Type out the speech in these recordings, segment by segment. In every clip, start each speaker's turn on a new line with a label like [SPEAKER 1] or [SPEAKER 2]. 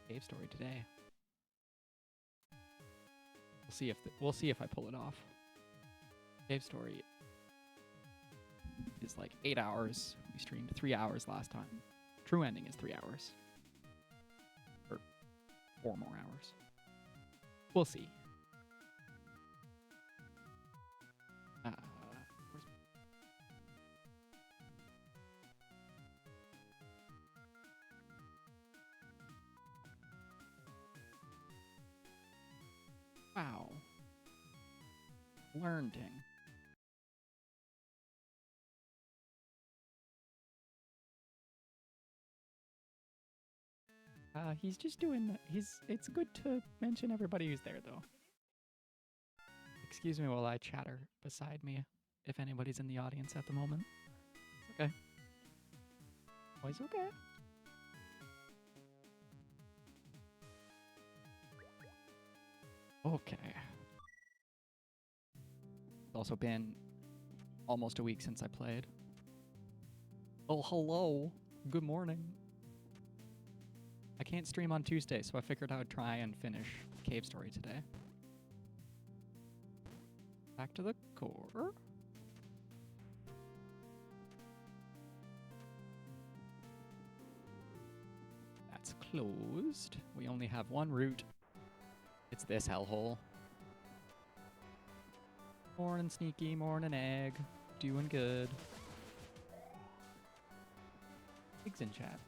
[SPEAKER 1] cave story today. We'll see if I pull it off. Cave story is like 8 hours. We streamed 3 hours last time. True ending is 3 hours. Or 4 more hours. We'll see. Wow. Learning. He's just doing that. It's good to mention everybody who's there, though. Excuse me while I chatter beside me, if anybody's in the audience at the moment. It's okay. Always okay. Okay. It's also been almost a week since I played. Oh, hello. Good morning. I can't stream on Tuesday, so I figured I would try and finish Cave Story today. Back to the core. That's closed. We only have one route. It's this hellhole. Morning, Sneaky. Morning, Egg. Doing good. Pigs in chat.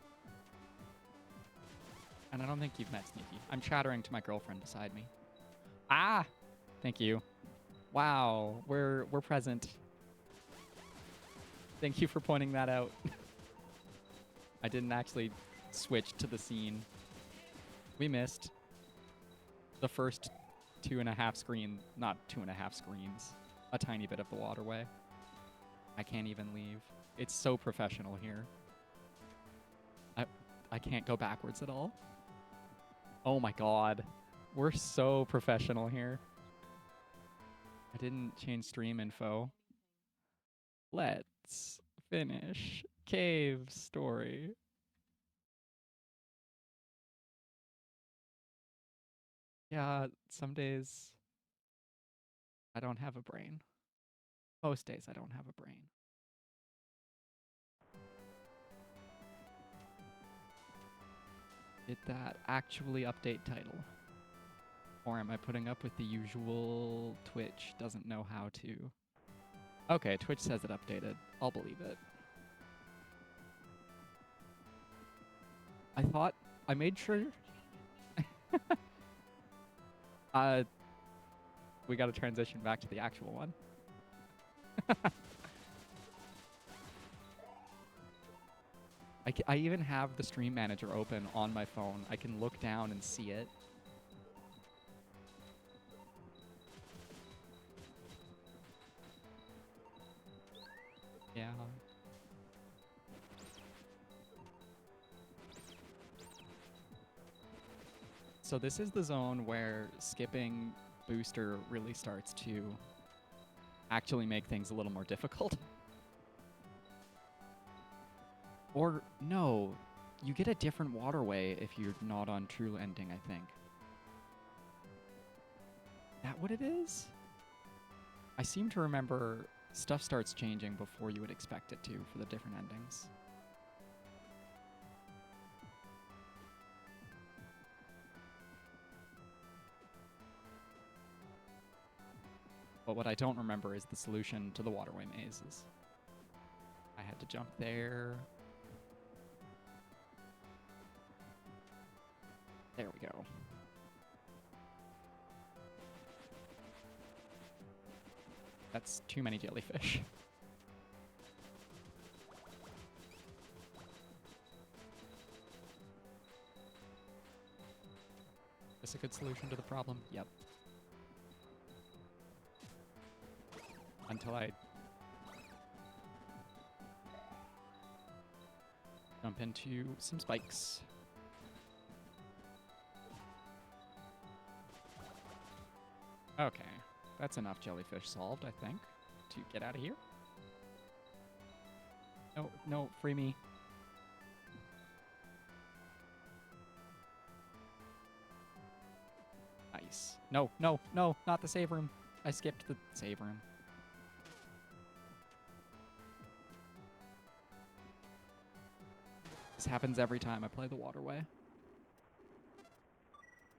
[SPEAKER 1] And I don't think you've met Sneaky. I'm chattering to my girlfriend beside me. Ah! Thank you. Wow, we're present. Thank you for pointing that out. I didn't actually switch to the scene. We missed the first 2.5 screen, not 2.5 screens, a tiny bit of the waterway. I can't even leave. It's so professional here. I can't go backwards at all. Oh my god. We're so professional here. I didn't change stream info. Let's finish Cave Story. Yeah, some days I don't have a brain. Most days I don't have a brain. Did that actually update title? Or am I putting up with the usual Twitch doesn't know how to? Okay, Twitch says it updated. I'll believe it. I thought I made sure. We got to transition back to the actual one. I even have the stream manager open on my phone. I can look down and see it. Yeah. So this is the zone where skipping booster really starts to actually make things a little more difficult. Or, no, you get a different waterway if you're not on True Ending, I think. That what it is? I seem to remember stuff starts changing before you would expect it to for the different endings. But what I don't remember is the solution to the waterway mazes. I had to jump there. There we go. That's too many jellyfish. Is this a good solution to the problem? Yep. Until I jump into some spikes. Okay, that's enough jellyfish solved, I think, to get out of here. No, no, free me. No, no, no, not the save room. I skipped the save room. This happens every time I play the waterway.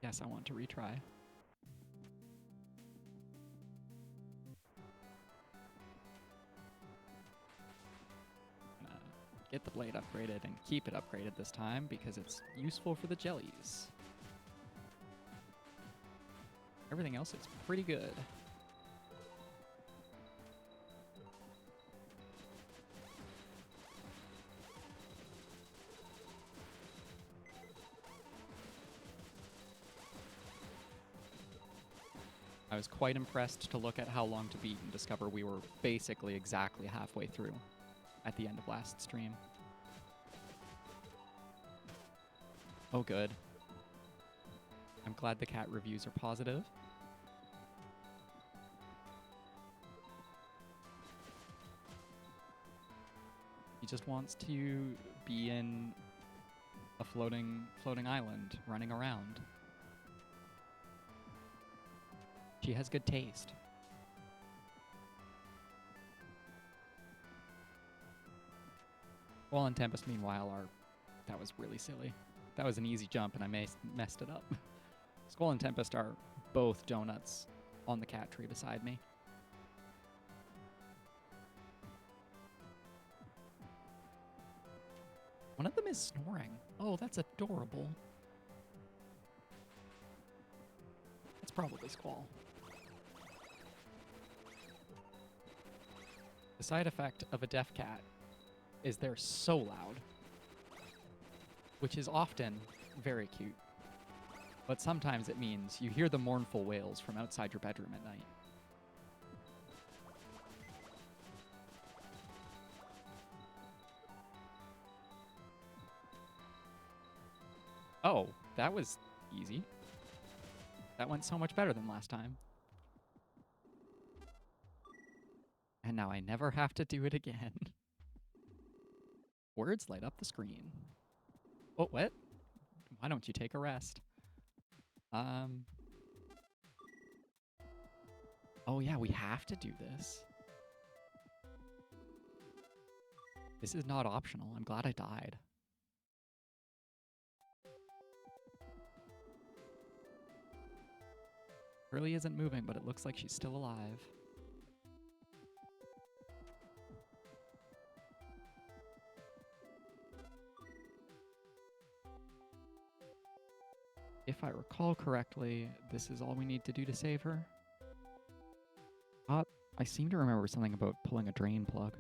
[SPEAKER 1] Yes, I want to retry. Get the blade upgraded and keep it upgraded this time because it's useful for the jellies. Everything else is pretty good. I was quite impressed to look at how long to beat and discover we were basically exactly halfway through at the end of last stream. Oh, good. I'm glad the cat reviews are positive. He just wants to be in a floating island running around. She has good taste. Squall and Tempest, meanwhile, that was really silly. That was an easy jump, and I messed it up. Squall and Tempest are both donuts on the cat tree beside me. One of them is snoring. Oh, that's adorable. It's probably Squall. The side effect of a deaf cat is they're so loud, which is often very cute. But sometimes it means you hear the mournful wails from outside your bedroom at night. Oh, that was easy. That went so much better than last time. And now I never have to do it again. Words light up the screen. Oh, what? Why don't you take a rest? Oh yeah, we have to do this. This is not optional. I'm glad I died. Curly isn't moving, but it looks like she's still alive. If I recall correctly, this is all we need to do to save her. I seem to remember something about pulling a drain plug.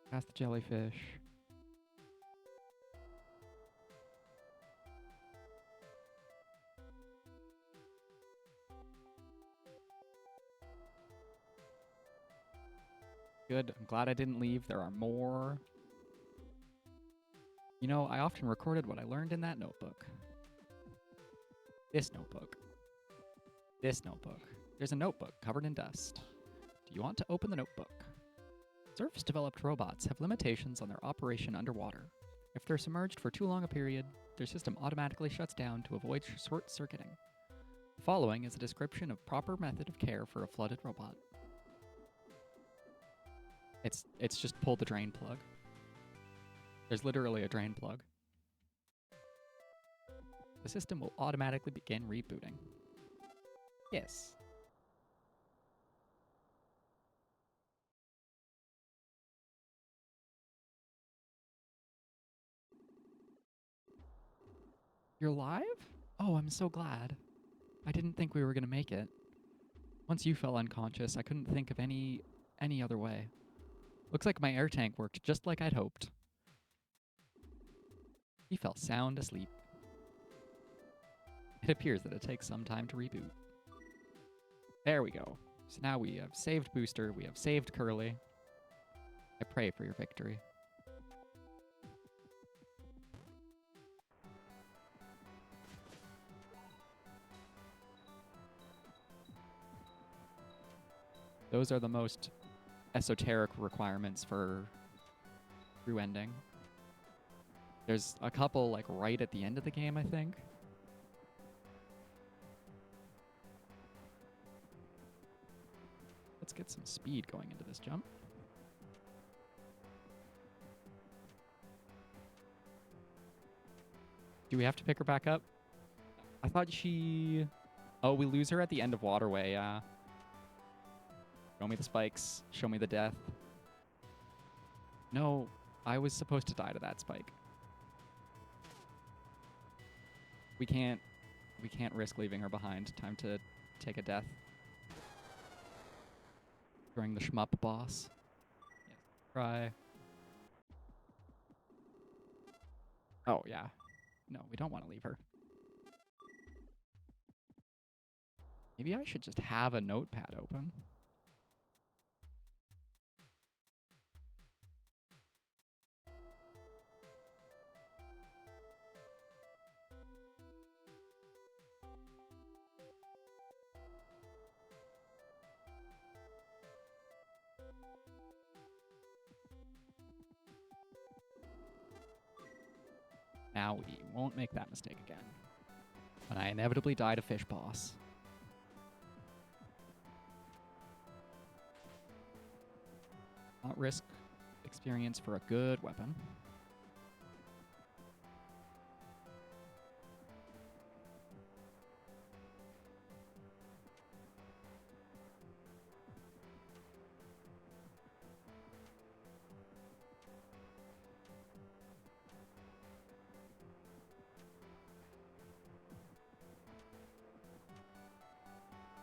[SPEAKER 1] Past the jellyfish. Good. I'm glad I didn't leave. There are more. You know, I often recorded what I learned in that notebook. This notebook. This notebook. There's a notebook covered in dust. Do you want to open the notebook? Surface-developed robots have limitations on their operation underwater. If they're submerged for too long a period, their system automatically shuts down to avoid short-circuiting. The following is a description of proper method of care for a flooded robot. It's just pull the drain plug. There's literally a drain plug. The system will automatically begin rebooting. Yes. You're live? Oh, I'm so glad. I didn't think we were going to make it. Once you fell unconscious, I couldn't think of any other way. Looks like my air tank worked just like I'd hoped. He fell sound asleep. It appears that it takes some time to reboot. There we go. So now we have saved Booster, we have saved Curly. I pray for your victory. Those are the most esoteric requirements for true ending. There's a couple like right at the end of the game, I think. Let's get some speed going into this jump. Do we have to pick her back up? I thought she... Oh, we lose her at the end of Waterway, yeah. Show me the spikes. Show me the death. No, I was supposed to die to that spike. We can't risk leaving her behind. Time to take a death. During the shmup boss. Yes. Try. Oh, yeah. No, we don't want to leave her. Maybe I should just have a notepad open. Now we won't make that mistake again. When I inevitably die to Fish Boss. Not risk experience for a good weapon.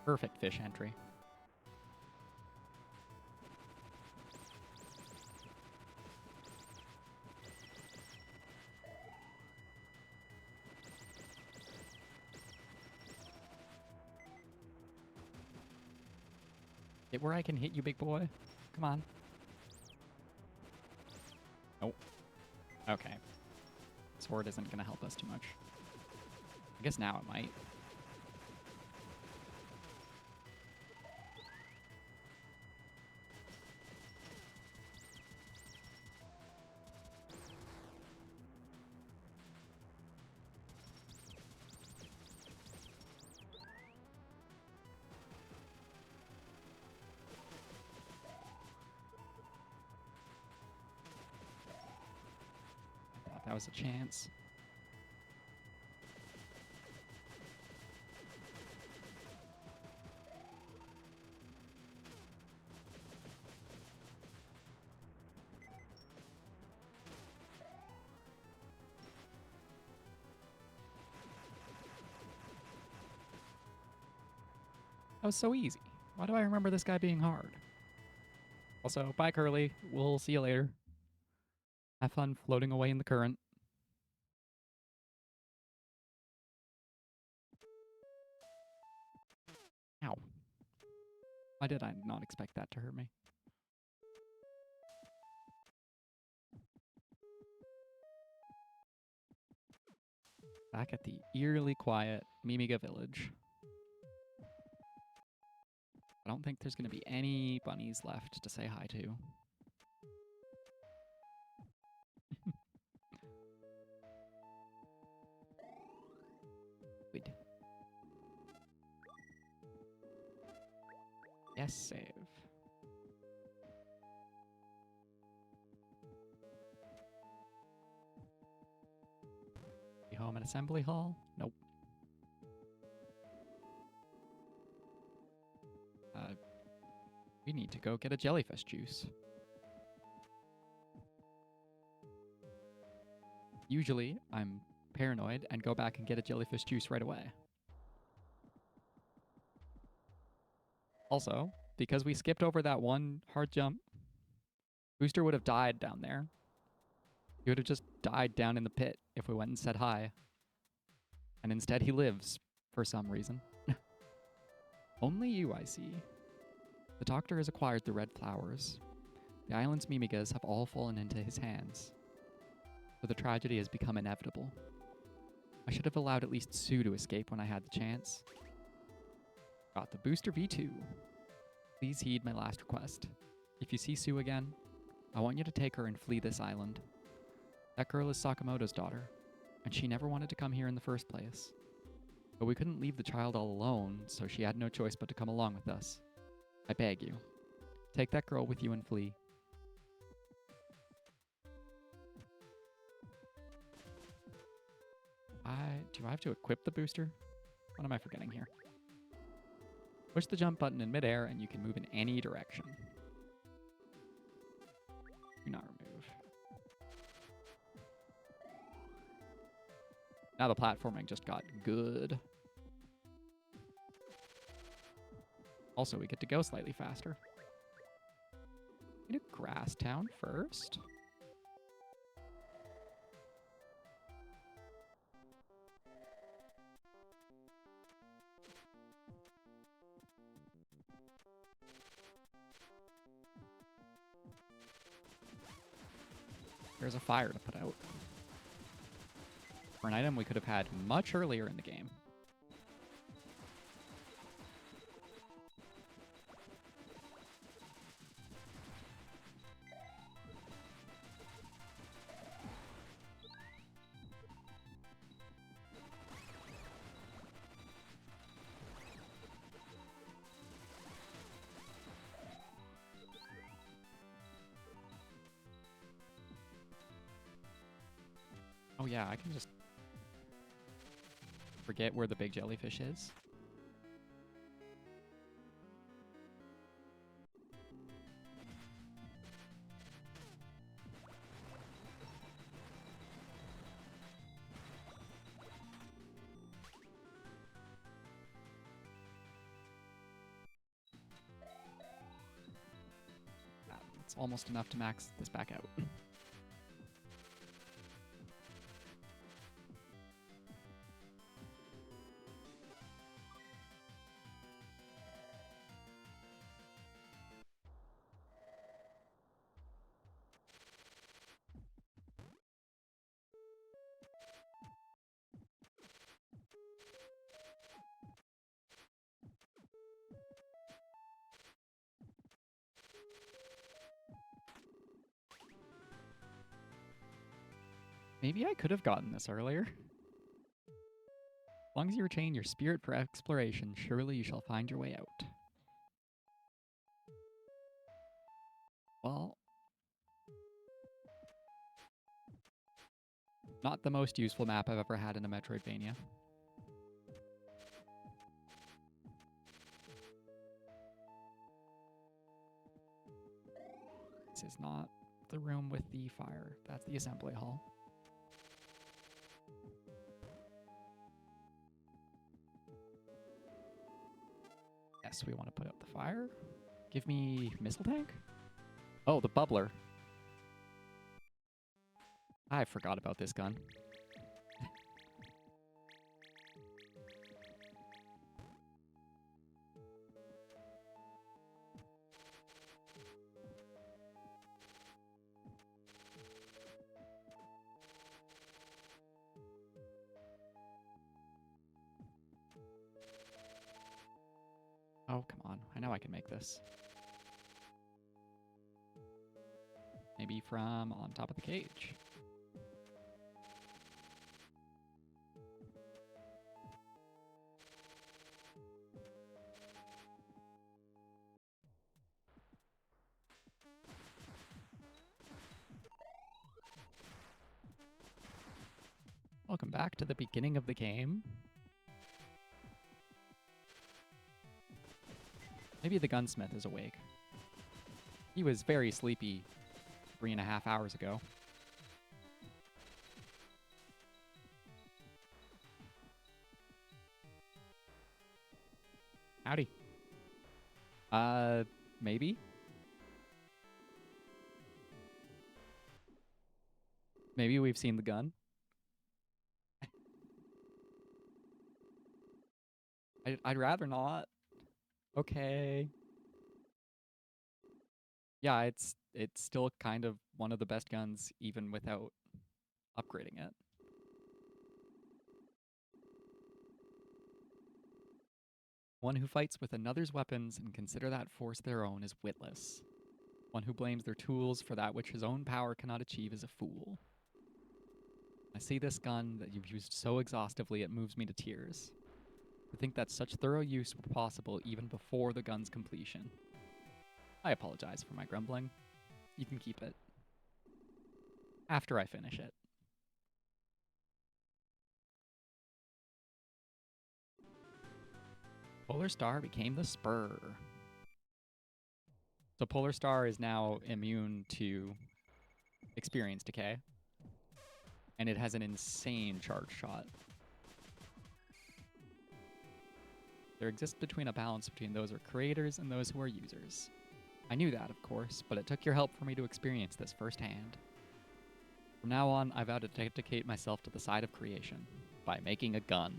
[SPEAKER 1] Perfect fish entry. Get where I can hit you, big boy. Come on. Nope. Okay. Sword isn't going to help us too much. I guess now it might. That was a chance. That was so easy. Why do I remember this guy being hard? Also, bye, Curly. We'll see you later. Have fun floating away in the current. Ow. Why did I not expect that to hurt me? Back at the eerily quiet Mimiga village. I don't think there's going to be any bunnies left to say hi to. Good. Yes, save. Be home at Assembly Hall? Nope. We need to go get a jellyfish juice. Usually, I'm paranoid and go back and get a jellyfish juice right away. Also, because we skipped over that one hard jump, Booster would have died down there. He would have just died down in the pit if we went and said hi. And instead he lives, for some reason. Only you, I see. The doctor has acquired the red flowers. The island's Mimigas have all fallen into his hands. So the tragedy has become inevitable. I should have allowed at least Sue to escape when I had the chance. Got the booster V2. Please heed my last request. If you see Sue again, I want you to take her and flee this island. That girl is Sakamoto's daughter, and she never wanted to come here in the first place. But we couldn't leave the child all alone, so she had no choice but to come along with us. I beg you, take that girl with you and flee. Do I have to equip the booster? What am I forgetting here? Push the jump button in midair and you can move in any direction. Do not remove. Now the platforming just got good. Also, we get to go slightly faster. We do Grass Town first. There's a fire to put out. For an item we could have had much earlier in the game. Oh yeah, I can just forget where the big jellyfish is. It's almost enough to max this back out. Maybe I could have gotten this earlier. As long as you retain your spirit for exploration, surely you shall find your way out. Well, not the most useful map I've ever had in a Metroidvania. This is not the room with the fire. That's the assembly hall. Yes, we want to put out the fire. Give me missile tank? Oh, the bubbler. I forgot about this gun. Oh, come on. I know I can make this. Maybe from on top of the cage. Welcome back to the beginning of the game. Maybe the gunsmith is awake. He was very sleepy 3.5 hours ago. Howdy. Maybe? Maybe we've seen the gun. I'd rather not. Okay. Yeah, it's still kind of one of the best guns even without upgrading it. One who fights with another's weapons and consider that force their own is witless. One who blames their tools for that which his own power cannot achieve is a fool. I see this gun that you've used so exhaustively it moves me to tears. To think that such thorough use were possible even before the gun's completion. I apologize for my grumbling. You can keep it. After I finish it. Polar Star became the Spur. So Polar Star is now immune to experience decay. And it has an insane charge shot. There exists between a balance between those who are creators and those who are users. I knew that, of course, but it took your help for me to experience this firsthand. From now on, I vow to dedicate myself to the side of creation by making a gun.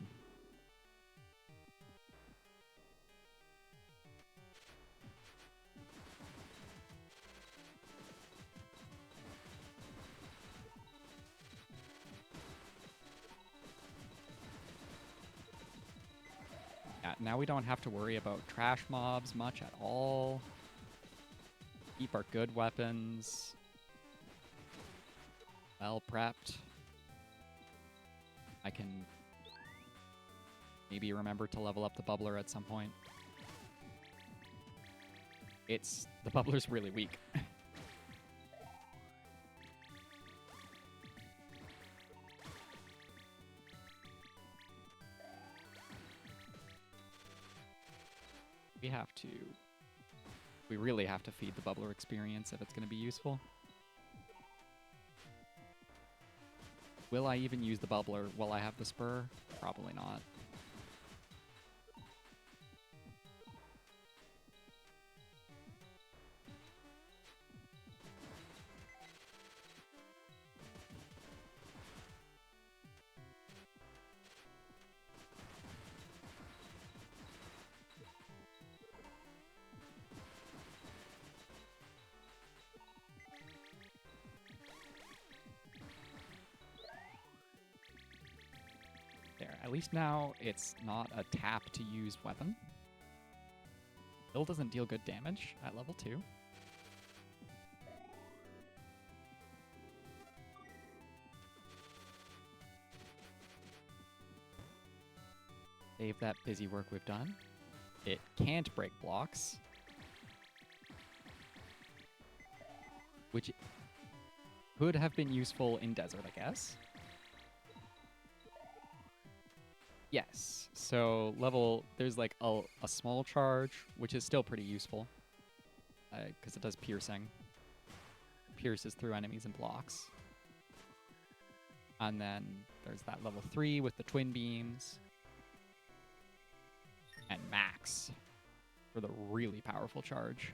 [SPEAKER 1] Yeah, now we don't have to worry about trash mobs much at all. Keep our good weapons well prepped. I can maybe remember to level up the bubbler at some point. The bubbler's really weak. We really have to feed the bubbler experience if it's going to be useful. Will I even use the bubbler while I have the spur? Probably not. There, at least now it's not a tap to use weapon. Still doesn't deal good damage at level 2. Save that busy work we've done. It can't break blocks. Which could have been useful in desert, I guess. Yes. So there's like a small charge, which is still pretty useful. Because it does piercing. Pierces through enemies and blocks. And then there's that level 3 with the twin beams. And max for the really powerful charge.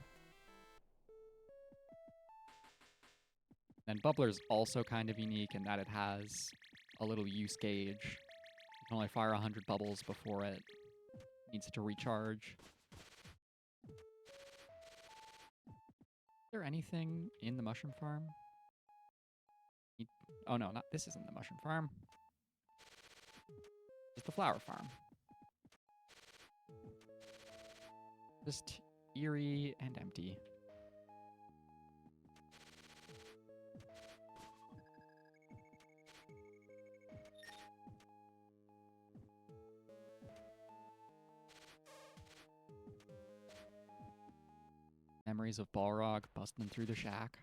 [SPEAKER 1] And Bubbler's also kind of unique in that it has a little use gauge. You can only fire 100 bubbles before it needs to recharge. Is there anything in the mushroom farm? Oh no, this isn't the mushroom farm. It's the flower farm. Just eerie and empty. Memories of Balrog busting through the shack.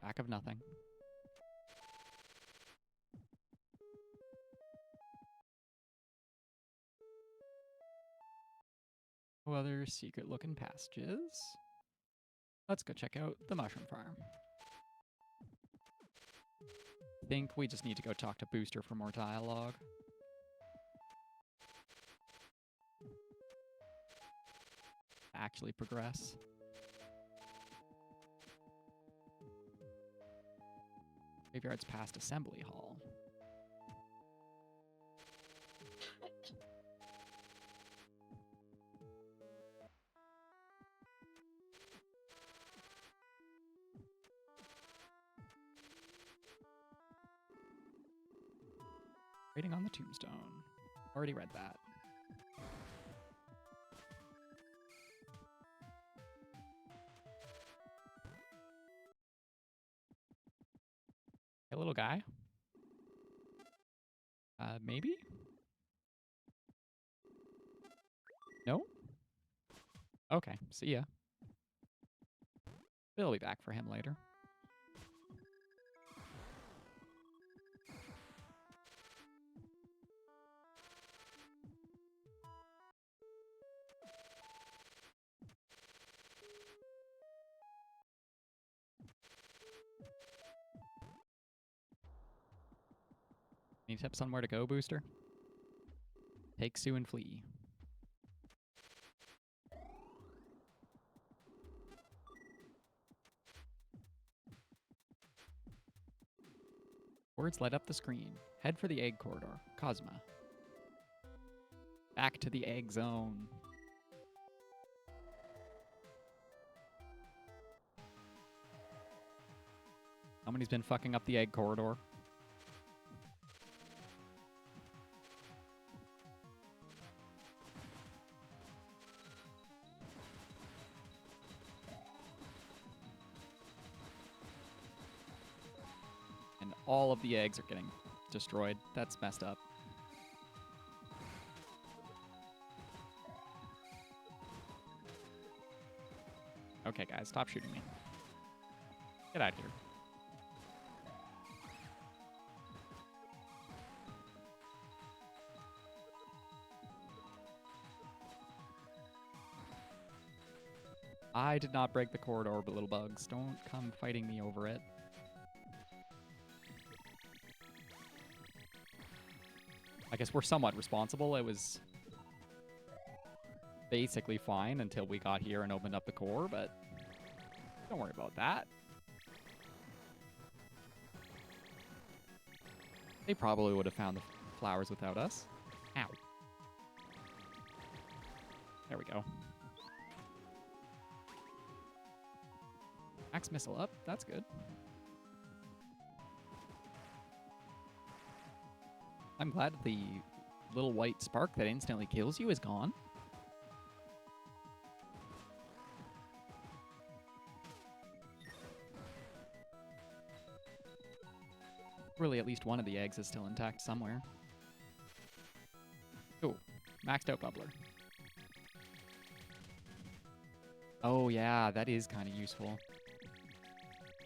[SPEAKER 1] Back of nothing. No other secret looking passages. Let's go check out the mushroom farm. I think we just need to go talk to Booster for more dialogue. Actually progress. Graveyard's past Assembly Hall. Waiting on the tombstone. Already read that. Hey, little guy. Maybe? No? Okay, see ya. We'll be back for him later. Any tips on where to go, Booster? Take Sue and flee. Words light up the screen. Head for the egg corridor. Cosma. Back to the egg zone. Somebody's been fucking up the egg corridor. And all of the eggs are getting destroyed. That's messed up. Okay, guys, stop shooting me. Get out of here. I did not break the corridor, but little bugs, don't come fighting me over it. I guess we're somewhat responsible. It was basically fine until we got here and opened up the core, but don't worry about that. They probably would have found the flowers without us. Ow. There we go. Max missile up. That's good. I'm glad the little white spark that instantly kills you is gone. Really, at least one of the eggs is still intact somewhere. Ooh, maxed out bubbler. Oh yeah, that is kind of useful.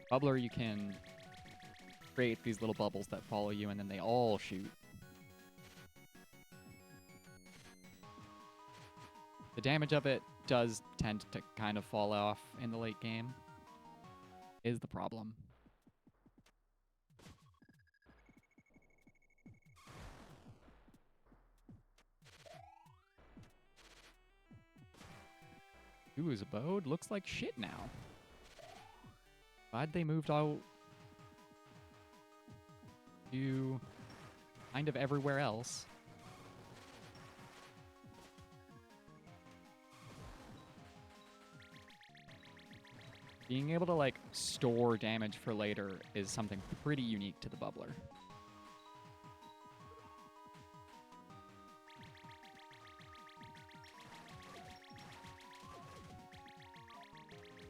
[SPEAKER 1] Bubbler, you can create these little bubbles that follow you, and then they all shoot. The damage of it does tend to kind of fall off in the late game, is the problem. Ooh's abode looks like shit now. Glad they moved out to kind of everywhere else. Being able to, like, store damage for later is something pretty unique to the bubbler.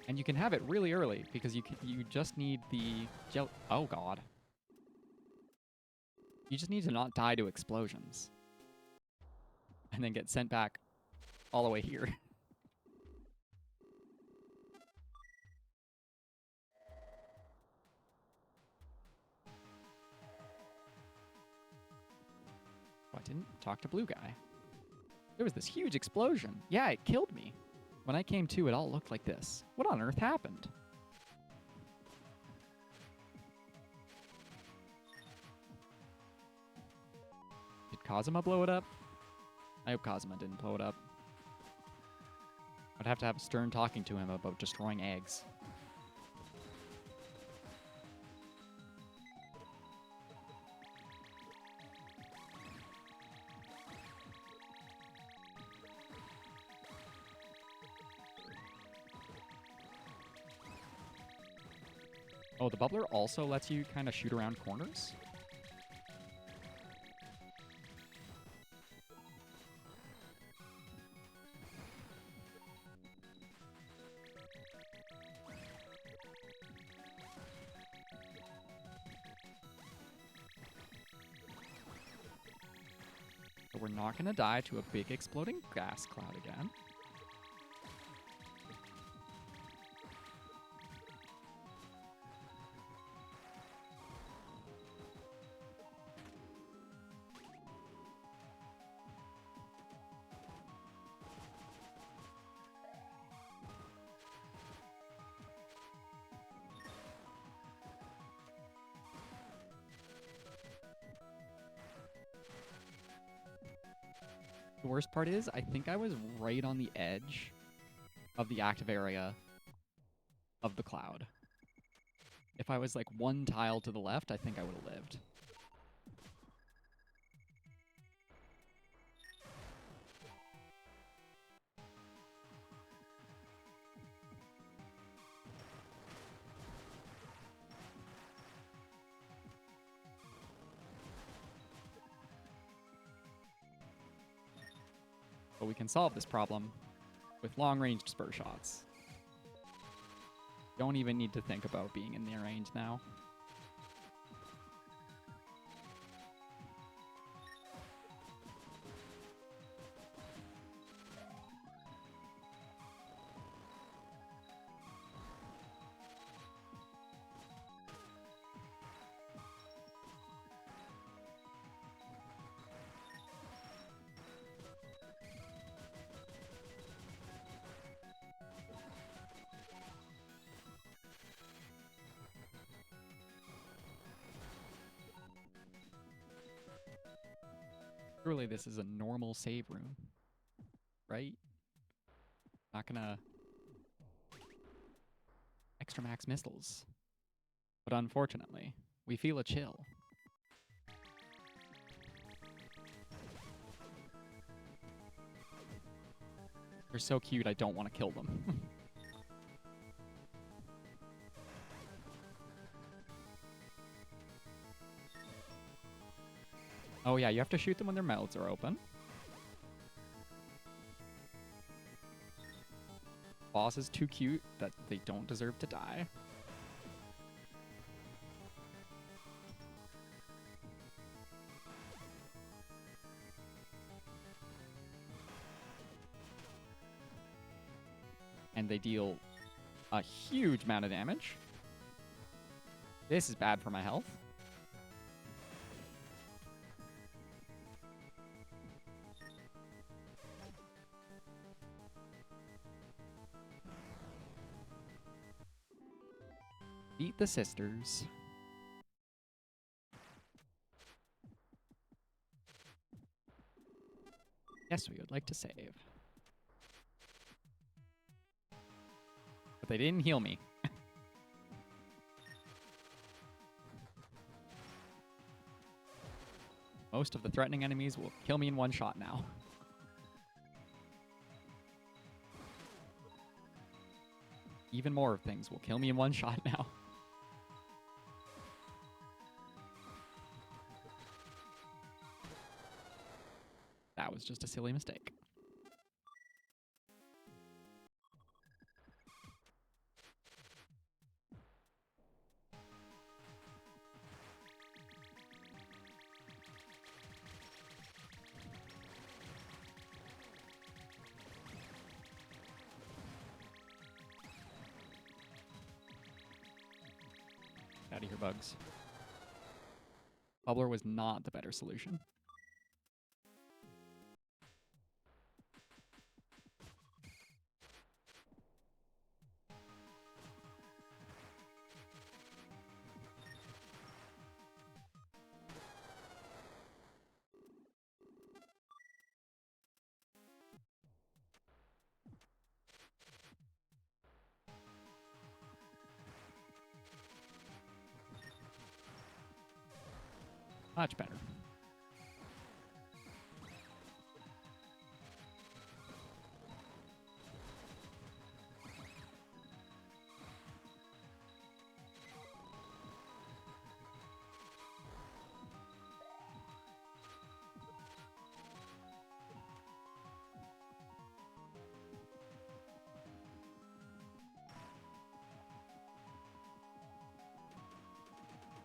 [SPEAKER 1] And you can have it really early because you just need the gel. Oh god. You just need to not die to explosions. And then get sent back all the way here. Oh, I didn't talk to blue guy. There was this huge explosion. Yeah, it killed me. When I came to, it all looked like this. What on earth happened? Did Kazuma blow it up? I hope Kazuma didn't blow it up. I'd have to have a stern talking to him about destroying eggs. Oh, the bubbler also lets you kind of shoot around corners? we're not going to die to a big exploding gas cloud again. The worst part is, I think I was right on the edge of the active area of the cloud. If I was like one tile to the left, I think I would have lived. But we can solve this problem with long-range spur shots. Don't even need to think about being in near range now. Surely this is a normal save room, right? Not gonna extra max missiles. But unfortunately, we feel a chill. They're so cute, I don't want to kill them. Oh yeah, you have to shoot them when their mouths are open. Boss is too cute that they don't deserve to die. And they deal a huge amount of damage. This is bad for my health. Beat the sisters. Yes, we would like to save. But they didn't heal me. Most of the threatening enemies will kill me in one shot now. Even more things will kill me in one shot now. That was just a silly mistake. Out of here, bugs. Bubbler was not the better solution. Much better.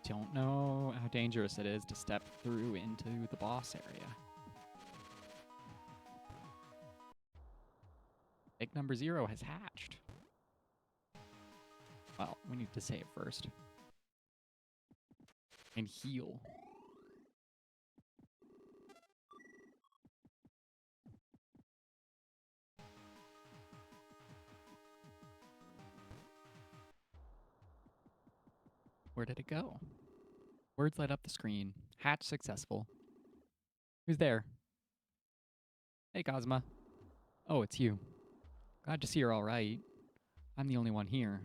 [SPEAKER 1] Don't know how dangerous it is to step through into the boss area. Egg number 0 has hatched. Well, we need to save first. And heal. Where did it go? Words light up the screen. Hatch successful. Who's there? Hey, Cosma. Oh, it's you. Glad to see you're all right. I'm the only one here.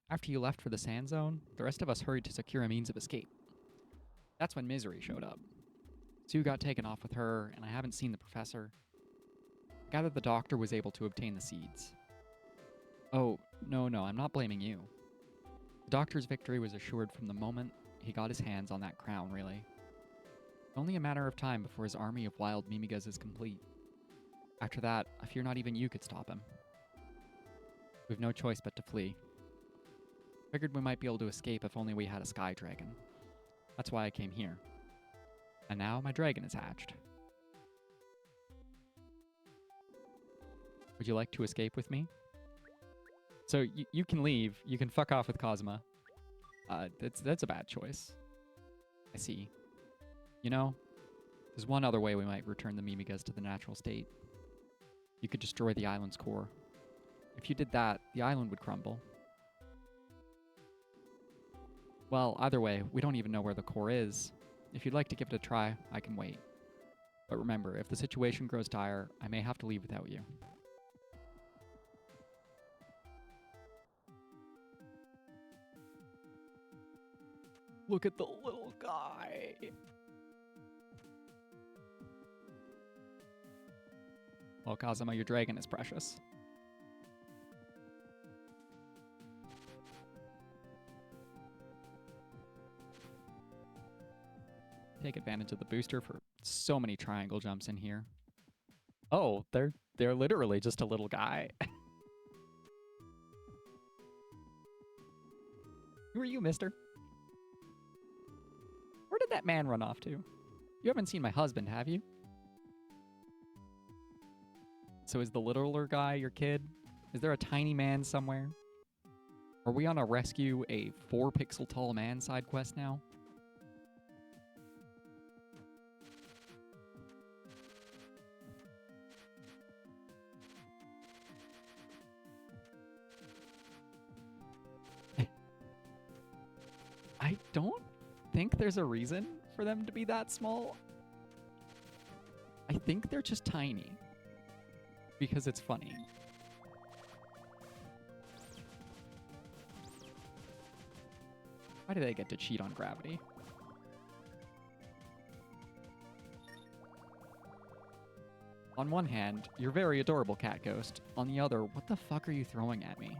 [SPEAKER 1] After you left for the sand zone, the rest of us hurried to secure a means of escape. That's when Misery showed up. Sue got taken off with her, and I haven't seen the professor. I gathered the doctor was able to obtain the seeds. Oh, no, I'm not blaming you. The doctor's victory was assured from the moment he got his hands on that crown, really. Only a matter of time before his army of wild Mimigas is complete. After that, I fear not even you could stop him. We've no choice but to flee. Figured we might be able to escape if only we had a sky dragon. That's why I came here. And now my dragon is hatched. Would you like to escape with me? So you can leave. You can fuck off with Cosma. That's a bad choice. I see. You know, there's one other way we might return the Mimigas to the natural state. You could destroy the island's core. If you did that, the island would crumble. Well, either way, we don't even know where the core is. If you'd like to give it a try, I can wait. But remember, if the situation grows dire, I may have to leave without you. Look at the little guy. Well, Kazuma, your dragon is precious. Take advantage of the booster for so many triangle jumps in here. Oh, they're literally just a little guy. Who are you, mister? Where did that man run off to? You haven't seen my husband, have you? So is the littler guy your kid? Is there a tiny man somewhere? Are we on a rescue a 4-pixel tall man side quest now? I don't think there's a reason for them to be that small. I think they're just tiny. Because it's funny. Why do they get to cheat on gravity? On one hand, you're very adorable, Cat Ghost. On the other, what the fuck are you throwing at me?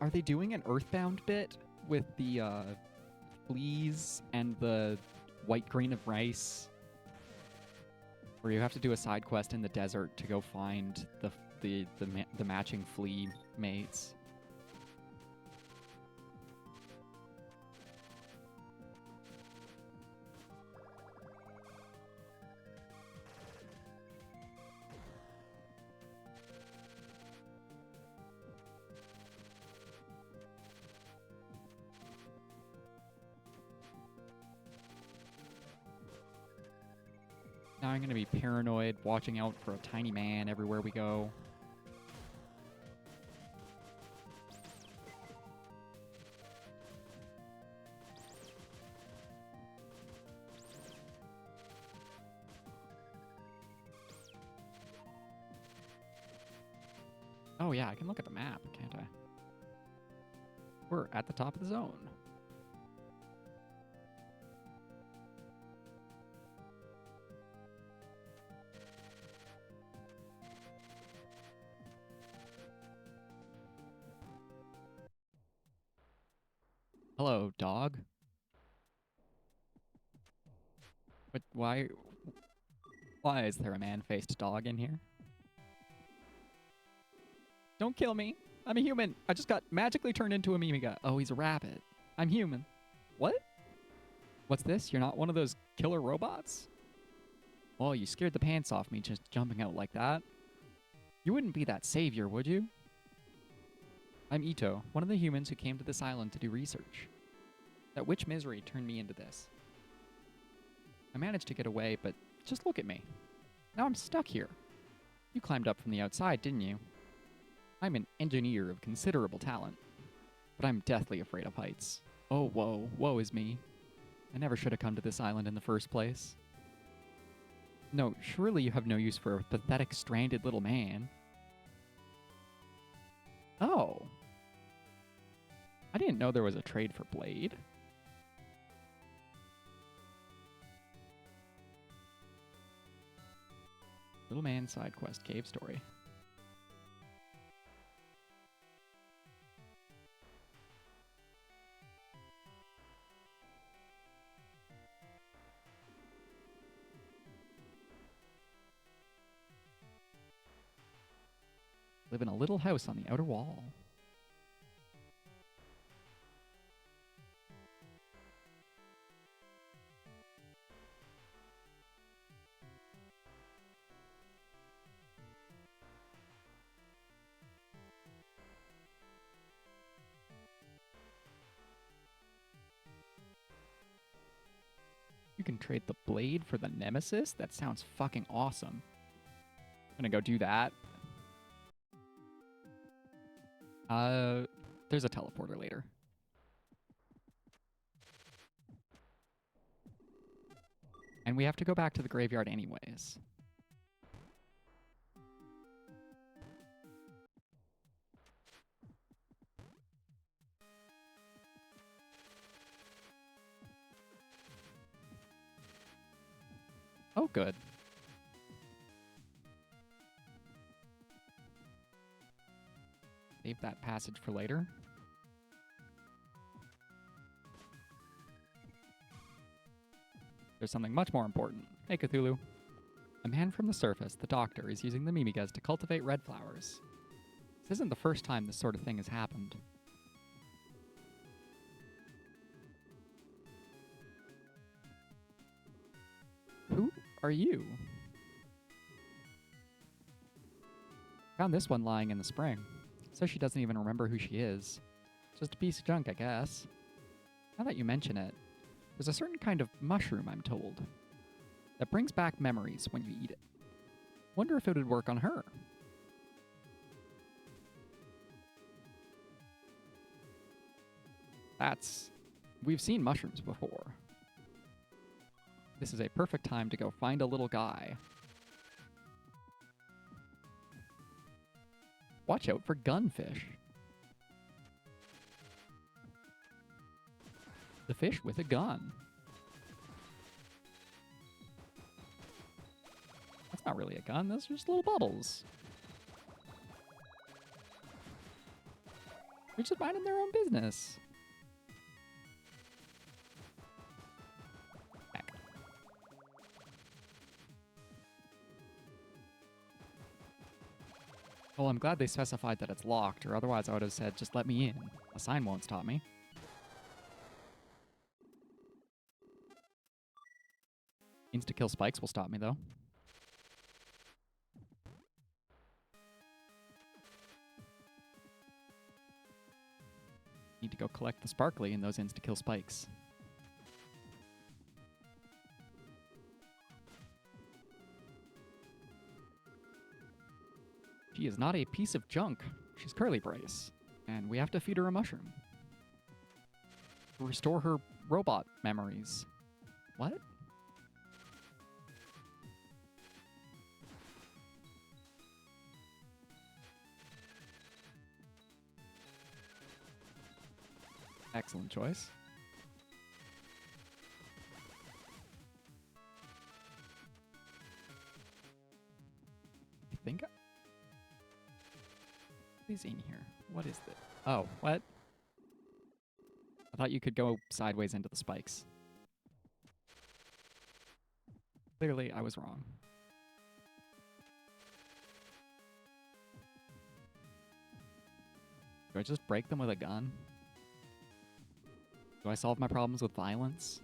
[SPEAKER 1] Are they doing an Earthbound bit with the fleas and the white grain of rice, where you have to do a side quest in the desert to go find the matching flea mates? Now I'm going to be paranoid, watching out for a tiny man everywhere we go. Oh yeah, I can look at the map, can't I? We're at the top of the zone. Hello, dog. But why is there a man-faced dog in here? Don't kill me. I'm a human. I just got magically turned into a Mimiga. Oh, he's a rabbit. I'm human. What? What's this? You're not one of those killer robots? Oh, you scared the pants off me just jumping out like that. You wouldn't be that savior, would you? I'm Ito, one of the humans who came to this island to do research. That witch misery turned me into this. I managed to get away, but just look at me. Now I'm stuck here. You climbed up from the outside, didn't you? I'm an engineer of considerable talent, but I'm deathly afraid of heights. Oh, woe is me. I never should have come to this island in the first place. No, surely you have no use for a pathetic, stranded little man. Oh. I didn't know there was a trade for Blade. Little man side quest cave story. Live in a little house on the outer wall. You can trade the Blade for the Nemesis? That sounds fucking awesome. I'm gonna go do that. There's a teleporter later. And we have to go back to the graveyard anyways. Oh, good. Save that passage for later. There's something much more important. Hey, Cthulhu. A man from the surface, the doctor, is using the Mimigas to cultivate red flowers. This isn't the first time this sort of thing has happened. Who are you? Found this one lying in the spring. Says she doesn't even remember who she is. Just a piece of junk, I guess. Now that you mention it, there's a certain kind of mushroom, I'm told, that brings back memories when you eat it. Wonder if it would work on her. We've seen mushrooms before. This is a perfect time to go find a little guy. Watch out for gunfish. The fish with a gun. That's not really a gun, those are just little bubbles. They're just minding their own business. Heck. Well, I'm glad they specified that it's locked, or otherwise I would have said, just let me in. A sign won't stop me. Insta-kill spikes will stop me, though. Need to go collect the sparkly in those insta-kill spikes. She is not a piece of junk. She's Curly Brace, and we have to feed her a mushroom. Restore her robot memories. What? Excellent choice. I think is in here. What is this? Oh, what? thought you could go sideways into the spikes. Clearly, I was wrong. Do I just break them with a gun? Do I solve my problems with violence?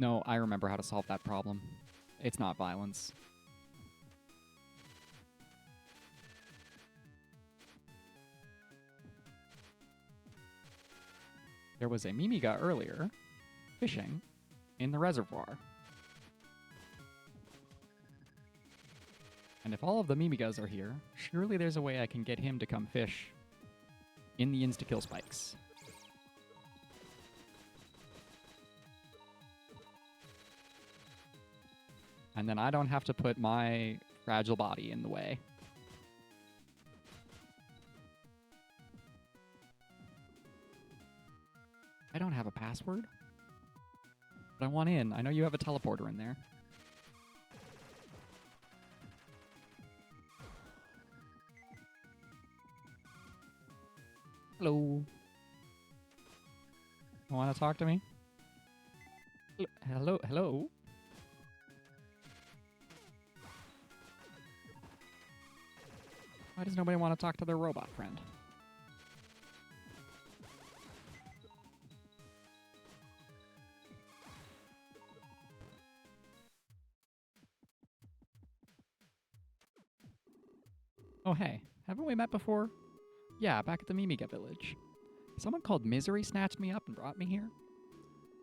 [SPEAKER 1] No, I remember how to solve that problem. It's not violence. There was a Mimiga earlier fishing in the reservoir. And if all of the Mimigas are here, surely there's a way I can get him to come fish in the insta-kill spikes. And then I don't have to put my fragile body in the way. I don't have a password, but I want in. I know you have a teleporter in there. Hello. You want to talk to me? Hello, hello. Why does nobody want to talk to their robot friend? Oh, hey. Haven't we met before? Yeah, back at the Mimiga village. Someone called Misery snatched me up and brought me here.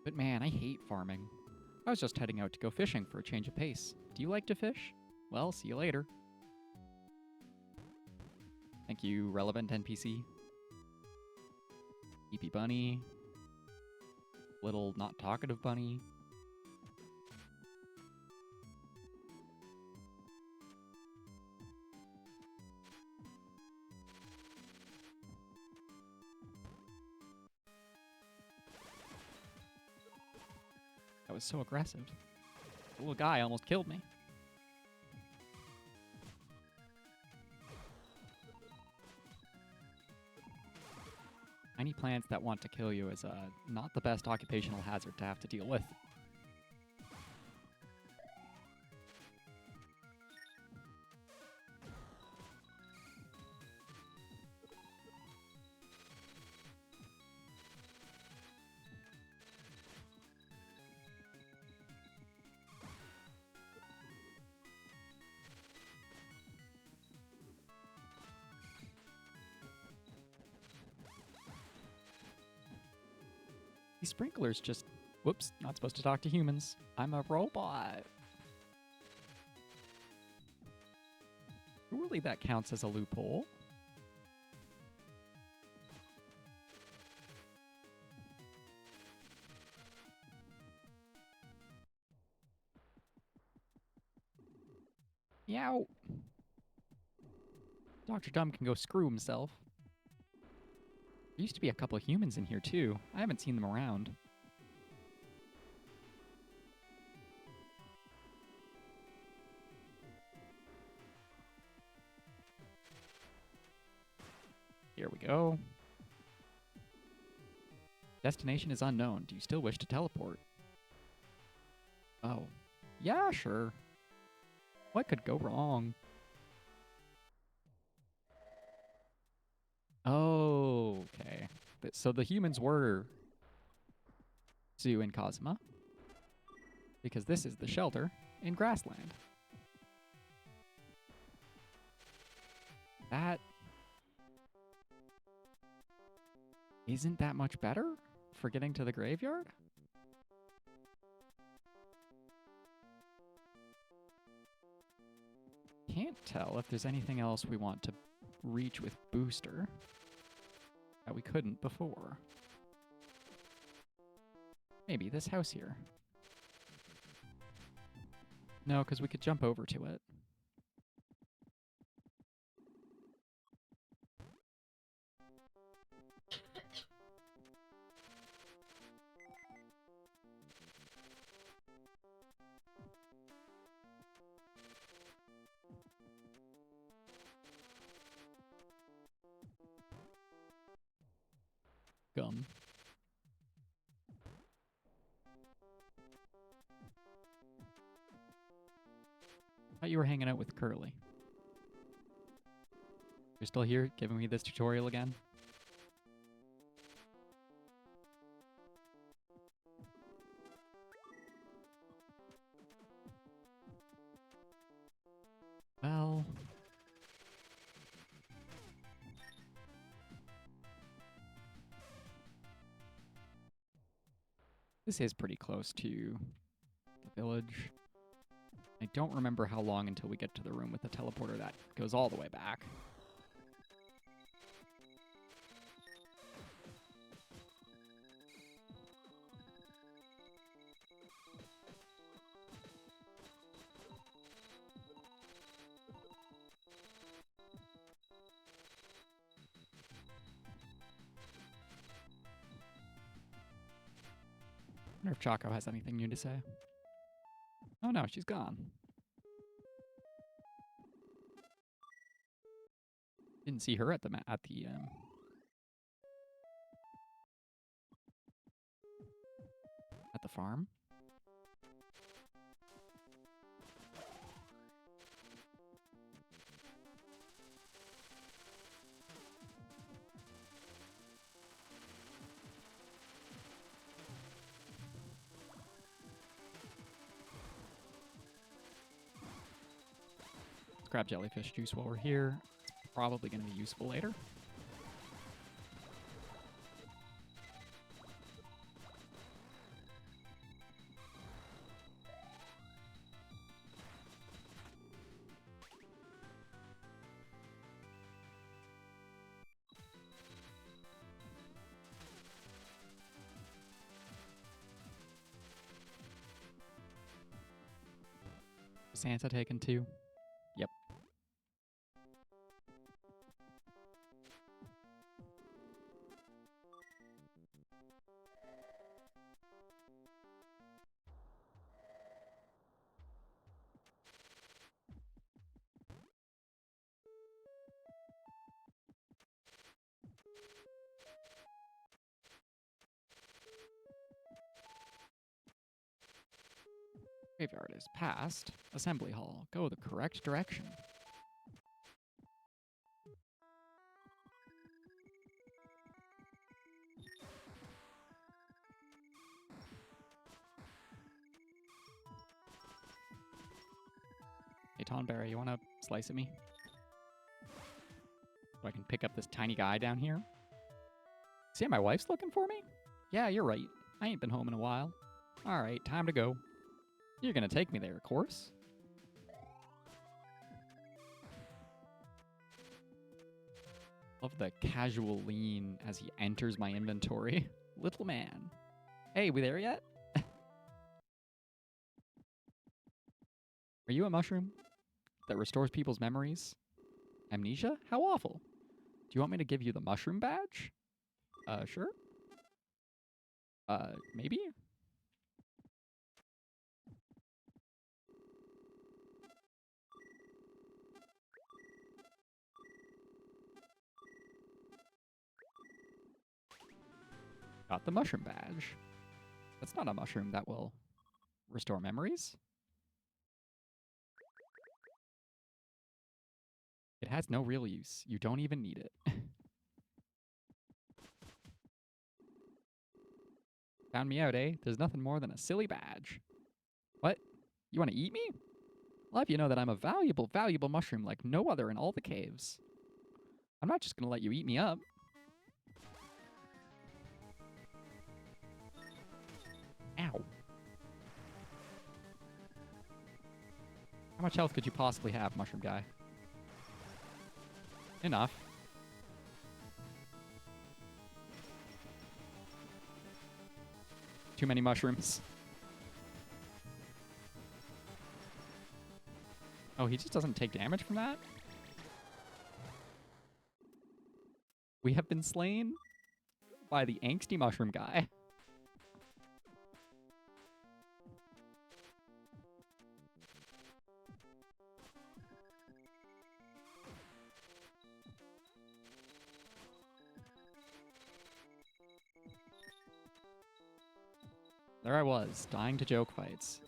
[SPEAKER 1] But man, I hate farming. I was just heading out to go fishing for a change of pace. Do you like to fish? Well, see you later. Thank you, relevant NPC. EP bunny. Little not talkative bunny. That was so aggressive. The little guy almost killed me. Tiny plants that want to kill you is not the best occupational hazard to have to deal with. These sprinklers just... Whoops, not supposed to talk to humans. I'm a robot. Surely that counts as a loophole. Meow. Dr. Dumb can go screw himself. There used to be a couple of humans in here, too. I haven't seen them around. Here we go. Destination is unknown. Do you still wish to teleport? Oh. Yeah, sure. What could go wrong? Oh, okay. So the humans were Zoo and Cosma, because this is the shelter in Grassland. That isn't that much better for getting to the graveyard? Can't tell if there's anything else we want to reach with Booster that we couldn't before. Maybe this house here. No, because we could jump over to it. welcome. Thought you were hanging out with Curly. You're still here giving me this tutorial again? Well... This is pretty close to the village. I don't remember how long until we get to the room with the teleporter that goes all the way back. I wonder if Choco has anything new to say. Oh no, she's gone. Didn't see her at the farm. Let's grab jellyfish juice while we're here. It's probably going to be useful later. Santa taken too? Yep. Graveyard is past. Assembly Hall. Go the correct direction. Hey, Tonberry, you want to slice at me? So I can pick up this tiny guy down here? See, my wife's looking for me? Yeah, you're right. I ain't been home in a while. All right, time to go. You're gonna take me there, of course. Love the casual lean as he enters my inventory. Little man. Hey, we there yet? Are you a mushroom that restores people's memories? Amnesia? How awful. Do you want me to give you the mushroom badge? Sure. Maybe? Got the mushroom badge. That's not a mushroom that will restore memories. It has no real use. You don't even need it. Found me out, eh? There's nothing more than a silly badge. What? You want to eat me? I'll have you know that I'm a valuable, valuable mushroom like no other in all the caves. I'm not just going to let you eat me up. Ow. How much health could you possibly have, mushroom guy? Enough. Too many mushrooms. Oh, he just doesn't take damage from that? We have been slain by the angsty mushroom guy. There I was, dying to joke fights.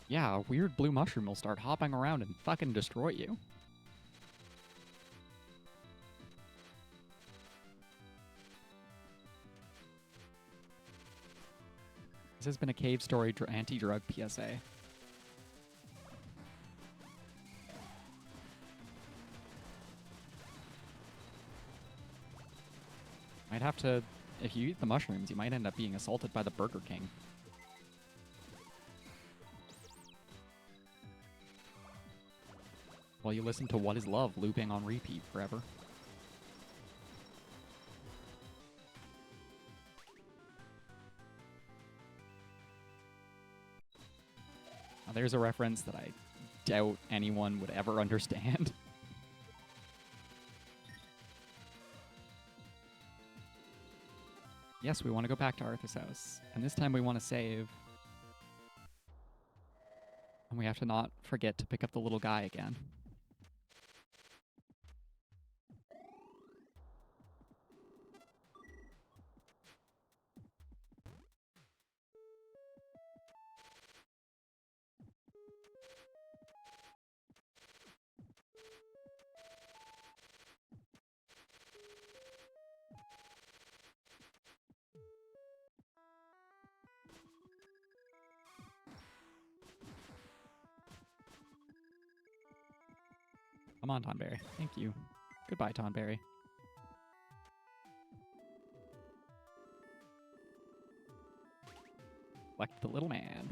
[SPEAKER 1] Yeah, a weird blue mushroom will start hopping around and fucking destroy you. This has been a Cave Story anti-drug PSA. Might have to... If you eat the mushrooms, you might end up being assaulted by the Burger King. While you listen to What Is Love looping on repeat forever. Now, there's a reference that I doubt anyone would ever understand. Yes, we want to go back to Arthur's house. And this time we want to save. And we have to not forget to pick up the little guy again. Come on, Tonberry. Thank you. Goodbye, Tonberry. Collect the little man.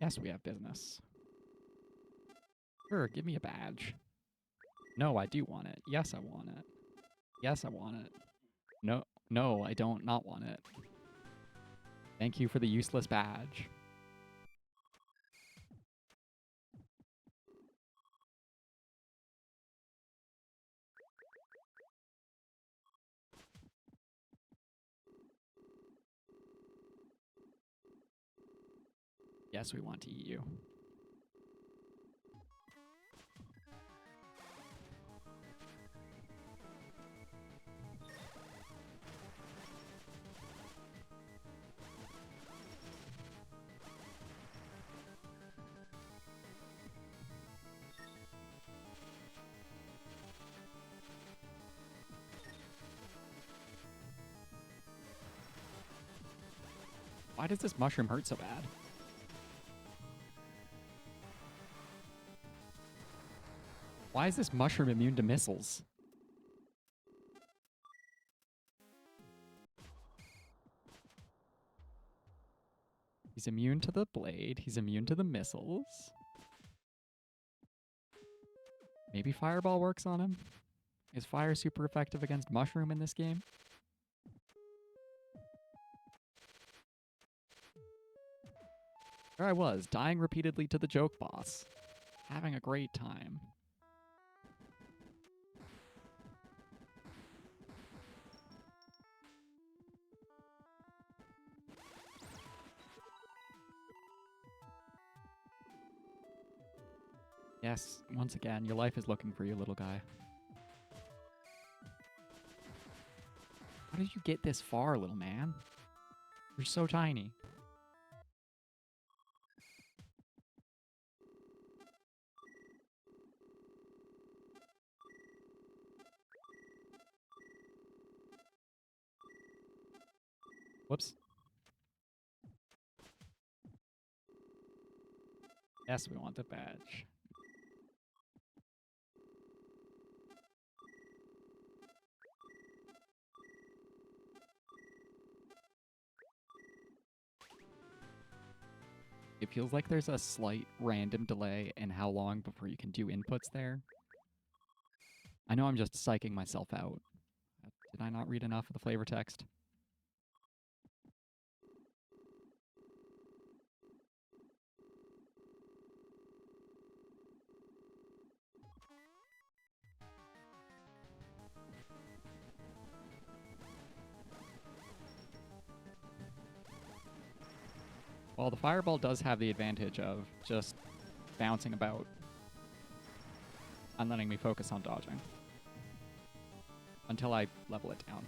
[SPEAKER 1] Yes, we have business. Sure, give me a badge. No, I do want it. Yes, I want it. Yes, I want it. No, I don't not want it. Thank you for the useless badge. Yes, we want to eat you. Why does this mushroom hurt so bad? Why is this mushroom immune to missiles? He's immune to the blade. He's immune to the missiles. Maybe Fireball works on him? Is fire super effective against mushroom in this game? There I was, dying repeatedly to the joke boss. Having a great time. Yes, once again, your life is looking for you, little guy. How did you get this far, little man? You're so tiny. Whoops. Yes, we want the badge. It feels like there's a slight random delay in how long before you can do inputs there. I know I'm just psyching myself out. Did I not read enough of the flavor text? Well, the fireball does have the advantage of just bouncing about and letting me focus on dodging until I level it down.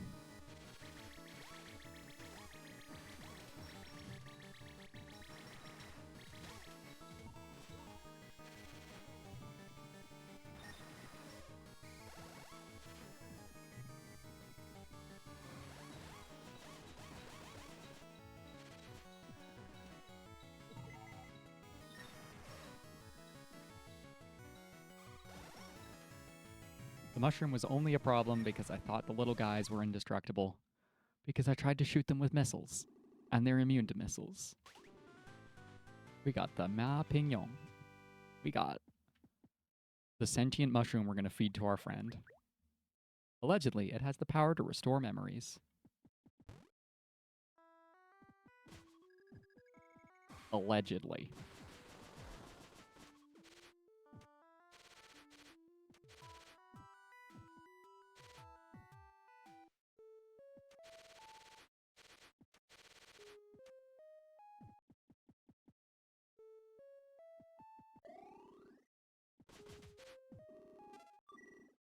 [SPEAKER 1] The mushroom was only a problem because I thought the little guys were indestructible, because I tried to shoot them with missiles, and they're immune to missiles. We got the Ma Pignon. We got the sentient mushroom we're going to feed to our friend. Allegedly, it has the power to restore memories. Allegedly.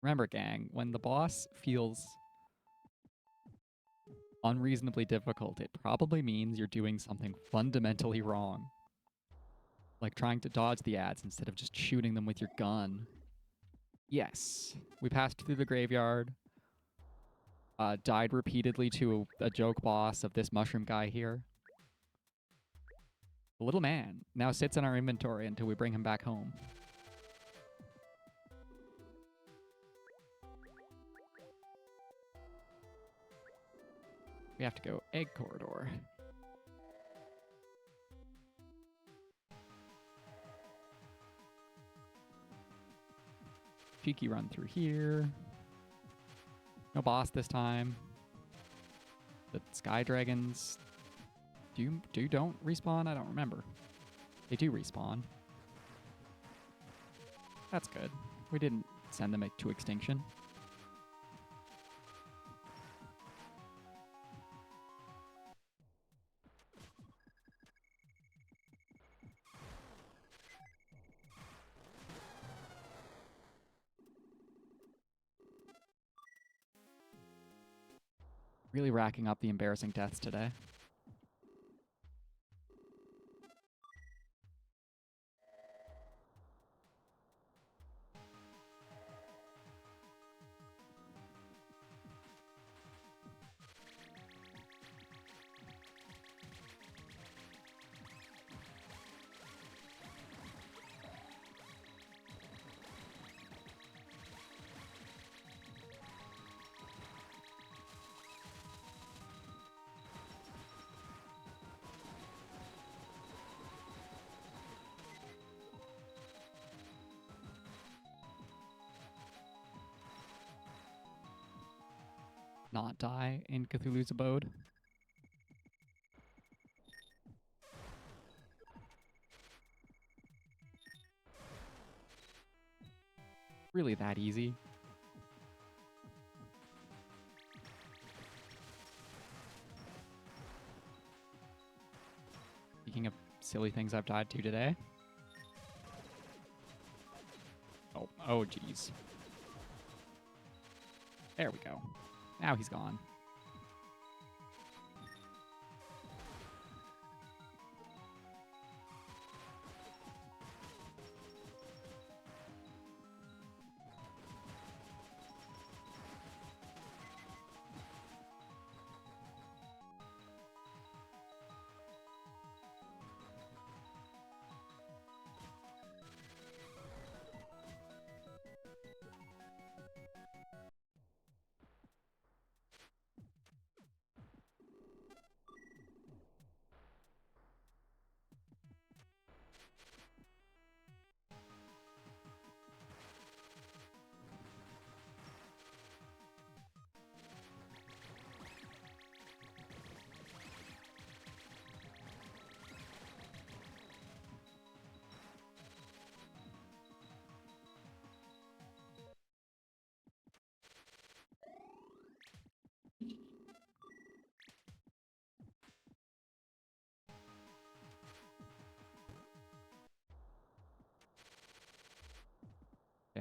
[SPEAKER 1] Remember, gang, when the boss feels unreasonably difficult, it probably means you're doing something fundamentally wrong. Like trying to dodge the ads instead of just shooting them with your gun. Yes. We passed through the graveyard. Died repeatedly to a joke boss of this mushroom guy here. The little man now sits in our inventory until we bring him back home. We have to go egg corridor. Cheeky run through here. No boss this time. The sky dragons don't respawn? I don't remember. They do respawn. That's good. We didn't send them to extinction. Really racking up the embarrassing deaths today. Not die in Cthulhu's abode. Really that easy. Speaking of silly things I've died to today. Oh geez. There we go. Now he's gone.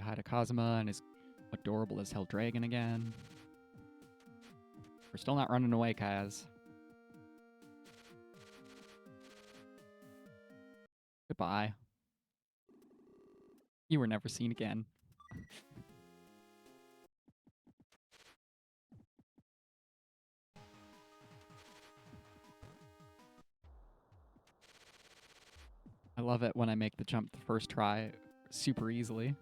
[SPEAKER 1] hi to Kazuma and his adorable as hell dragon again. We're still not running away, Kaz. Goodbye. You were never seen again. I love it when I make the jump the first try super easily.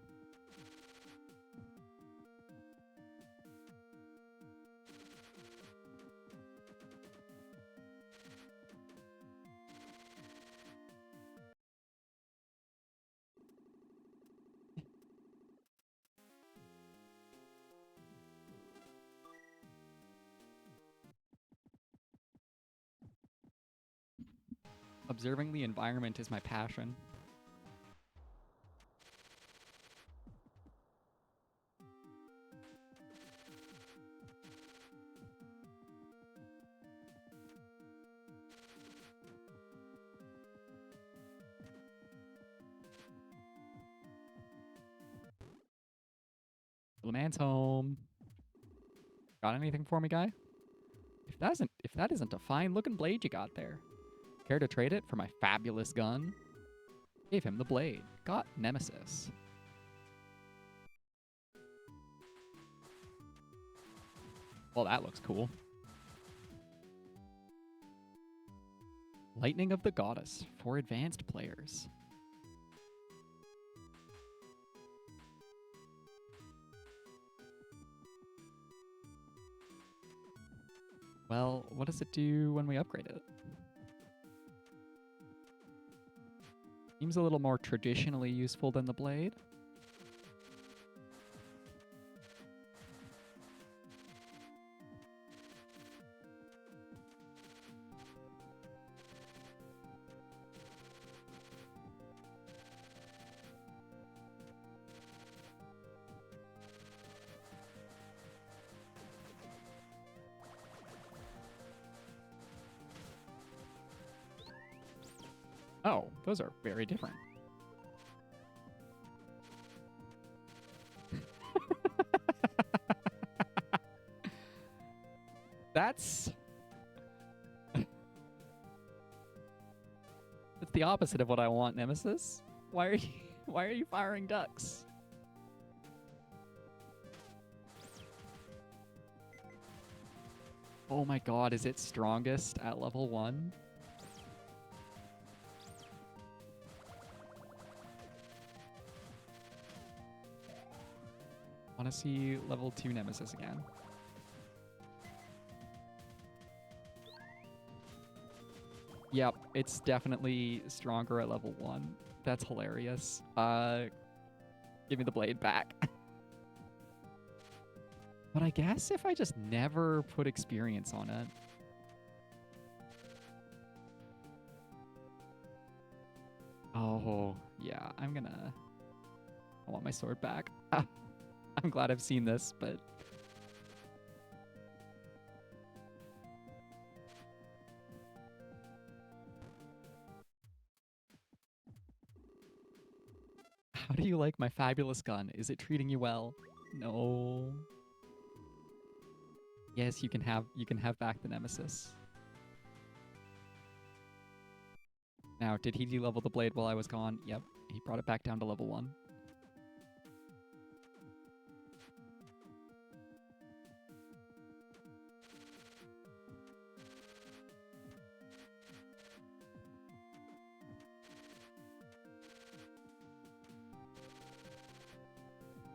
[SPEAKER 1] Observing the environment is my passion. Little man's home. Got anything for me, guy? If that isn't a fine looking blade you got there. Care to trade it for my fabulous gun? Gave him the blade. Got Nemesis. Well, that looks cool. Lightning of the Goddess for advanced players. Well, what does it do when we upgrade it? Seems a little more traditionally useful than the blade. Oh, those are very different. That's the opposite of what I want, Nemesis. Why are you firing ducks? Oh my god, is it strongest at level 1? Want to see level 2 Nemesis again. Yep, it's definitely stronger at level 1. That's hilarious. Give me the blade back. But I guess if I just never put experience on it. Oh, yeah, I want my sword back. I'm glad I've seen this, but... How do you like my fabulous gun? Is it treating you well? No. Yes, you can have back the Nemesis. Now, did he de-level the blade while I was gone? Yep, he brought it back down to level 1.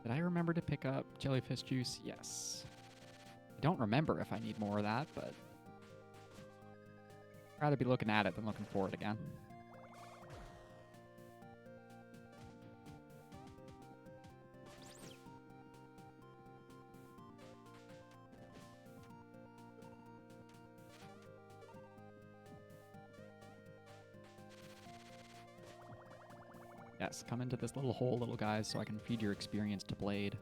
[SPEAKER 1] Did I remember to pick up jellyfish juice? Yes. I don't remember if I need more of that, but I'd rather be looking at it than looking for it again. Yes, come into this little hole, little guys, so I can feed your experience to Blade.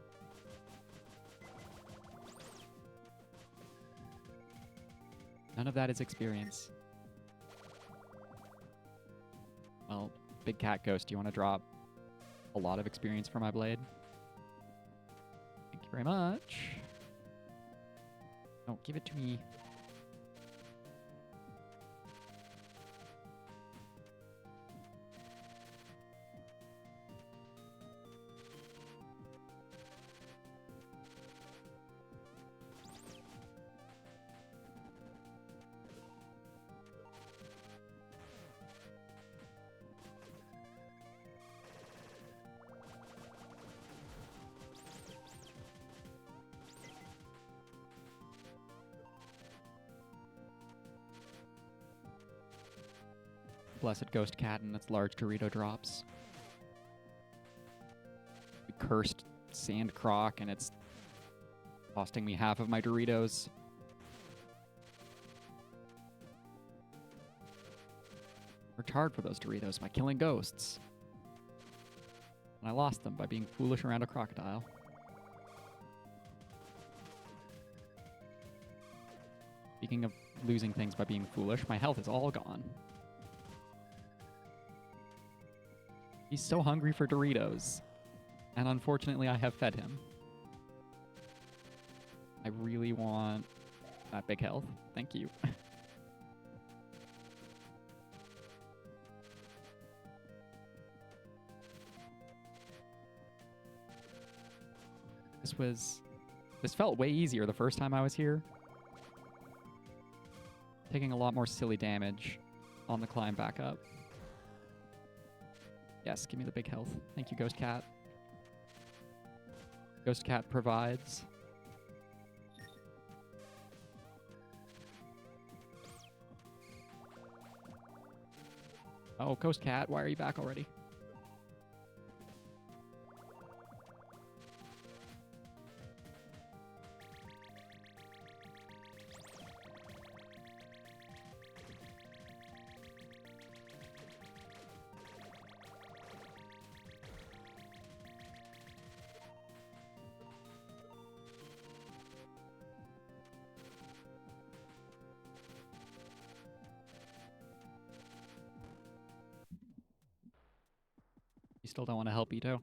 [SPEAKER 1] None of that is experience. Well, Big Cat Ghost, do you want to drop a lot of experience for my Blade? very much. No, give it to me. Blessed Ghost Cat and its large Dorito drops. Cursed Sand Croc and it's costing me half of my Doritos. Worked hard for those Doritos by killing ghosts. And I lost them by being foolish around a crocodile. Speaking of losing things by being foolish, my health is all gone. He's so hungry for Doritos. And unfortunately, I have fed him. I really want that big health. Thank you. This felt way easier the first time I was here. Taking a lot more silly damage on the climb back up. Yes, give me the big health. Thank you, Ghost Cat. Ghost Cat provides. Oh, Ghost Cat, why are you back already? You still don't want to help Ito?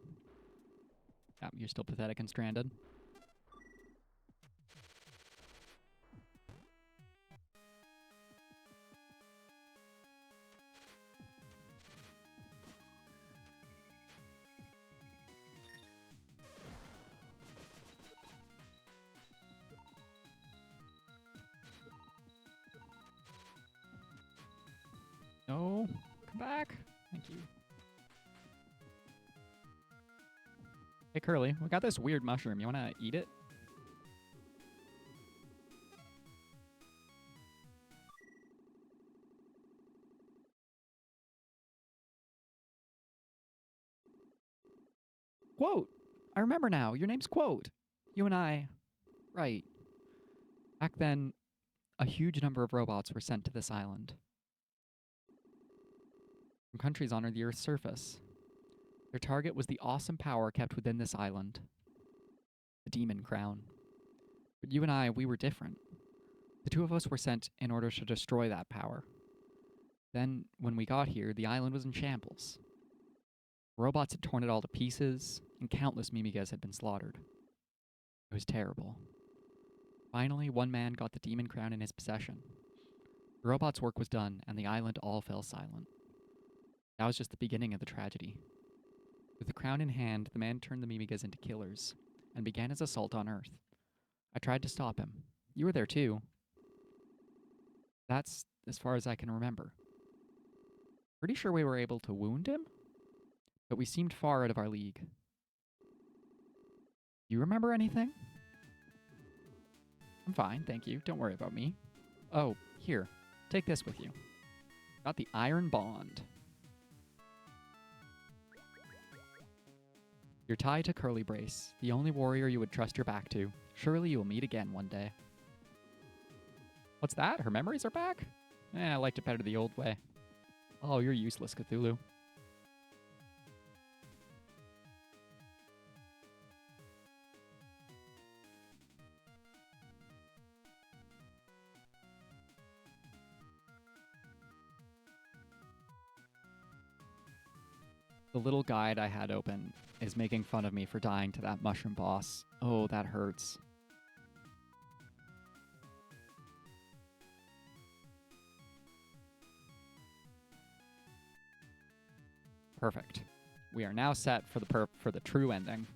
[SPEAKER 1] Yeah, you're still pathetic and stranded. No, come back. Thank you. Hey, Curly, we got this weird mushroom. You want to eat it? Quote! I remember now. Your name's Quote. You and I... Right. Back then, a huge number of robots were sent to this island. From countries on the Earth's surface. Their target was the awesome power kept within this island. The Demon Crown. But you and I, we were different. The two of us were sent in order to destroy that power. Then, when we got here, the island was in shambles. Robots had torn it all to pieces, and countless Mimigas had been slaughtered. It was terrible. Finally, one man got the Demon Crown in his possession. The robot's work was done, and the island all fell silent. That was just the beginning of the tragedy. With the crown in hand, the man turned the Mimigas into killers, and began his assault on Earth. I tried to stop him. You were there too. That's as far as I can remember. Pretty sure we were able to wound him, but we seemed far out of our league. You remember anything? I'm fine, thank you. Don't worry about me. Oh, here. Take this with you. Got the Iron Bond. You're tied to Curly Brace, the only warrior you would trust your back to. Surely you will meet again one day. What's that? Her memories are back? I liked it better the old way. Oh, you're useless, Cthulhu. The little guide I had open is making fun of me for dying to that mushroom boss. Oh, that hurts. Perfect. We are now set for the true ending.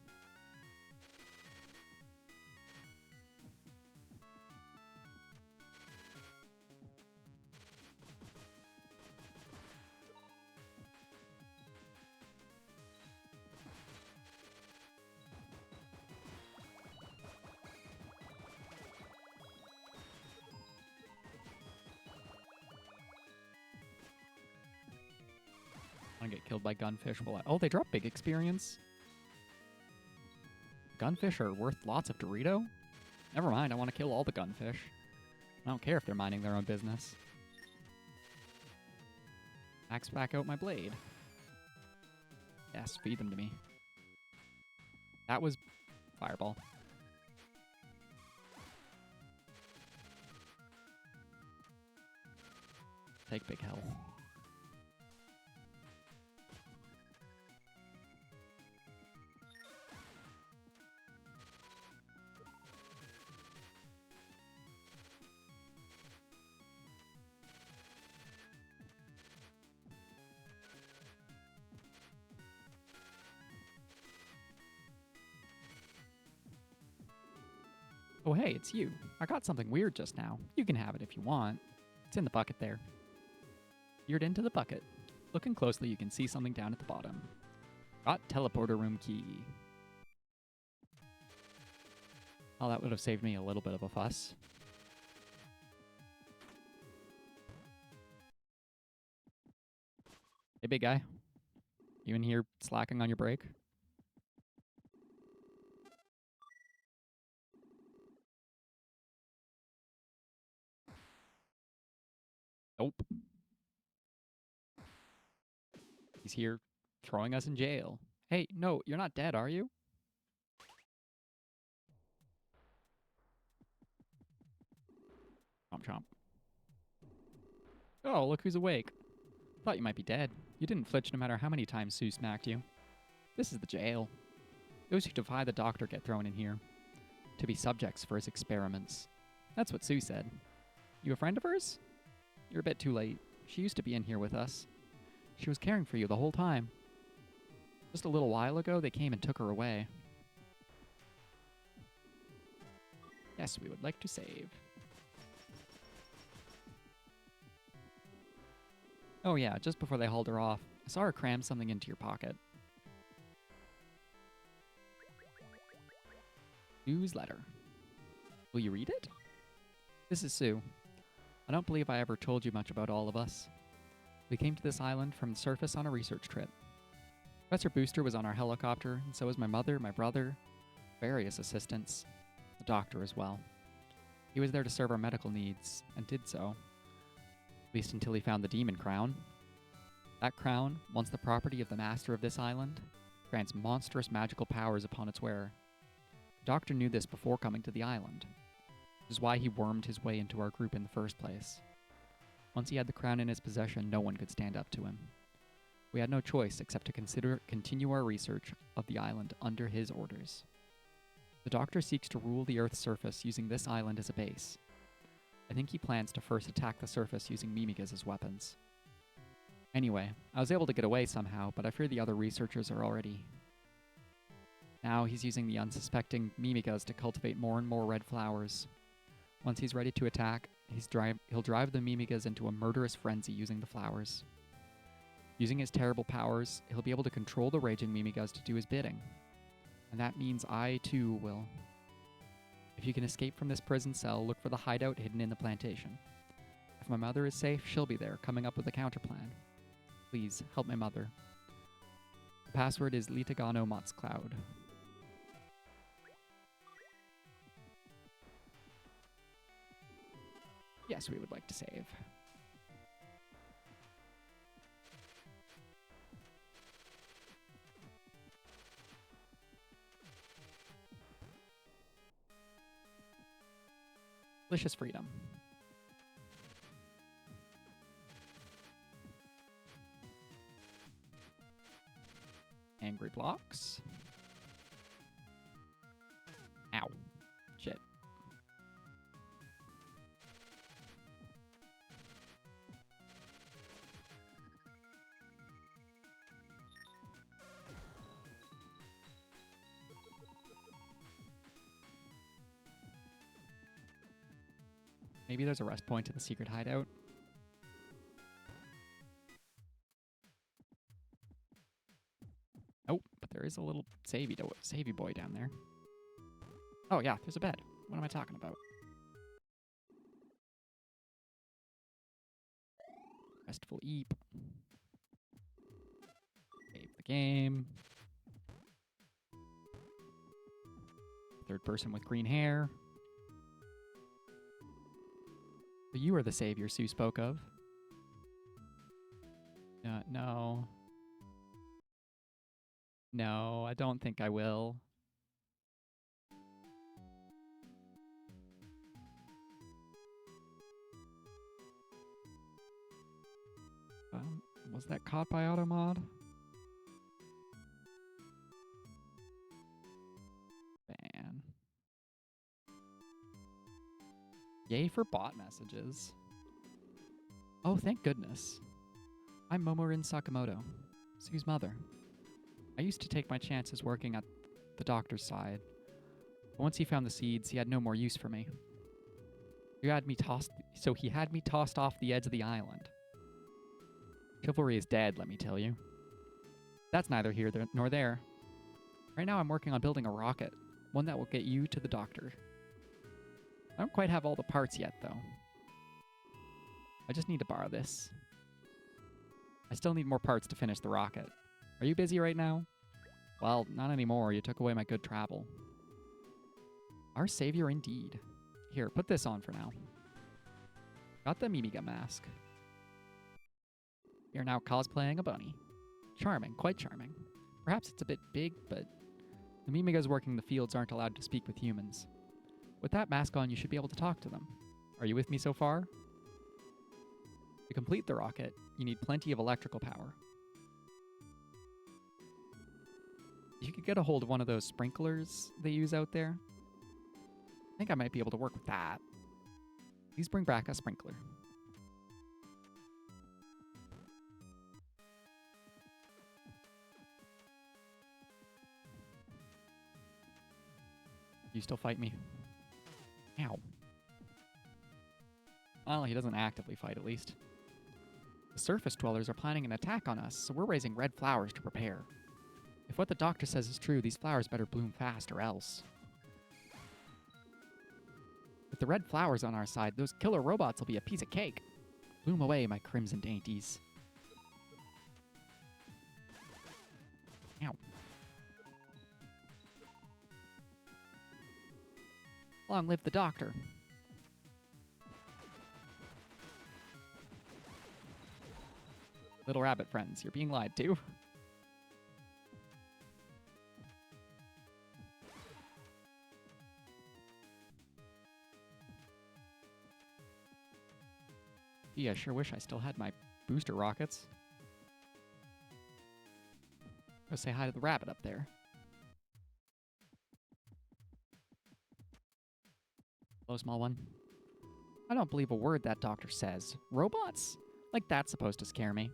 [SPEAKER 1] I get killed by gunfish. Oh, they drop big experience. Gunfish are worth lots of Dorito? Never mind, I want to kill all the gunfish. I don't care if they're minding their own business. Axe back out my blade. Yes, feed them to me. That was Fireball. Take big hell. Oh, hey, it's you. I got something weird just now. You can have it if you want. It's in the bucket there. Peered into the bucket. Looking closely, you can see something down at the bottom. Got teleporter room key. Oh, that would have saved me a little bit of a fuss. Hey, big guy. You in here slacking on your break? Nope. He's here throwing us in jail. Hey, no, you're not dead, are you? Chomp chomp. Oh, look who's awake. Thought you might be dead. You didn't flinch no matter how many times Sue smacked you. This is the jail. Those who defy the doctor get thrown in here. To be subjects for his experiments. That's what Sue said. You a friend of hers? You're a bit too late. She used to be in here with us. She was caring for you the whole time. Just a little while ago, they came and took her away. Yes, we would like to save. Oh yeah, just before they hauled her off, I saw her cram something into your pocket. Sue's letter. Will you read it? This is Sue. I don't believe I ever told you much about all of us. We came to this island from the surface on a research trip. Professor Booster was on our helicopter, and so was my mother, my brother, various assistants, the doctor as well. He was there to serve our medical needs, and did so. At least until he found the demon crown. That crown, once the property of the master of this island, grants monstrous magical powers upon its wearer. The doctor knew this before coming to the island, which is why he wormed his way into our group in the first place. Once he had the crown in his possession, no one could stand up to him. We had no choice except to continue our research of the island under his orders. The doctor seeks to rule the Earth's surface using this island as a base. I think he plans to first attack the surface using Mimigas as weapons. Anyway, I was able to get away somehow, but I fear the other researchers are already. Now he's using the unsuspecting Mimigas to cultivate more and more red flowers. Once he's ready to attack, he'll drive the Mimigas into a murderous frenzy using the flowers. Using his terrible powers, he'll be able to control the raging Mimigas to do his bidding. And that means I, too, will. If you can escape from this prison cell, look for the hideout hidden in the plantation. If my mother is safe, she'll be there, coming up with a counterplan. Please, help my mother. The password is Litagano Motscloud. Yes, we would like to save. Delicious freedom. angry blocks. Ow. Shit. Maybe there's a rest point in the secret hideout. Oh, but there is a little savey boy down there. Oh yeah, there's a bed. What am I talking about? Restful Eep. Save the game. Third person with green hair. So you are the savior Sue spoke of. No. No, I don't think I will. Was that caught by AutoMod? Ban. Yay for bot messages. Oh, thank goodness. I'm Momorin Sakamoto, Sue's mother. I used to take my chances working at the doctor's side. But once he found the seeds, he had no more use for me. He had me tossed off the edge of the island. Chivalry is dead, let me tell you. That's neither here nor there. Right now I'm working on building a rocket, one that will get you to the doctor. I don't quite have all the parts yet, though. I just need to borrow this. I still need more parts to finish the rocket. Are you busy right now? Well, not anymore. You took away my good travel. Our savior indeed. Here, put this on for now. Got the Mimiga mask. You're now cosplaying a bunny. Charming, quite charming. Perhaps it's a bit big, but the Mimigas working the fields aren't allowed to speak with humans. With that mask on, you should be able to talk to them. Are you with me so far? To complete the rocket, you need plenty of electrical power. You could get a hold of one of those sprinklers they use out there. I think I might be able to work with that. Please bring back a sprinkler. You still fight me? Ow. Well, he doesn't actively fight, at least. The surface dwellers are planning an attack on us, so we're raising red flowers to prepare. If what the doctor says is true, these flowers better bloom fast or else. With the red flowers on our side, those killer robots will be a piece of cake. Bloom away, my crimson dainties. Ow. Long live the doctor. Little rabbit friends, you're being lied to. Gee, I sure wish I still had my booster rockets. Go say hi to the rabbit up there. Hello, small one. I don't believe a word that doctor says. Robots? Like that's supposed to scare me.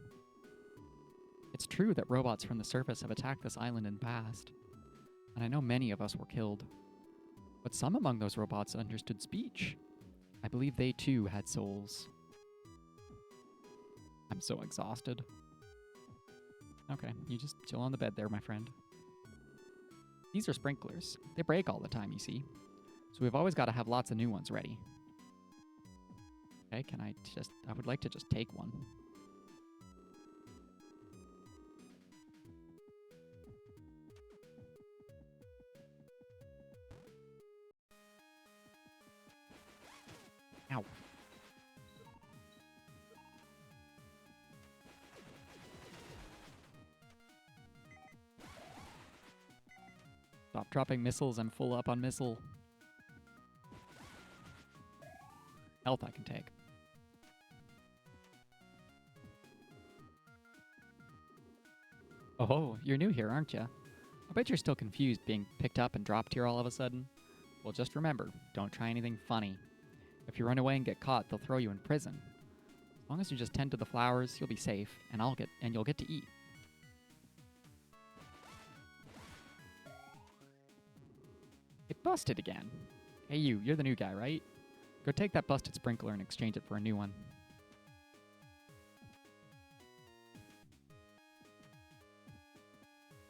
[SPEAKER 1] It's true that robots from the surface have attacked this island in the past, and I know many of us were killed. But some among those robots understood speech. I believe they too had souls. I'm so exhausted. Okay, you just chill on the bed there, my friend. These are sprinklers. They break all the time, you see. So we've always got to have lots of new ones ready. Okay, I would like to just take one. Ow. Stop dropping missiles. I'm full up on missile. Health I can take. Oh, you're new here, aren't you? I bet you're still confused being picked up and dropped here all of a sudden. Well, just remember, don't try anything funny. If you run away and get caught, they'll throw you in prison. As long as you just tend to the flowers, you'll be safe, and you'll get to eat. It busted again. Hey you're the new guy, right? Go take that busted sprinkler and exchange it for a new one.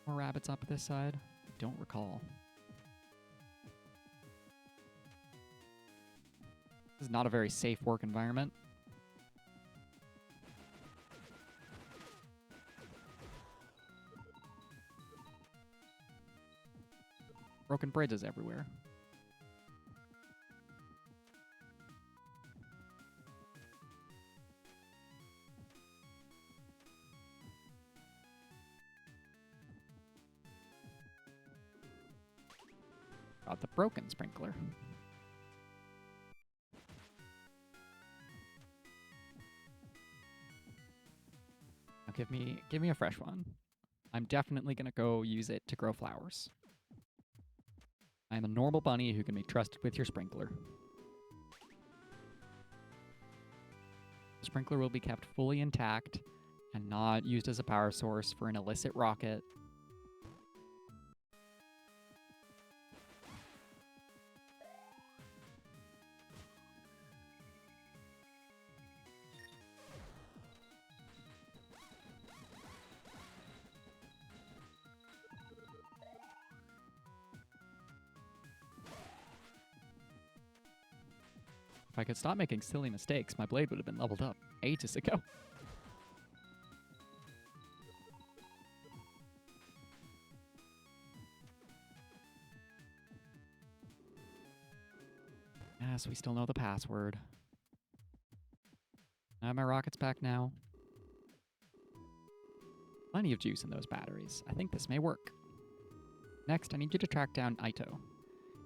[SPEAKER 1] More rabbits up this side? I don't recall. This is not a very safe work environment. Broken bridges everywhere. Got the broken sprinkler. Now give me a fresh one. I'm definitely gonna go use it to grow flowers. I am a normal bunny who can be trusted with your sprinkler. The sprinkler will be kept fully intact and not used as a power source for an illicit rocket. If I could stop making silly mistakes, my blade would have been leveled up ages ago. Yes, we still know the password. I have my rockets back now. Plenty of juice in those batteries. I think this may work. Next, I need you to track down Aito.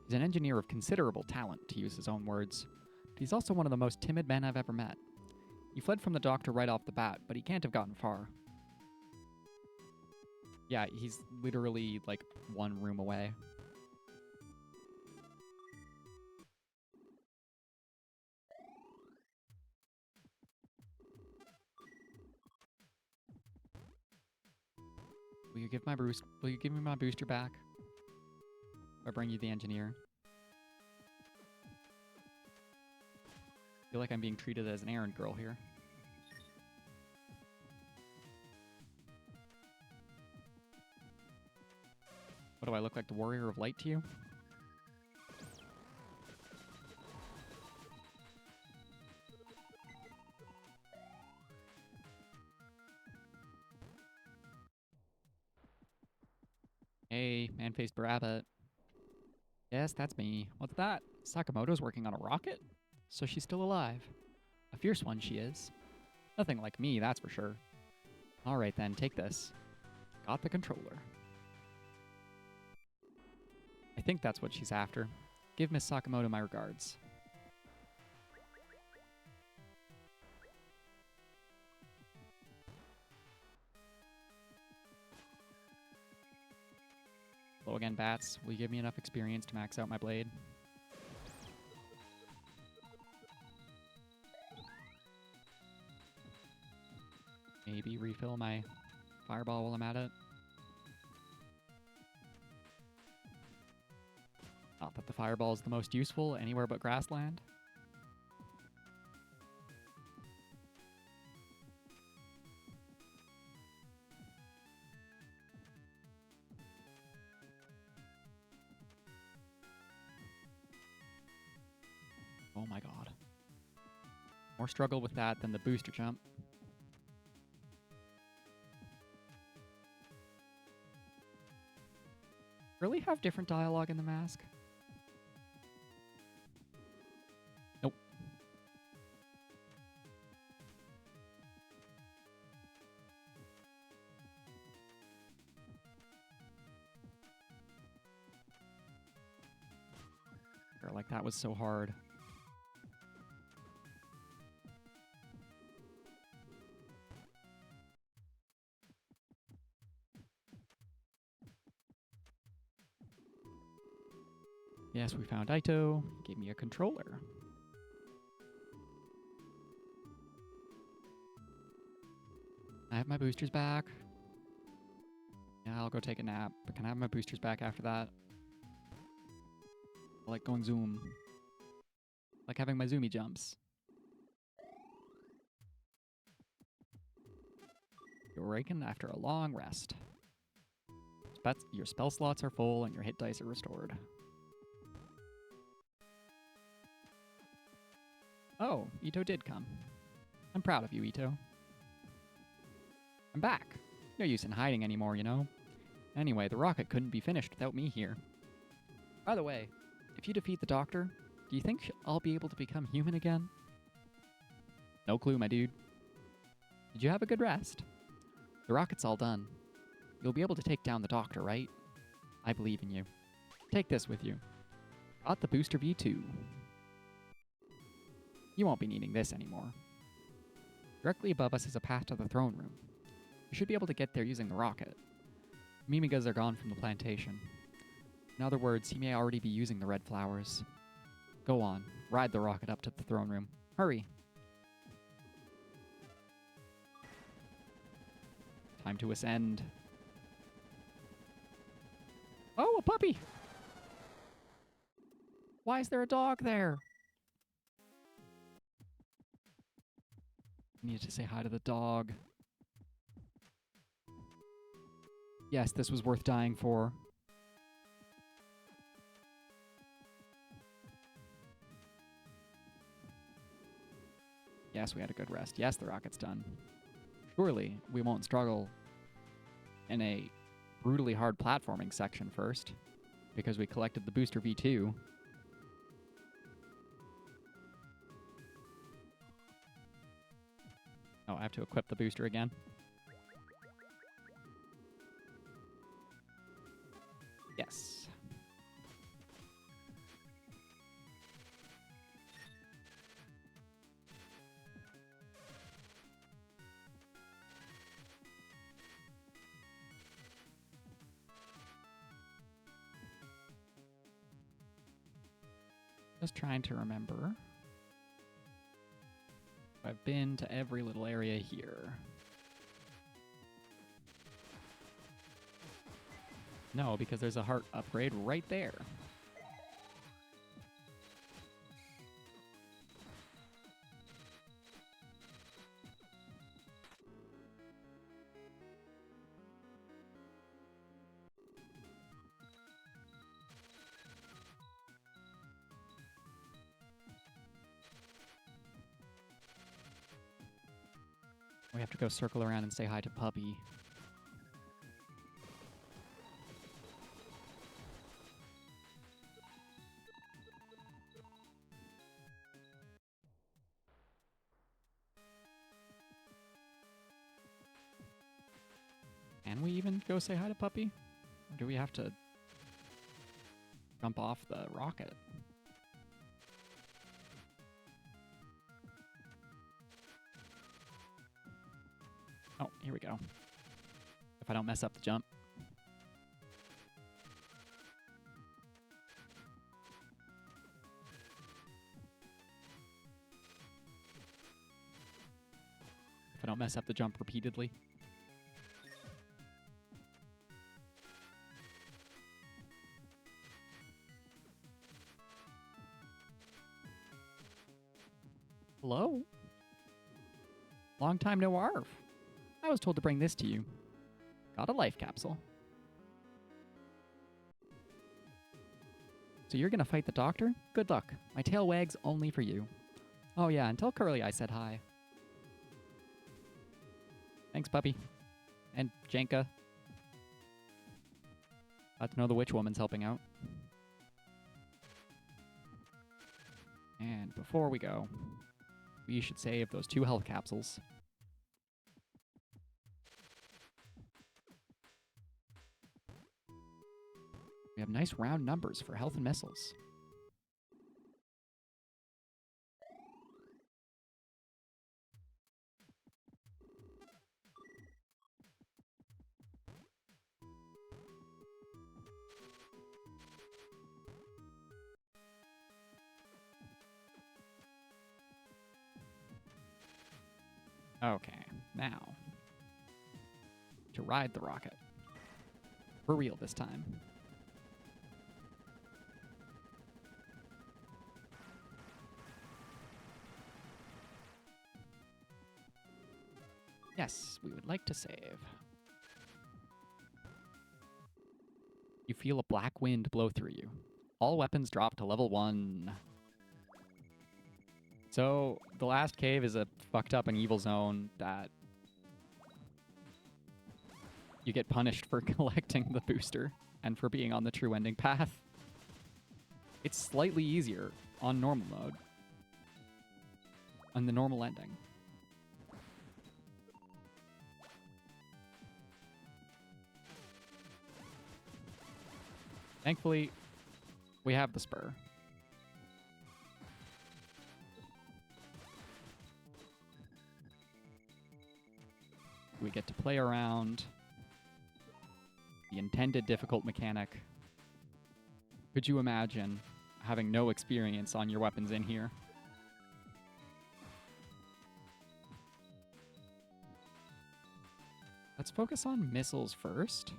[SPEAKER 1] He's an engineer of considerable talent, to use his own words. But he's also one of the most timid men I've ever met. He fled from the doctor right off the bat, but he can't have gotten far. Yeah, he's literally like one room away. Will you give me my booster back? If I bring you the engineer. I feel like I'm being treated as an errand girl here. What do I look like, the warrior of light to you? Hey, man-faced rabbit. Yes, that's me. What's that? Sakamoto's working on a rocket? So she's still alive. A fierce one she is. Nothing like me, that's for sure. Alright then, take this. Got the controller. I think that's what she's after. Give Miss Sakamoto my regards. Hello again, bats. Will you give me enough experience to max out my blade? Maybe refill my fireball while I'm at it. Not that the fireball is the most useful anywhere but grassland. Oh my god. More struggle with that than the booster jump. Really have different dialogue in the mask? Nope. Like, that was so hard. Yes, we found Ito. Gave me a controller. I have my boosters back. Yeah, I'll go take a nap, but can I have my boosters back after that? I like going zoom. Like having my zoomy jumps. You're awakened after a long rest. Your spell slots are full and your hit dice are restored. Oh, Ito did come. I'm proud of you, Ito. I'm back. No use in hiding anymore, you know? Anyway, the rocket couldn't be finished without me here. By the way, if you defeat the Doctor, do you think I'll be able to become human again? No clue, my dude. Did you have a good rest? The rocket's all done. You'll be able to take down the Doctor, right? I believe in you. Take this with you. Got the Booster V2. You won't be needing this anymore. Directly above us is a path to the throne room. You should be able to get there using the rocket. Mimigas are gone from the plantation. In other words, he may already be using the red flowers. Go on, ride the rocket up to the throne room. Hurry! Time to ascend. Oh, a puppy! Why is there a dog there? I needed to say hi to the dog. Yes, this was worth dying for. Yes, we had a good rest. Yes, the rocket's done. Surely we won't struggle in a brutally hard platforming section first, because we collected the Booster V2. Oh, I have to equip the booster again. Yes. Just trying to remember. I've been to every little area here. No, because there's a heart upgrade right there. We have to go circle around and say hi to Puppy. Can we even go say hi to Puppy? Or do we have to jump off the rocket? Oh, here we go. If I don't mess up the jump. If I don't mess up the jump repeatedly. Hello? Long time no arf. I was told to bring this to you. Got a life capsule. So you're gonna fight the Doctor? Good luck. My tail wags only for you. Oh yeah, and tell Curly I said hi. Thanks, Puppy. And Jenka. Glad to know the witch woman's helping out. And before we go, we should save those 2 health capsules. We have nice round numbers for health and missiles. Okay, now to ride the rocket. For real this time. Yes, we would like to save. You feel a black wind blow through you. All weapons drop to level 1. So, the last cave is a fucked up and evil zone that you get punished for collecting the booster and for being on the true ending path. It's slightly easier on normal mode. On the normal ending. Thankfully, we have the spur. We get to play around the intended difficult mechanic. Could you imagine having no experience on your weapons in here? Let's focus on missiles first.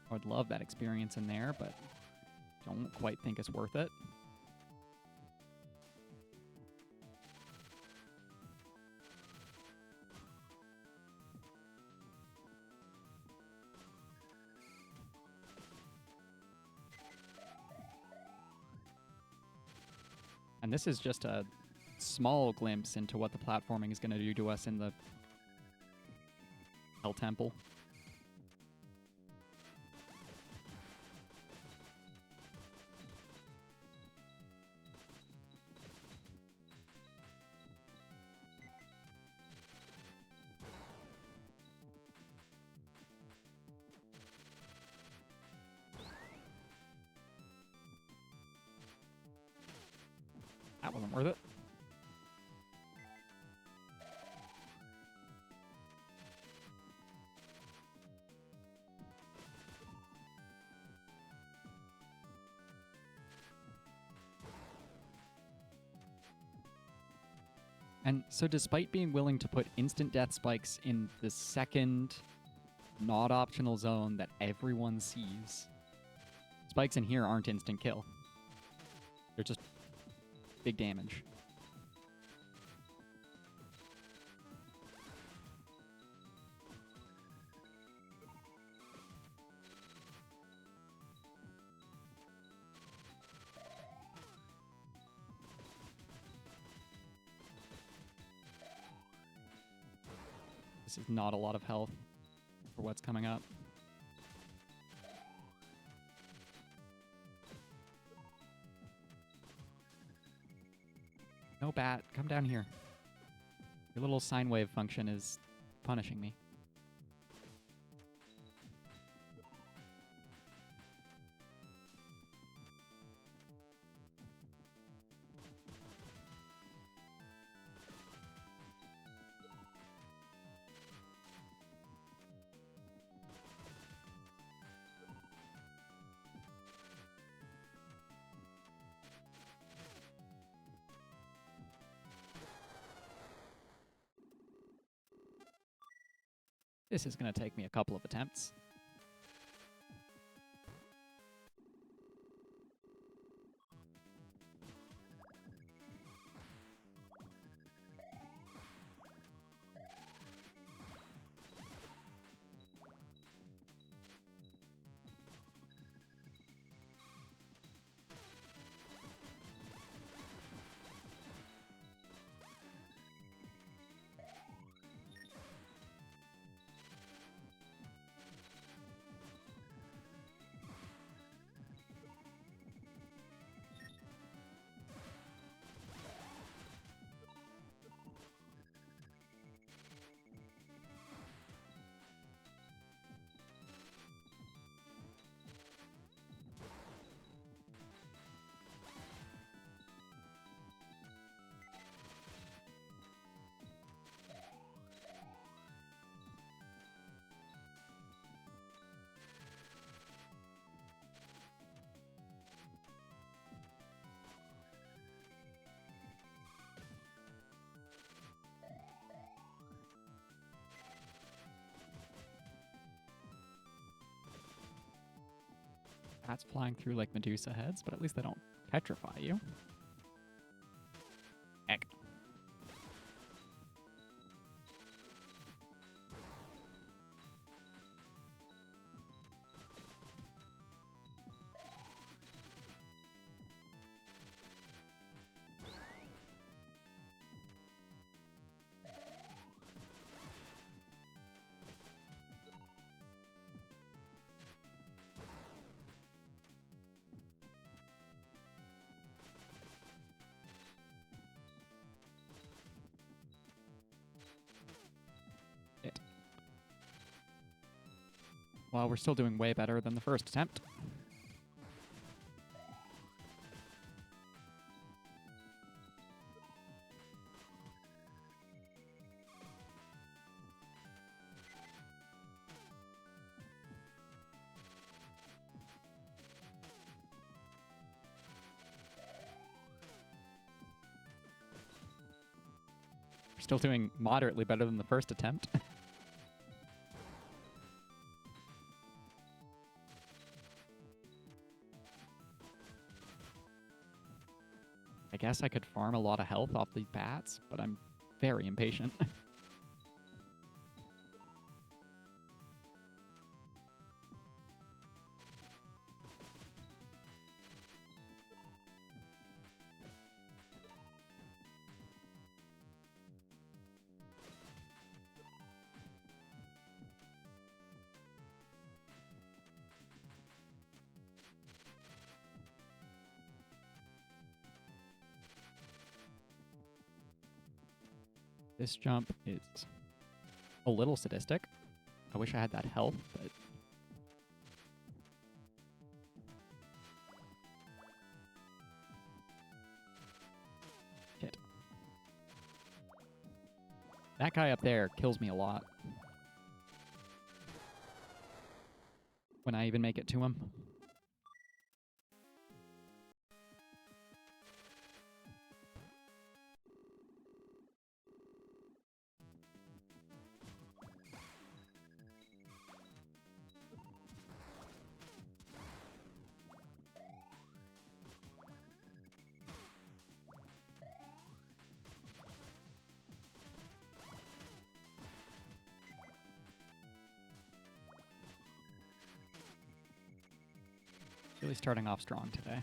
[SPEAKER 1] I would love that experience in there, but don't quite think it's worth it. And this is just a small glimpse into what the platforming is going to do to us in the Hell Temple. That wasn't worth it. And so despite being willing to put instant death spikes in the second not optional zone that everyone sees, spikes in here aren't instant kill. They're just big damage. This is not a lot of health for what's coming up. No bat, come down here. Your little sine wave function is punishing me. This is going to take me a couple of attempts. bats flying through like Medusa heads, but at least they don't petrify you. Heck. Well, we're still doing way better than the first attempt. We're still doing moderately better than the first attempt. I guess I could farm a lot of health off these bats, but I'm very impatient. This jump is a little sadistic. I wish I had that health, but... Shit. That guy up there kills me a lot. When I even make it to him. Really starting off strong today.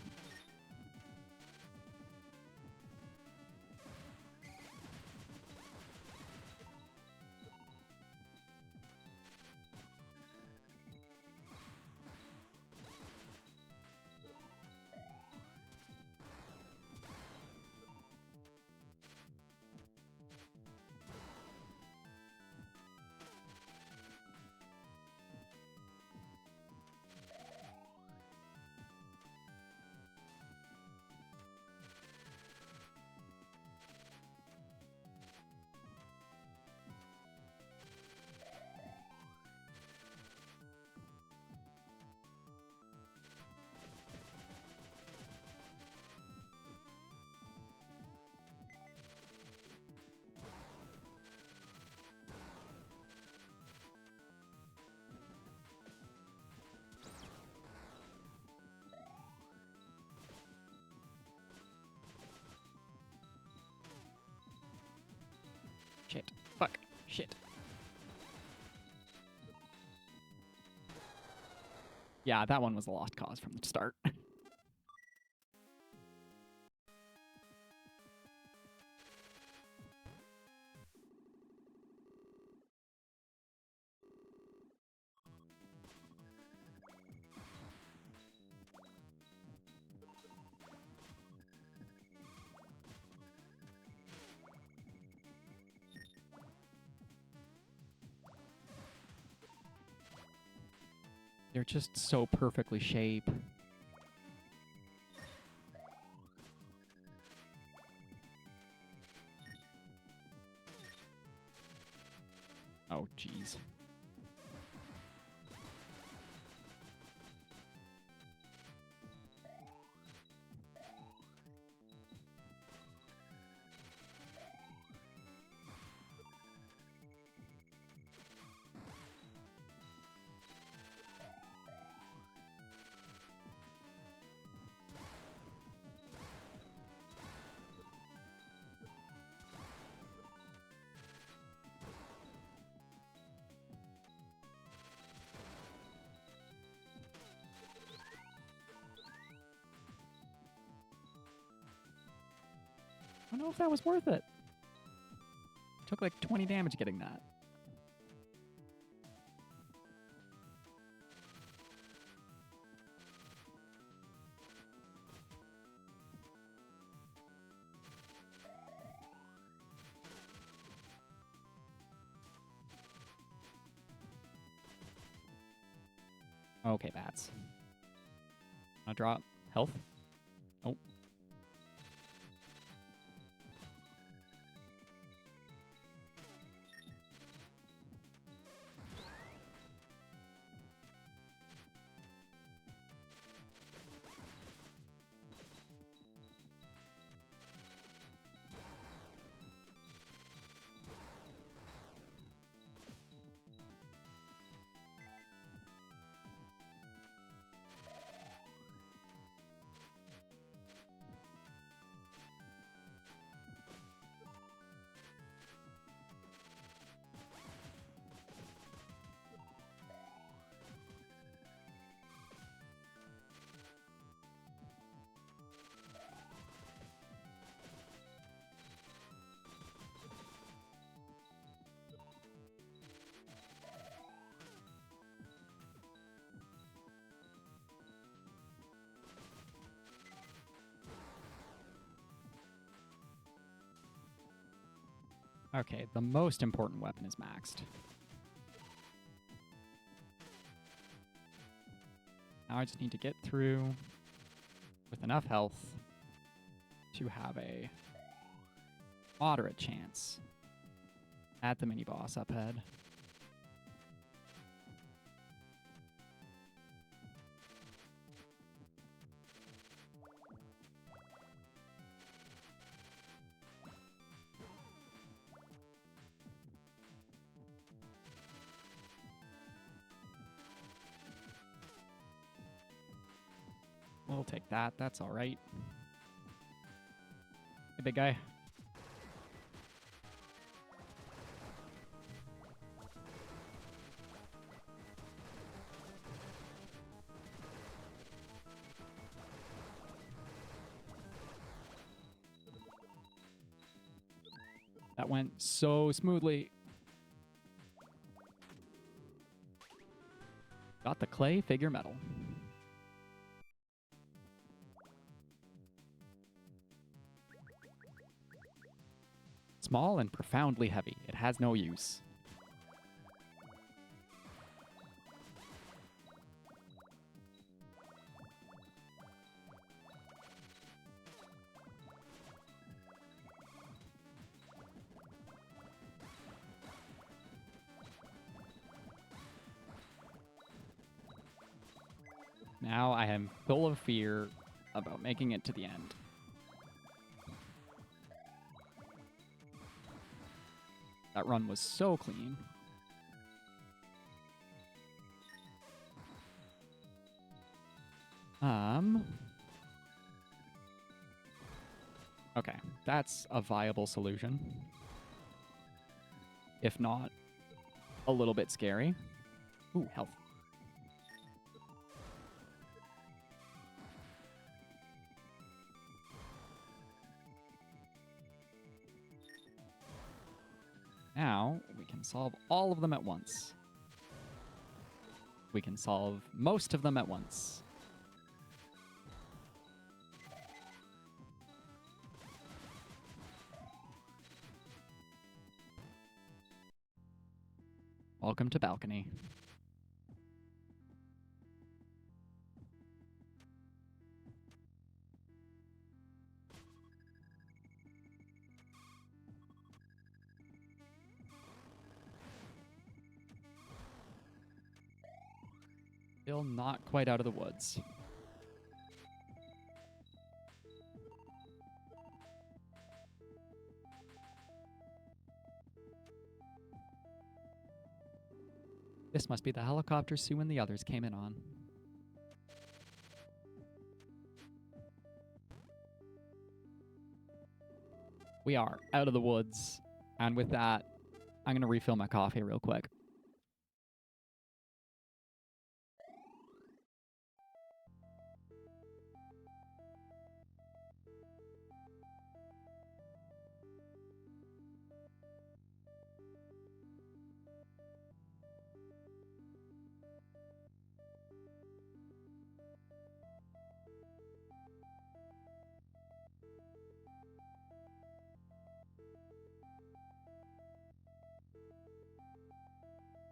[SPEAKER 1] Shit. Fuck. Shit. Yeah, that one was a lost cause from the start. They're just so perfectly shaped. Oh, jeez. don't know if that was worth it. Took like 20 damage getting that. Okay, bats. Wanna drop health? Oh. Okay, the most important weapon is maxed. Now I just need to get through with enough health to have a moderate chance at the mini boss up ahead. We'll take that. That's all right. Hey, big guy. That went so smoothly. Got the clay figure medal. Small and profoundly heavy. It has no use. Now I am full of fear about making it to the end. That run was so clean. Okay, that's a viable solution. If not, a little bit scary. Ooh, health. Now, we can solve all of them at once. We can solve most of them at once. Welcome to balcony. Still not quite out of the woods. This must be the helicopter Sue and the others came in on. We are out of the woods. And with that, I'm going to refill my coffee real quick.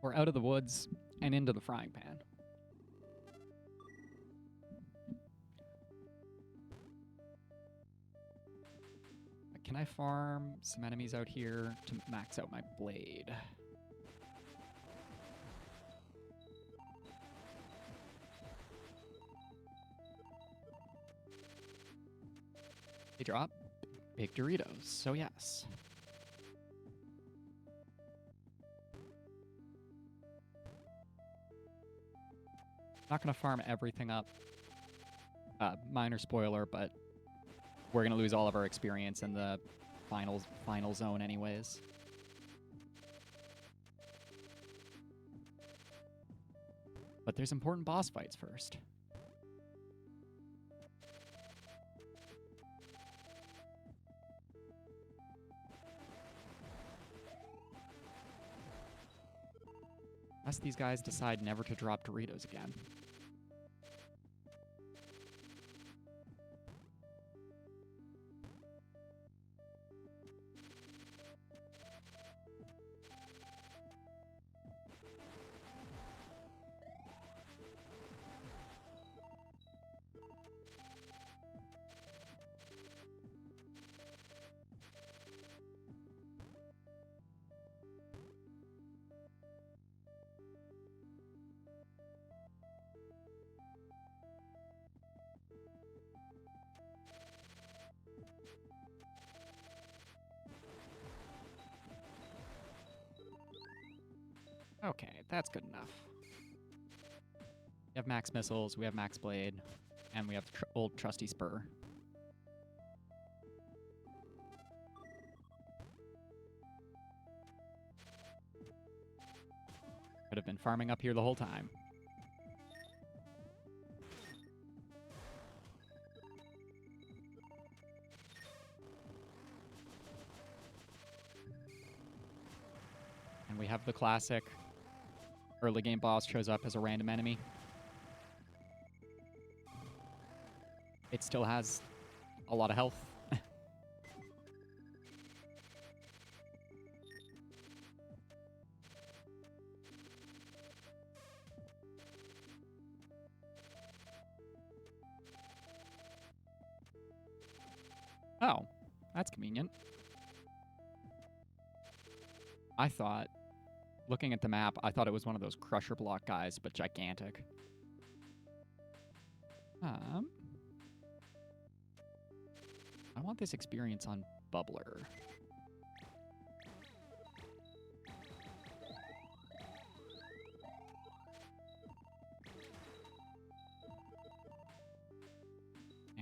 [SPEAKER 1] We're out of the woods and into the frying pan. Can I farm some enemies out here to max out my blade? They drop big Doritos, so yes. Not gonna farm everything up. Minor spoiler, but we're gonna lose all of our experience in the final zone anyways. But there's important boss fights first. Unless these guys decide never to drop Doritos again. Okay, that's good enough. We have max missiles, we have max blade, and we have the old trusty spur. Could have been farming up here the whole time. And we have the classic early game boss shows up as a random enemy. It still has a lot of health. Oh, that's convenient. I thought, looking at the map, I thought it was one of those crusher block guys, but gigantic. I want this experience on Bubbler.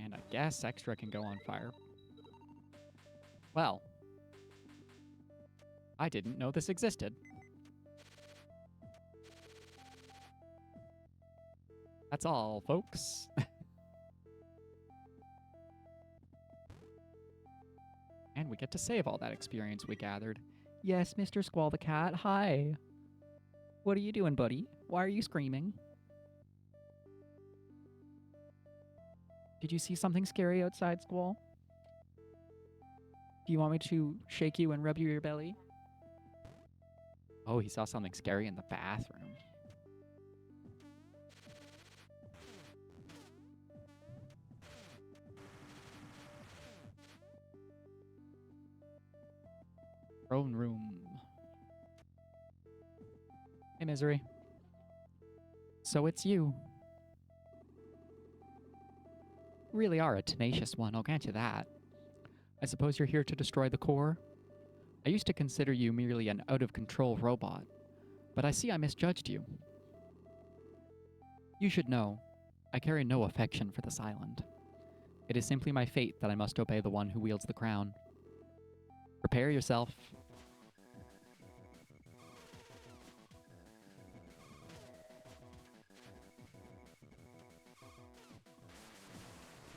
[SPEAKER 1] And I guess Extra can go on fire. Well, I didn't know this existed. That's all, folks. And we get to save all that experience we gathered. Yes, Mr. Squall the Cat, hi. What are you doing, buddy? Why are you screaming? Did you see something scary outside, Squall? Do you want me to shake you and rub your belly? Oh, he saw something scary in the bathroom. Throne room. Hey, Misery. So it's you. Really are a tenacious one, I'll grant you that. I suppose you're here to destroy the core? I used to consider you merely an out-of-control robot, but I see I misjudged you. You should know, I carry no affection for this island. It is simply my fate that I must obey the one who wields the crown. Prepare yourself.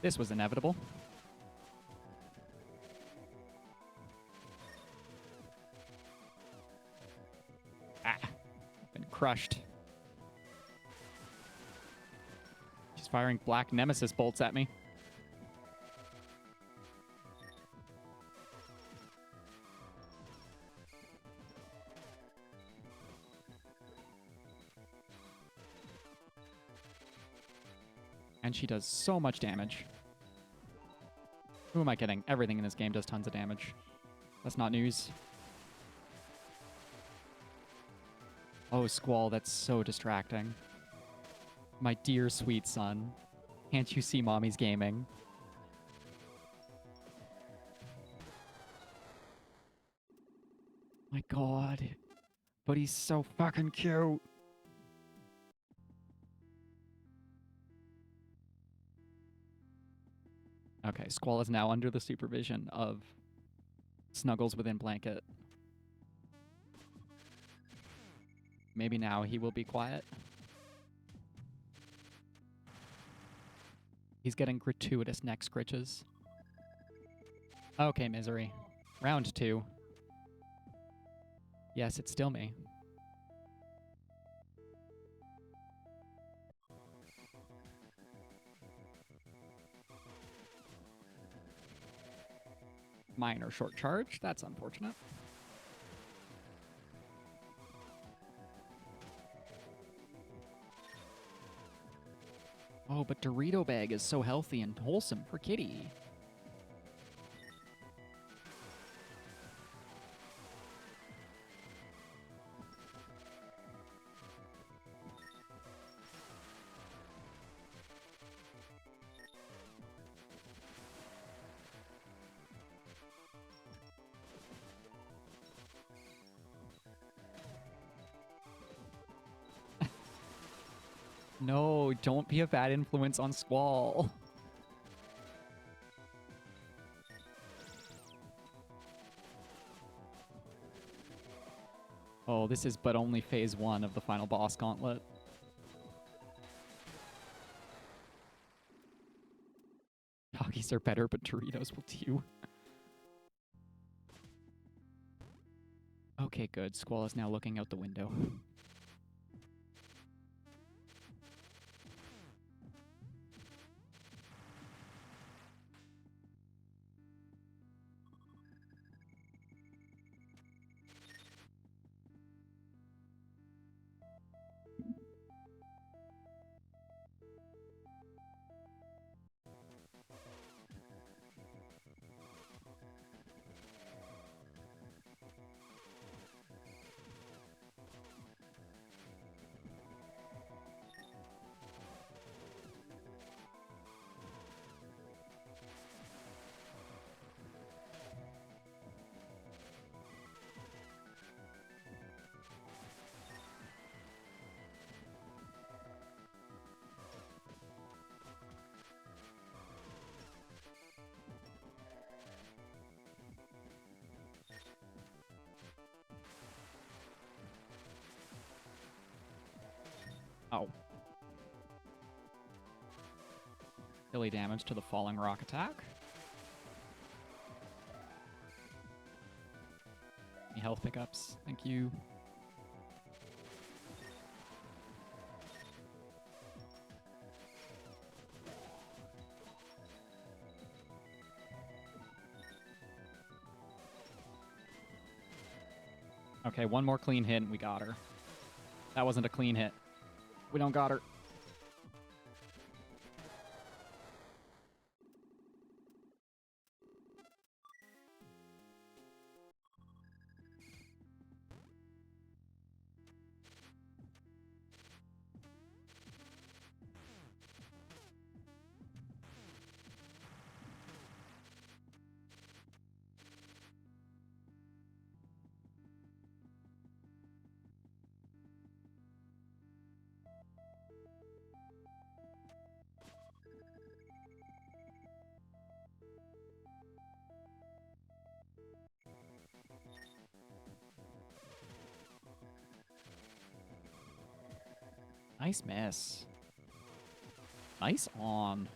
[SPEAKER 1] This was inevitable. Been crushed. She's firing black nemesis bolts at me. And she does so much damage. Who am I kidding? Everything in this game does tons of damage. That's not news. Oh, Squall, that's so distracting. My dear sweet son. Can't you see mommy's gaming? My god. But he's so fucking cute. Okay, Squall is now under the supervision of Snuggles within Blanket. Maybe now he will be quiet. He's getting gratuitous neck scritches. Okay, Misery. Round 2. Yes, it's still me. Minor short charge. That's unfortunate. Oh, but Dorito Bag is so healthy and wholesome for Kitty. No, don't be a bad influence on Squall. Oh, this is but only phase 1 of the final boss gauntlet. Huggies are better, but Doritos will too. Okay, good. Squall is now looking out the window. Oh. Silly damage to the falling rock attack. Any health pickups? Thank you. Okay, one more clean hit and we got her. That wasn't a clean hit. We don't got her. Nice miss. Nice on.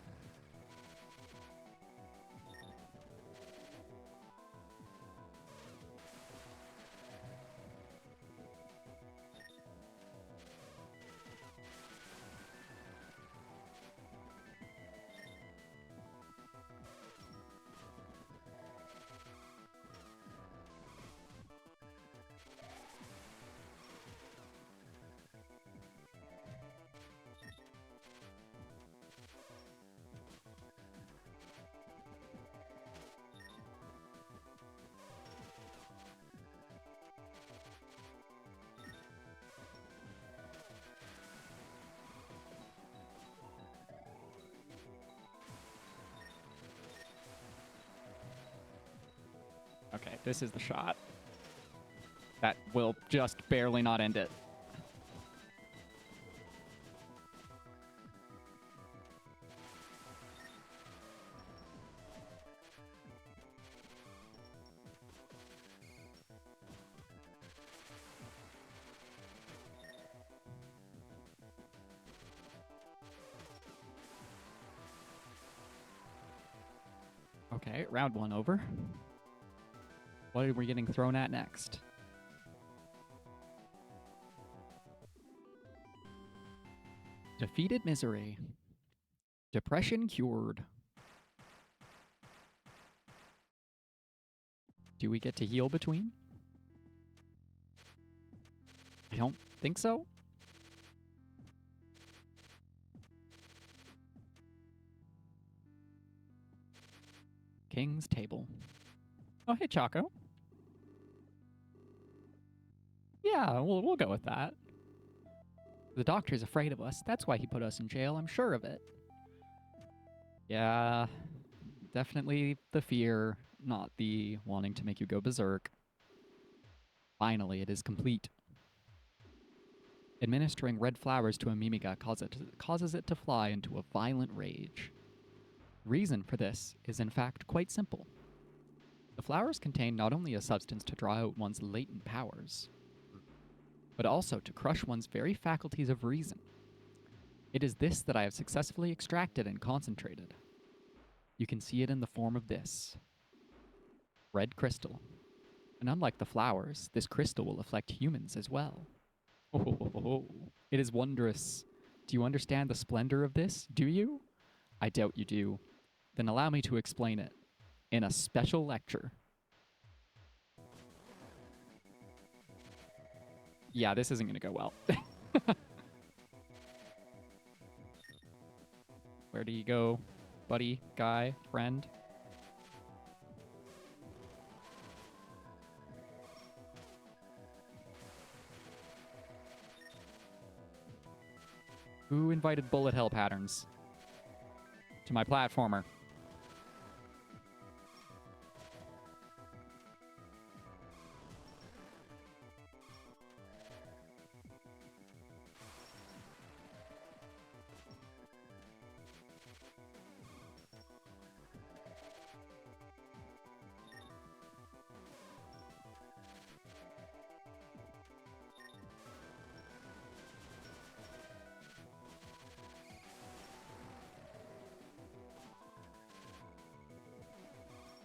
[SPEAKER 1] This is the shot. That will just barely not end it. Okay, round one over. What are we getting thrown at next? Defeated misery. Depression cured. Do we get to heal between? I don't think so. King's Table. Oh, hey, Chaco. Yeah, we'll go with that. The doctor's afraid of us. That's why he put us in jail. I'm sure of it. Yeah, definitely the fear, not the wanting to make you go berserk. Finally, it is complete. Administering red flowers to a Mimiga causes it to fly into a violent rage. The reason for this is in fact quite simple. The flowers contain not only a substance to draw out one's latent powers, but also to crush one's very faculties of reason. It is this that I have successfully extracted and concentrated. You can see it in the form of this. Red crystal. And unlike the flowers, this crystal will affect humans as well. Oh, it is wondrous. Do you understand the splendor of this? Do you? I doubt you do. Then allow me to explain it in a special lecture. Yeah, this isn't going to go well. Where do you go, buddy, guy, friend? Who invited bullet hell patterns to my platformer?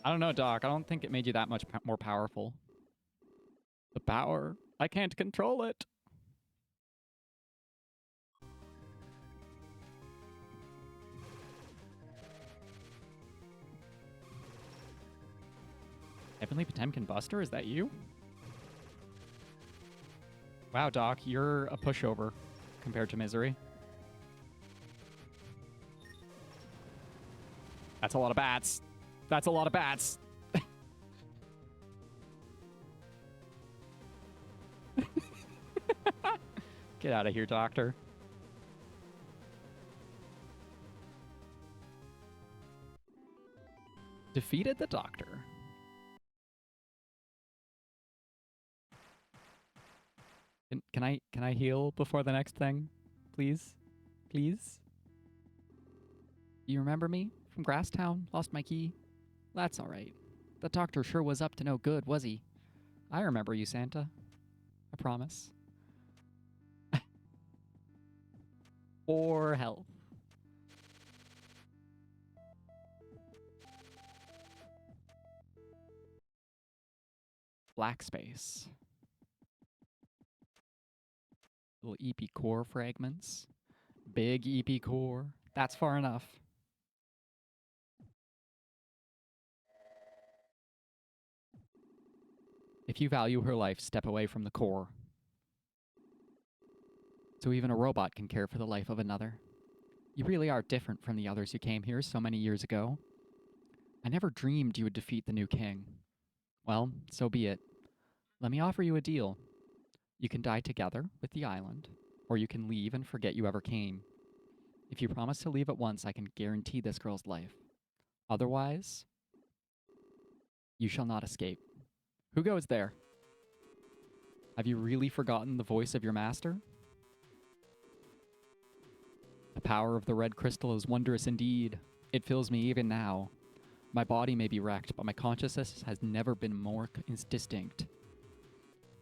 [SPEAKER 1] I don't know, Doc. I don't think it made you that much more powerful. The power. I can't control it. Heavenly Potemkin Buster? Is that you? Wow, Doc. You're a pushover compared to Misery. That's a lot of bats. That's a lot of bats. Get out of here, Doctor. Defeated the Doctor. Can I heal before the next thing? Please? Please? You remember me from Grasstown? Lost my key? That's alright. The doctor sure was up to no good, was he? I remember you, Santa. I promise. Or health. Black space. Little EP core fragments. Big EP core. That's far enough. If you value her life, step away from the core. So even a robot can care for the life of another. You really are different from the others who came here so many years ago. I never dreamed you would defeat the new king. Well, so be it. Let me offer you a deal. You can die together with the island, or you can leave and forget you ever came. If you promise to leave at once, I can guarantee this girl's life. Otherwise, you shall not escape. Who goes there? Have you really forgotten the voice of your master? The power of the red crystal is wondrous indeed. It fills me even now. My body may be wrecked, but my consciousness has never been more distinct.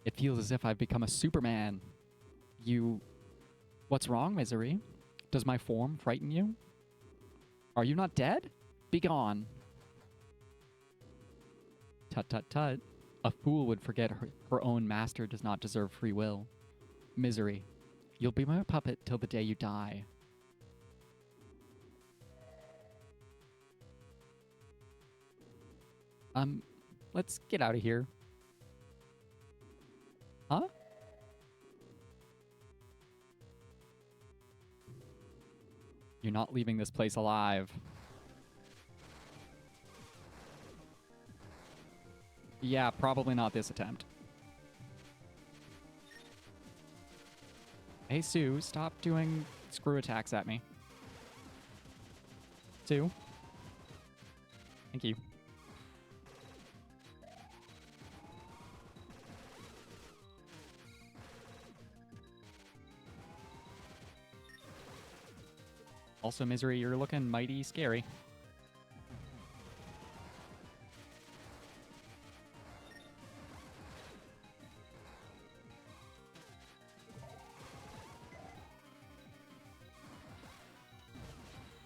[SPEAKER 1] It feels as if I've become a Superman. You... What's wrong, Misery? Does my form frighten you? Are you not dead? Begone. Tut tut tut. A fool would forget her own master does not deserve free will. Misery, you'll be my puppet till the day you die. Let's get out of here. Huh? You're not leaving this place alive. Yeah, probably not this attempt. Hey, Sue, stop doing screw attacks at me. Sue. Thank you. Also, Misery, you're looking mighty scary.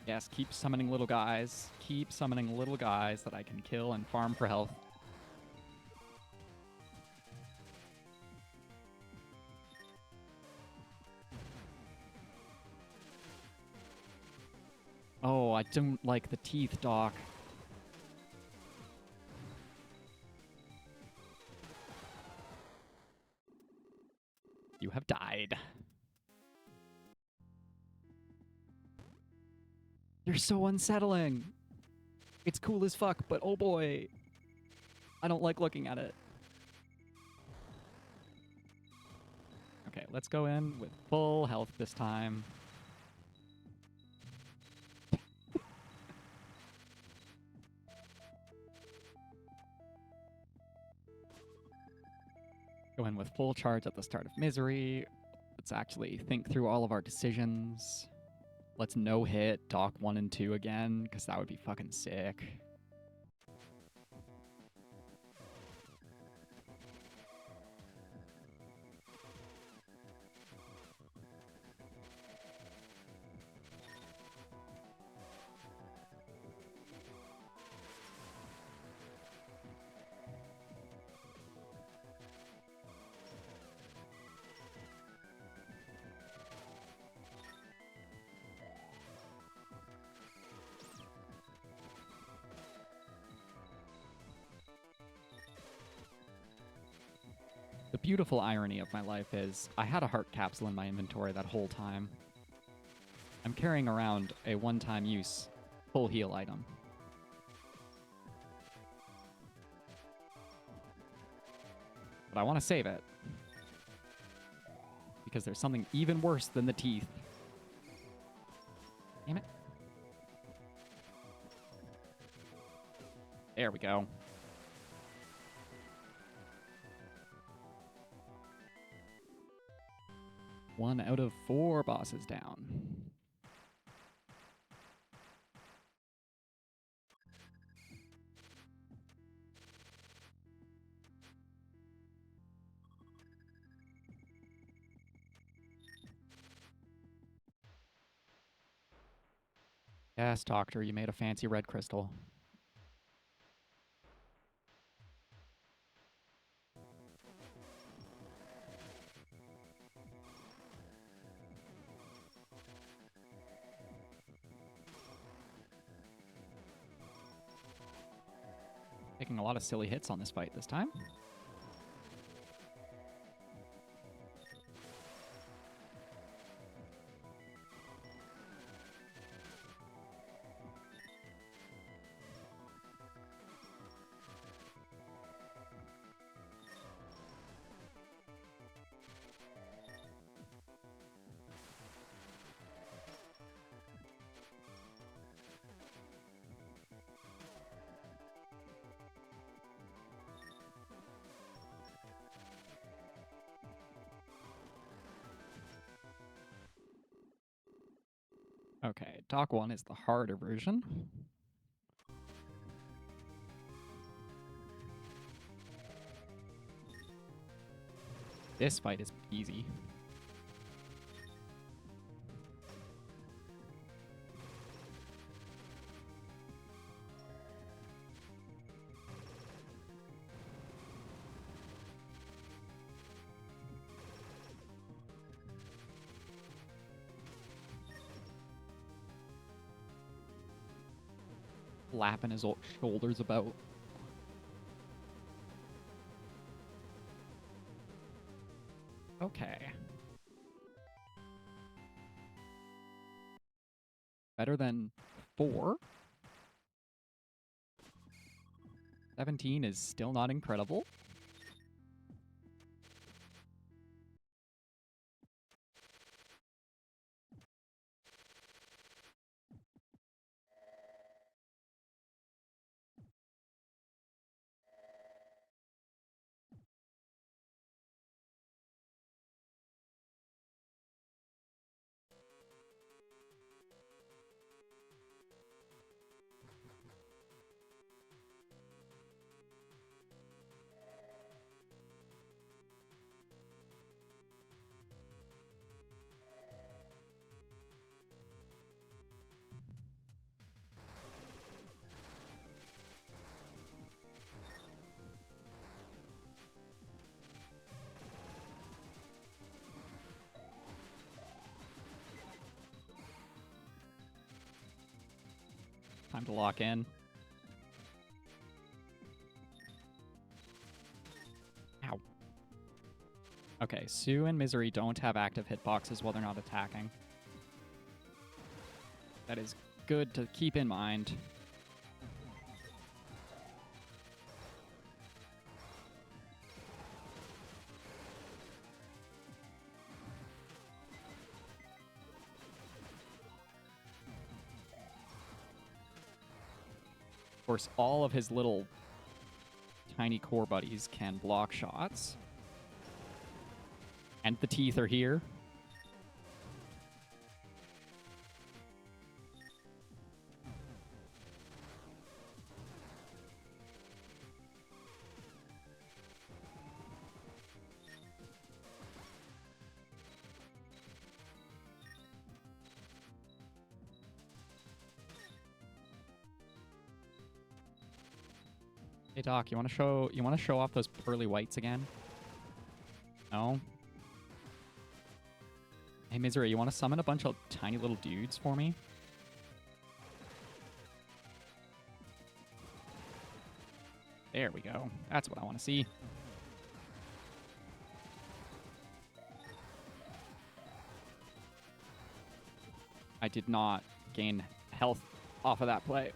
[SPEAKER 1] Yes, keep summoning little guys. Keep summoning little guys that I can kill and farm for health. Oh, I don't like the teeth, Doc. You have died. You're so unsettling. It's cool as fuck, but oh boy. I don't like looking at it. Okay, let's go in with full health this time. Go in with full charge at the start of Misery. Let's actually think through all of our decisions. Let's no-hit Doc 1 and 2 again, because that would be fucking sick. The beautiful irony of my life is I had a heart capsule in my inventory that whole time. I'm carrying around a one-time use full heal item. But I want to save it. Because there's something even worse than the teeth. Damn it. There we go. One out of 4 bosses down. Yes, Doctor, you made a fancy red crystal. Taking a lot of silly hits on this fight this time. Okay, Doc 1 is the harder version. This fight is easy. Flapping his shoulders about. Okay. Better than 4. 17 is still not incredible. Time to lock in. Ow. Okay, Sue and Misery don't have active hitboxes while they're not attacking. That is good to keep in mind. Of course, all of his little tiny core buddies can block shots. And the teeth are here. Hey Doc, you want to show off those pearly whites again? No. Hey Misery, you want to summon a bunch of tiny little dudes for me? There we go. That's what I want to see. I did not gain health off of that play.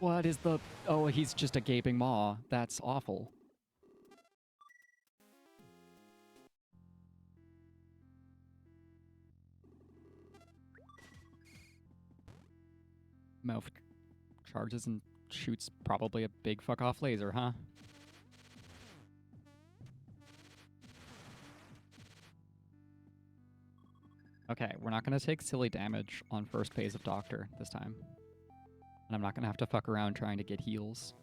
[SPEAKER 1] What is the... Oh, he's just a gaping maw. That's awful. Mouth charges and shoots probably a big fuck-off laser, huh? Okay, we're not going to take silly damage on first phase of Doctor this time. And I'm not going to have to fuck around trying to get heals.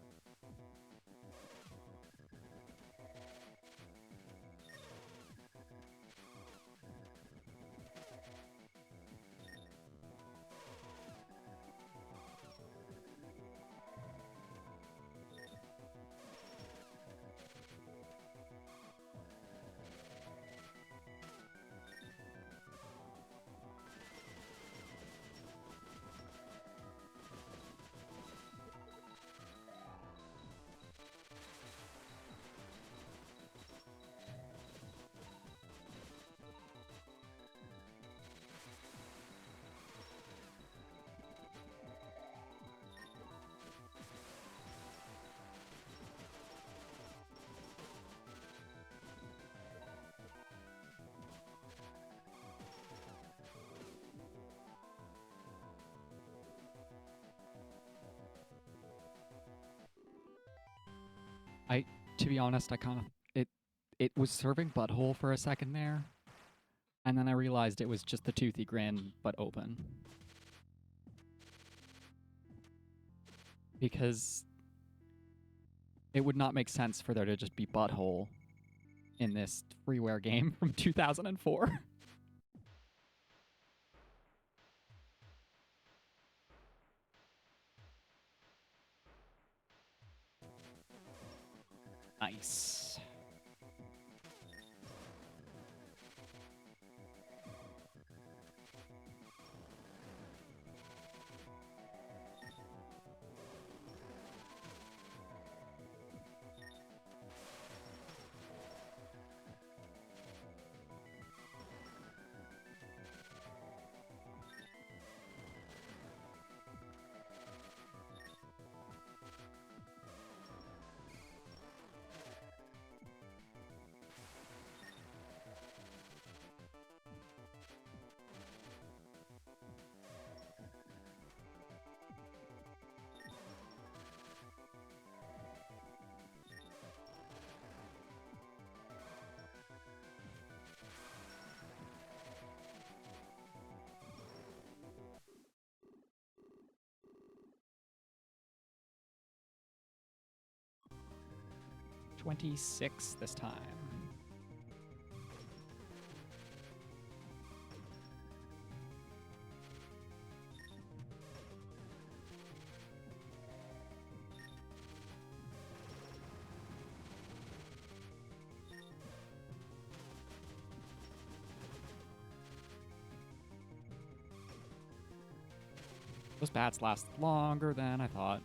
[SPEAKER 1] To be honest, I kind of it was serving butthole for a second there, and then I realized it was just the toothy grin but open. Because it would not make sense for there to just be butthole in this freeware game from 2004. Nice. $26 this time. Those bats last longer than I thought.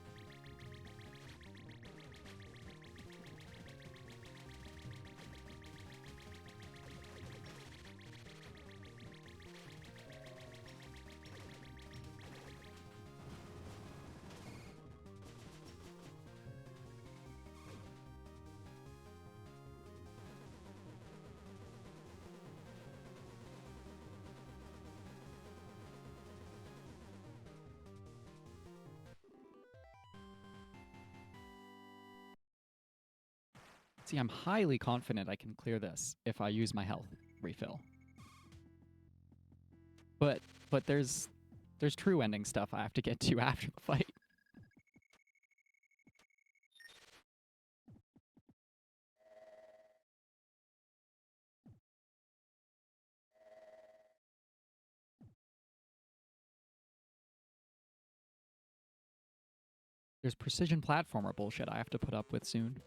[SPEAKER 1] See, I'm highly confident I can clear this if I use my health refill. But there's true ending stuff I have to get to after the fight. There's precision platformer bullshit I have to put up with soon.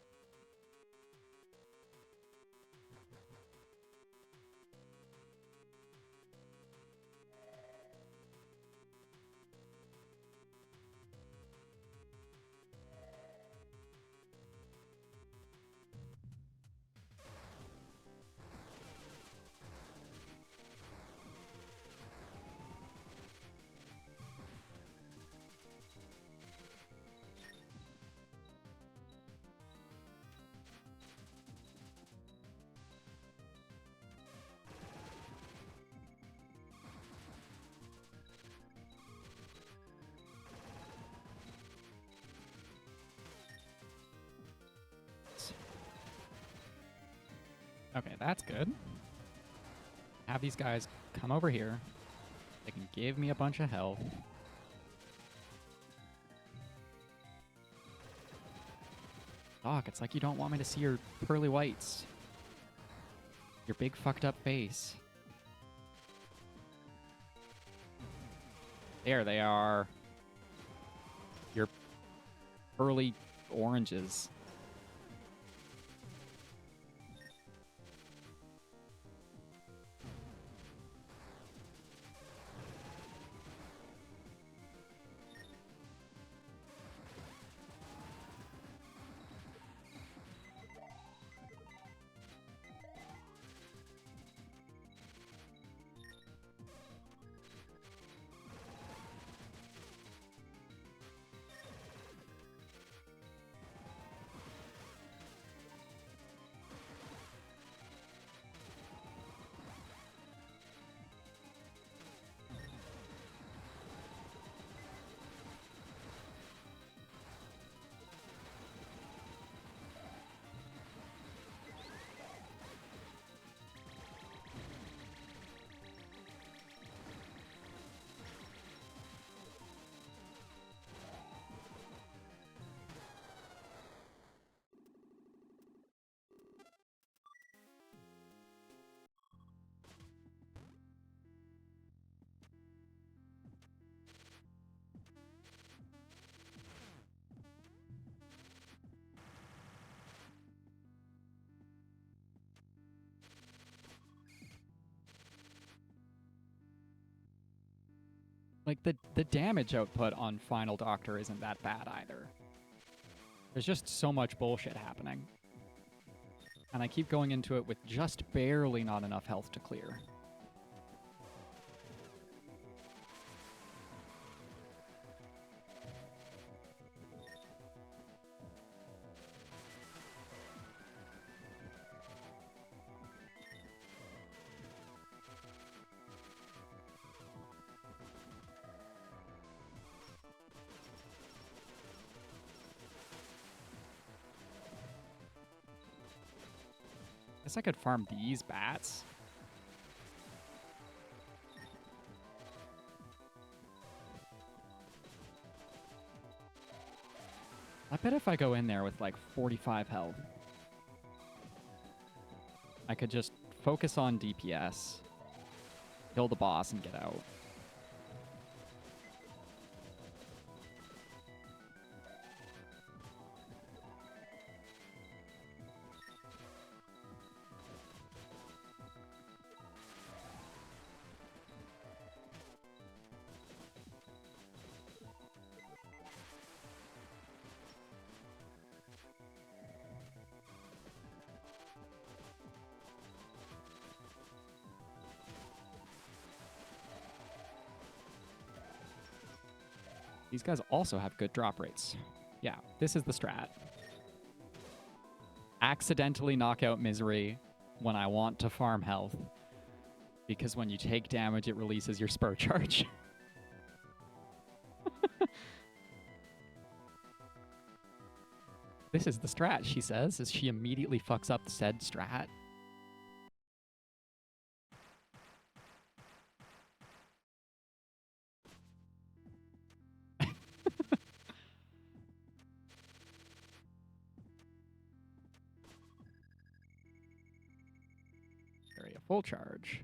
[SPEAKER 1] Okay, that's good. Have these guys come over here. They can give me a bunch of health. Doc, it's like you don't want me to see your pearly whites. Your big fucked up face. There they are. Your pearly oranges. Like, the damage output on Final Doctor isn't that bad either. There's just so much bullshit happening. And I keep going into it with just barely not enough health to clear. Guess I could farm these bats. I bet if I go in there with like 45 health, I could just focus on DPS, kill the boss, and get out. These guys also have good drop rates. Yeah, this is the strat. Accidentally knock out Misery when I want to farm health, because when you take damage, it releases your spur charge. This is the strat, she says, as she immediately fucks up said strat. Area full charge.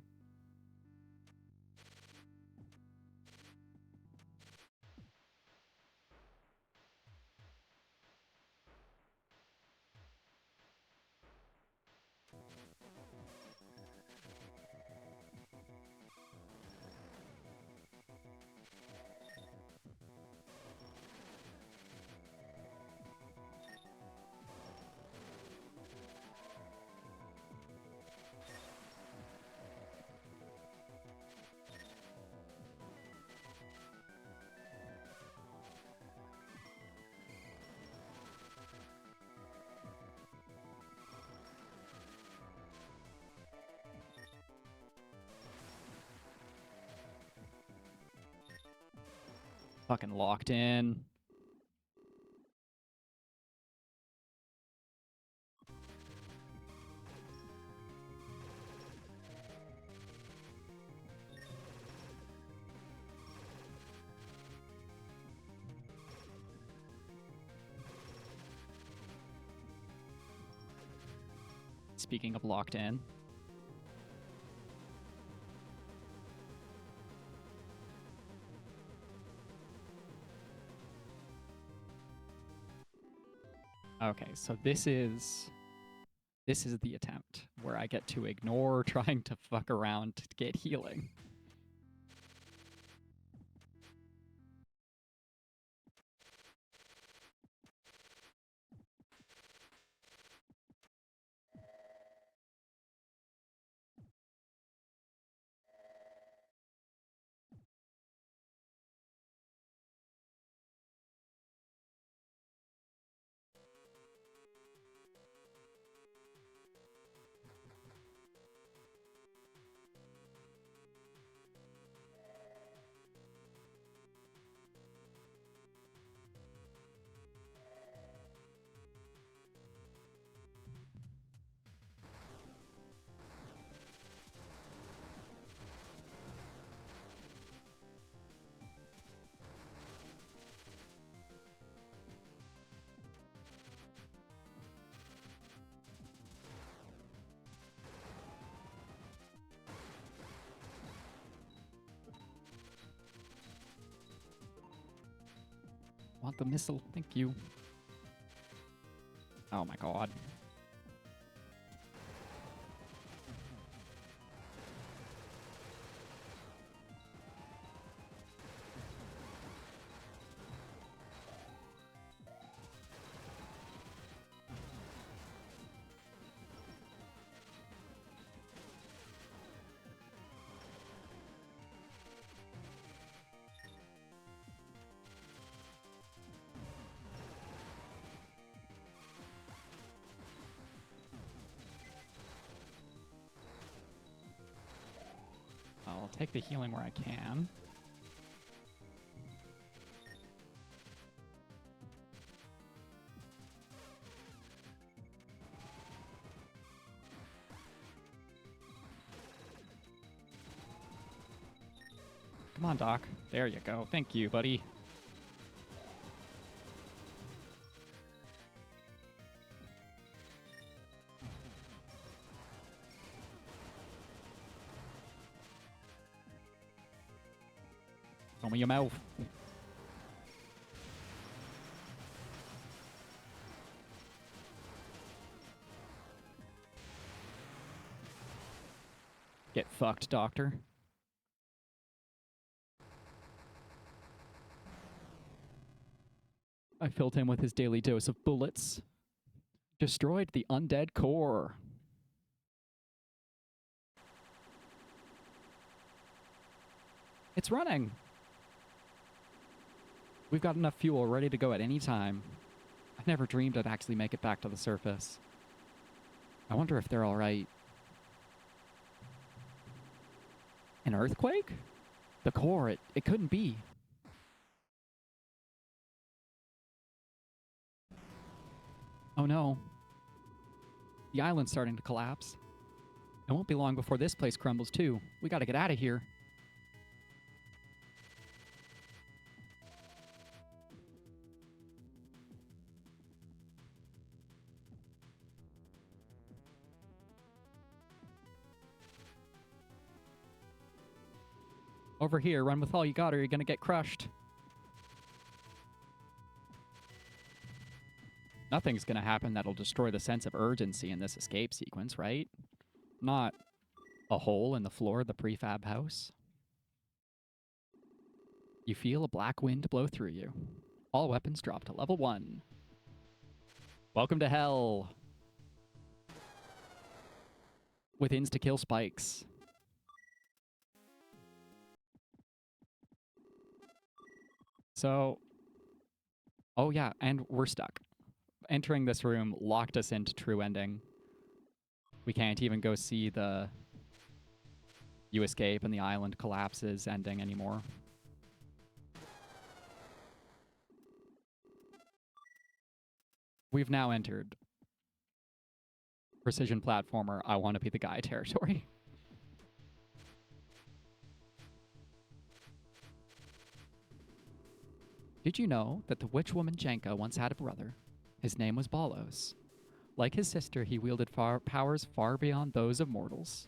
[SPEAKER 1] Fucking locked in. Speaking of locked in. Okay, so this is the attempt where I get to ignore trying to fuck around to get healing. Want the missile? Thank you. Oh my god. take the healing where I can. Come on, Doc. There you go. Thank you, buddy. Show me your mouth. Get fucked, Doctor. I filled him with his daily dose of bullets. Destroyed the undead core. It's running. We've got enough fuel ready to go at any time. I never dreamed I'd actually make it back to the surface. I wonder if they're all right. An earthquake? The core, it couldn't be. Oh no. The island's starting to collapse. It won't be long before this place crumbles too. We gotta get out of here. Over here, run with all you got or you're gonna get crushed. Nothing's gonna happen that'll destroy the sense of urgency in this escape sequence, right? Not a hole in the floor of the prefab house. You feel a black wind blow through you. All weapons drop to level 1. Welcome to hell. With insta-kill spikes. So, oh yeah, and we're stuck. Entering this room locked us into true ending. We can't even go see the you escape and the island collapses ending anymore. We've now entered precision platformer, I want to be the guy territory. Did you know that the witch woman Jenka once had a brother? His name was Balos. Like his sister, he wielded powers far beyond those of mortals.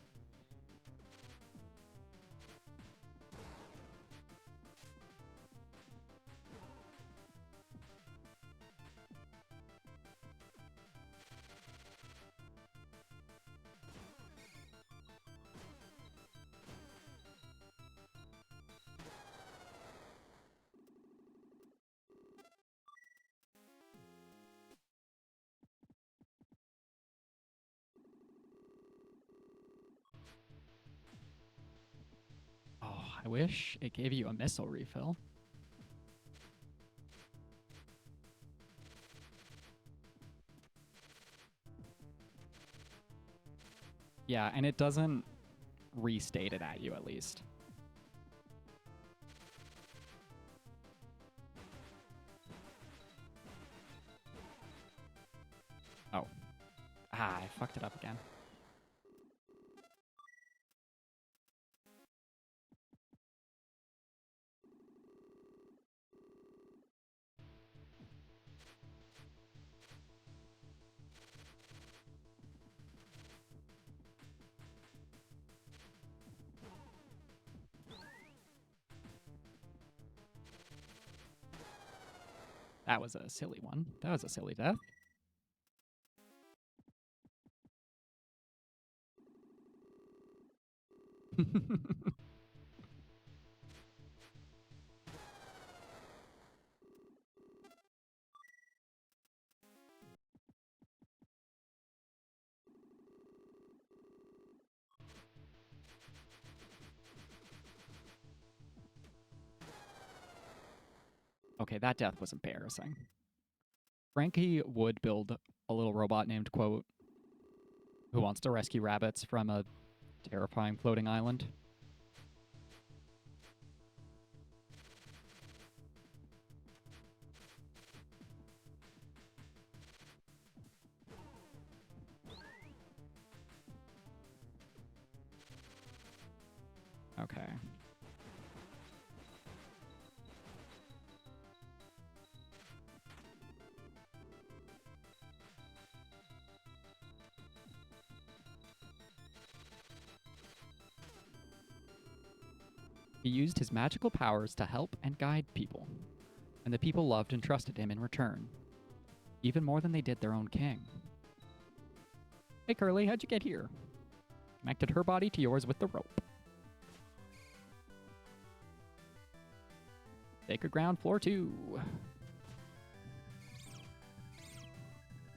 [SPEAKER 1] Oh, I wish it gave you a missile refill. Yeah, and it doesn't restate it at you, at least. Oh. Ah, I fucked it up again. That was a silly one. That was a silly death. Okay, that death was embarrassing. Frankie would build a little robot named Quote, who wants to rescue rabbits from a terrifying floating island. Okay. He used his magical powers to help and guide people, and the people loved and trusted him in return, even more than they did their own king. Hey, Curly, how'd you get here? Connected her body to yours with the rope. Sacred ground, floor 2.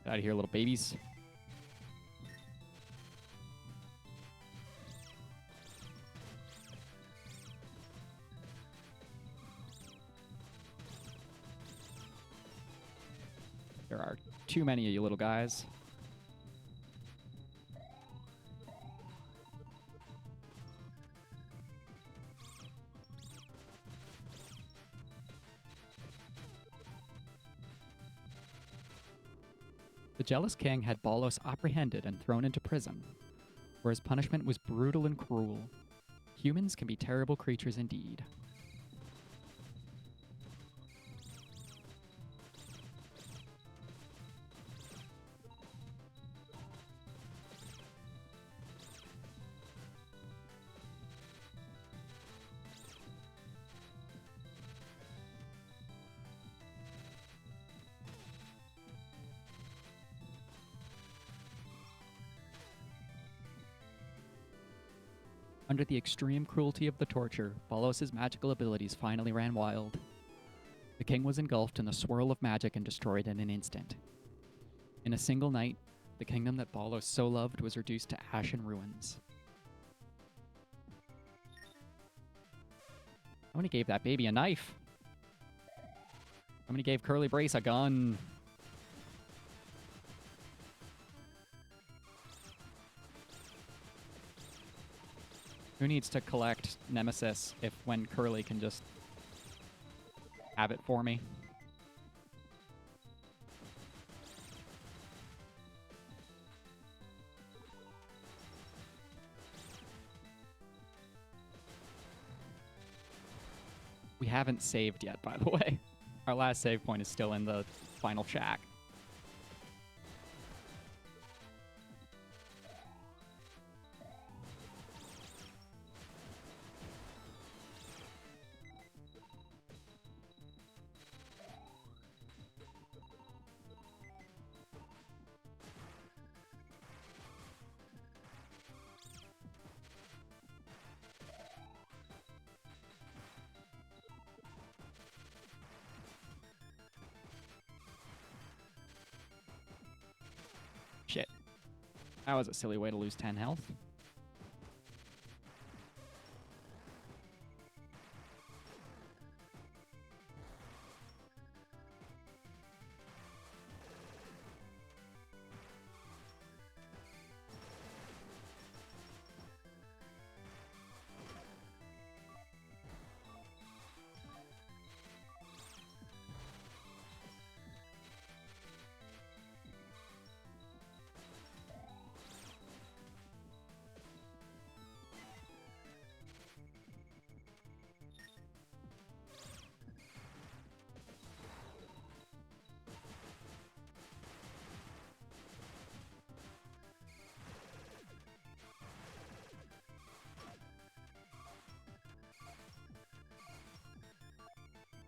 [SPEAKER 1] Get out of here, little babies. There are too many of you little guys. The jealous king had Balos apprehended and thrown into prison, where his punishment was brutal and cruel. Humans can be terrible creatures indeed. Under the extreme cruelty of the torture, Balos' magical abilities finally ran wild. The king was engulfed in the swirl of magic and destroyed in an instant. In a single night, the kingdom that Balos so loved was reduced to ash and ruins. Somebody gave that baby a knife. Somebody gave Curly Brace a gun. Who needs to collect Nemesis if when Curly can just have it for me? We haven't saved yet, by the way. Our last save point is still in the final shack. Shit. That was a silly way to lose 10 health.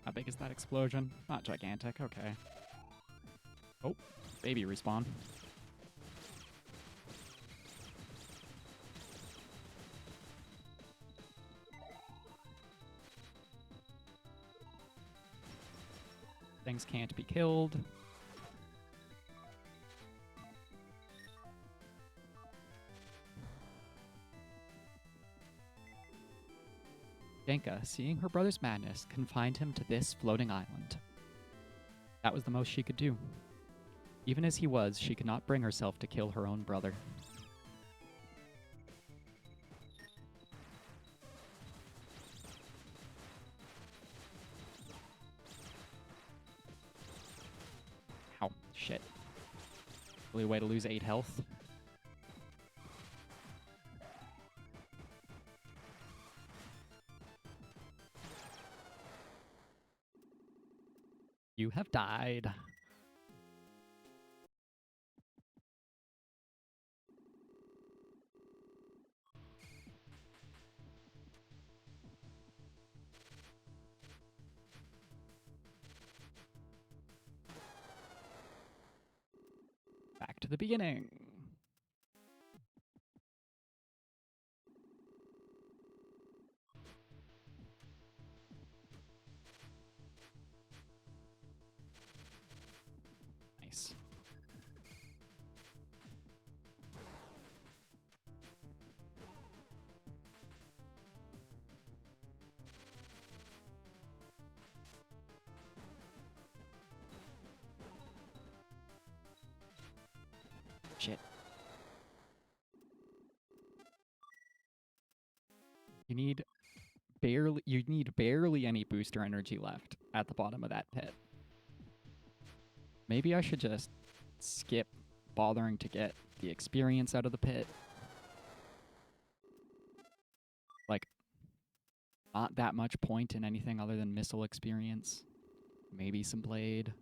[SPEAKER 1] How big is that explosion? Not gigantic, okay. Oh, baby respawn. Things can't be killed. Denka, seeing her brother's madness, confined him to this floating island. That was the most she could do. Even as he was, she could not bring herself to kill her own brother. Ow, shit. Really way to lose 8 health. You have died. Back to the beginning. Nice. Shit. You need barely any booster energy left at the bottom of that pit. Maybe I should just skip bothering to get the experience out of the pit. Like, not that much point in anything other than missile experience. Maybe some blade.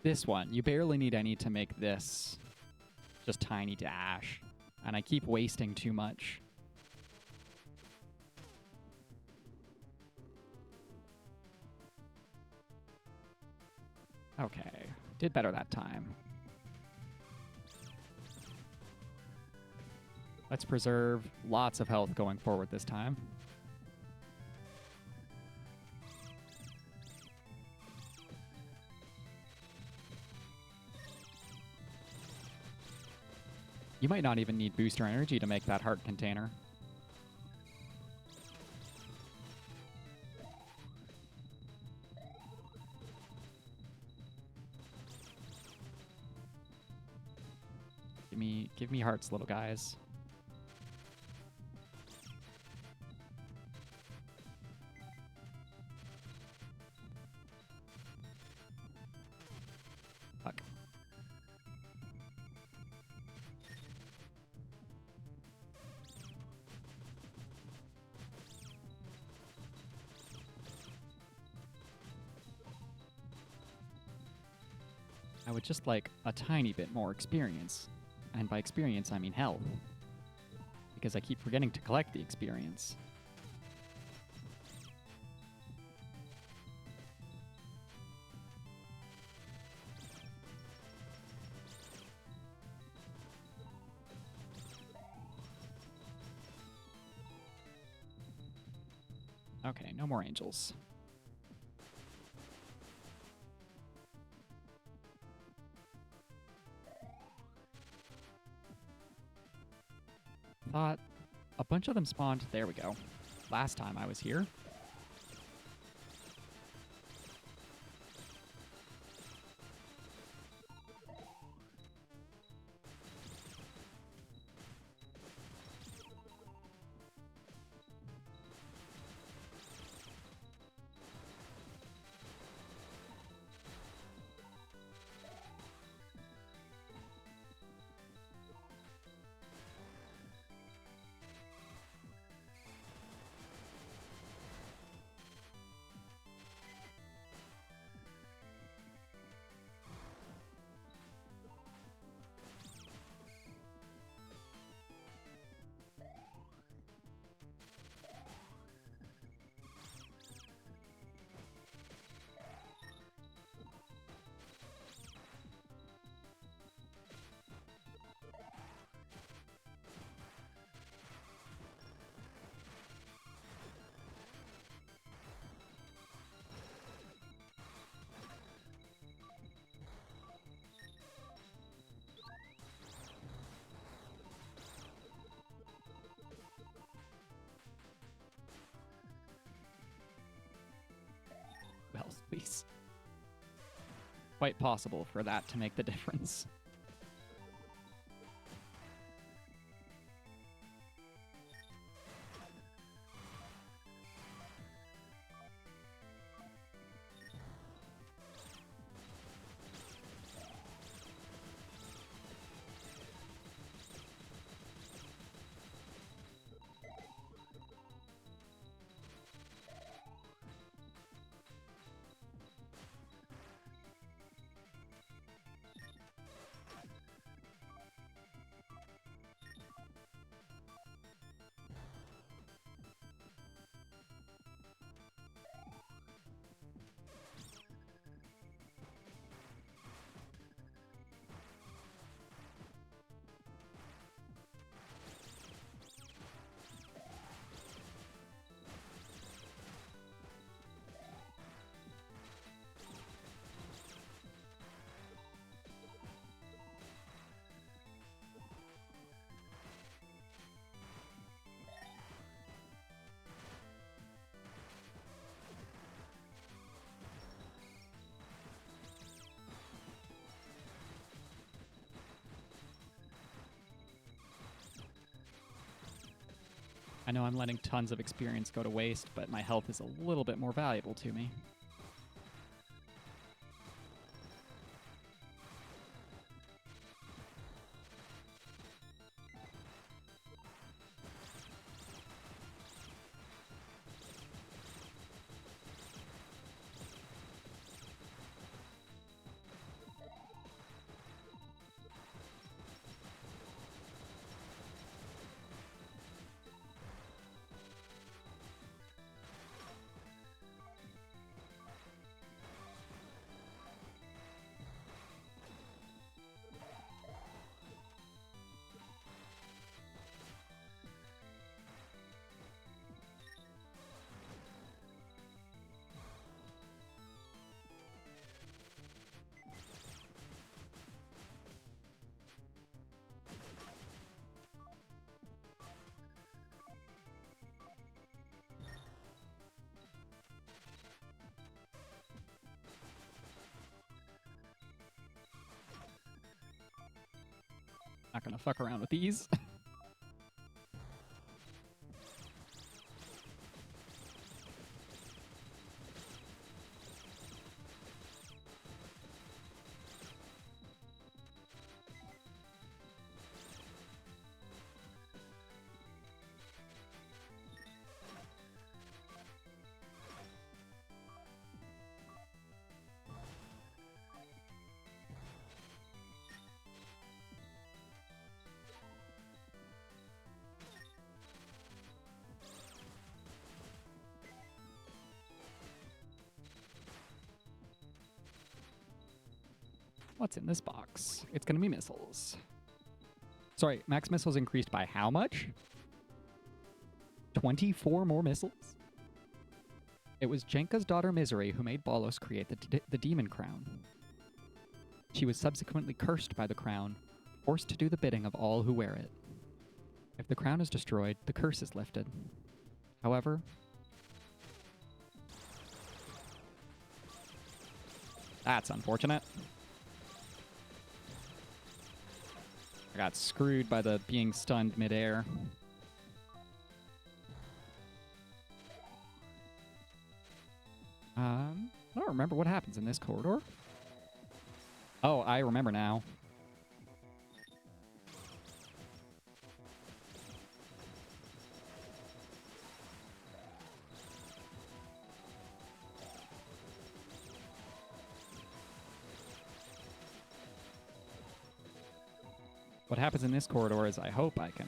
[SPEAKER 1] This one, you barely need any to make this just tiny dash. And I keep wasting too much. Okay, did better that time. Let's preserve lots of health going forward this time. You might not even need booster energy to make that heart container. Give me hearts, little guys. Fuck. I would just like a tiny bit more experience. And by experience, I mean health. Because I keep forgetting to collect the experience. Okay, no more angels. Thought a bunch of them spawned. There we go. Last time I was here. quite possible for that to make the difference. I know I'm letting tons of experience go to waste, but my health is a little bit more valuable to me. Not gonna fuck around with these. What's in this box? It's gonna be missiles. Sorry, max missiles increased by how much? 24 more missiles? It was Jenka's daughter Misery who made Bolos create the demon crown. She was subsequently cursed by the crown, forced to do the bidding of all who wear it. If the crown is destroyed, the curse is lifted. However, that's unfortunate. I got screwed by the being stunned midair. I don't remember what happens in this corridor. Oh, I remember now. What happens in this corridor is I hope I can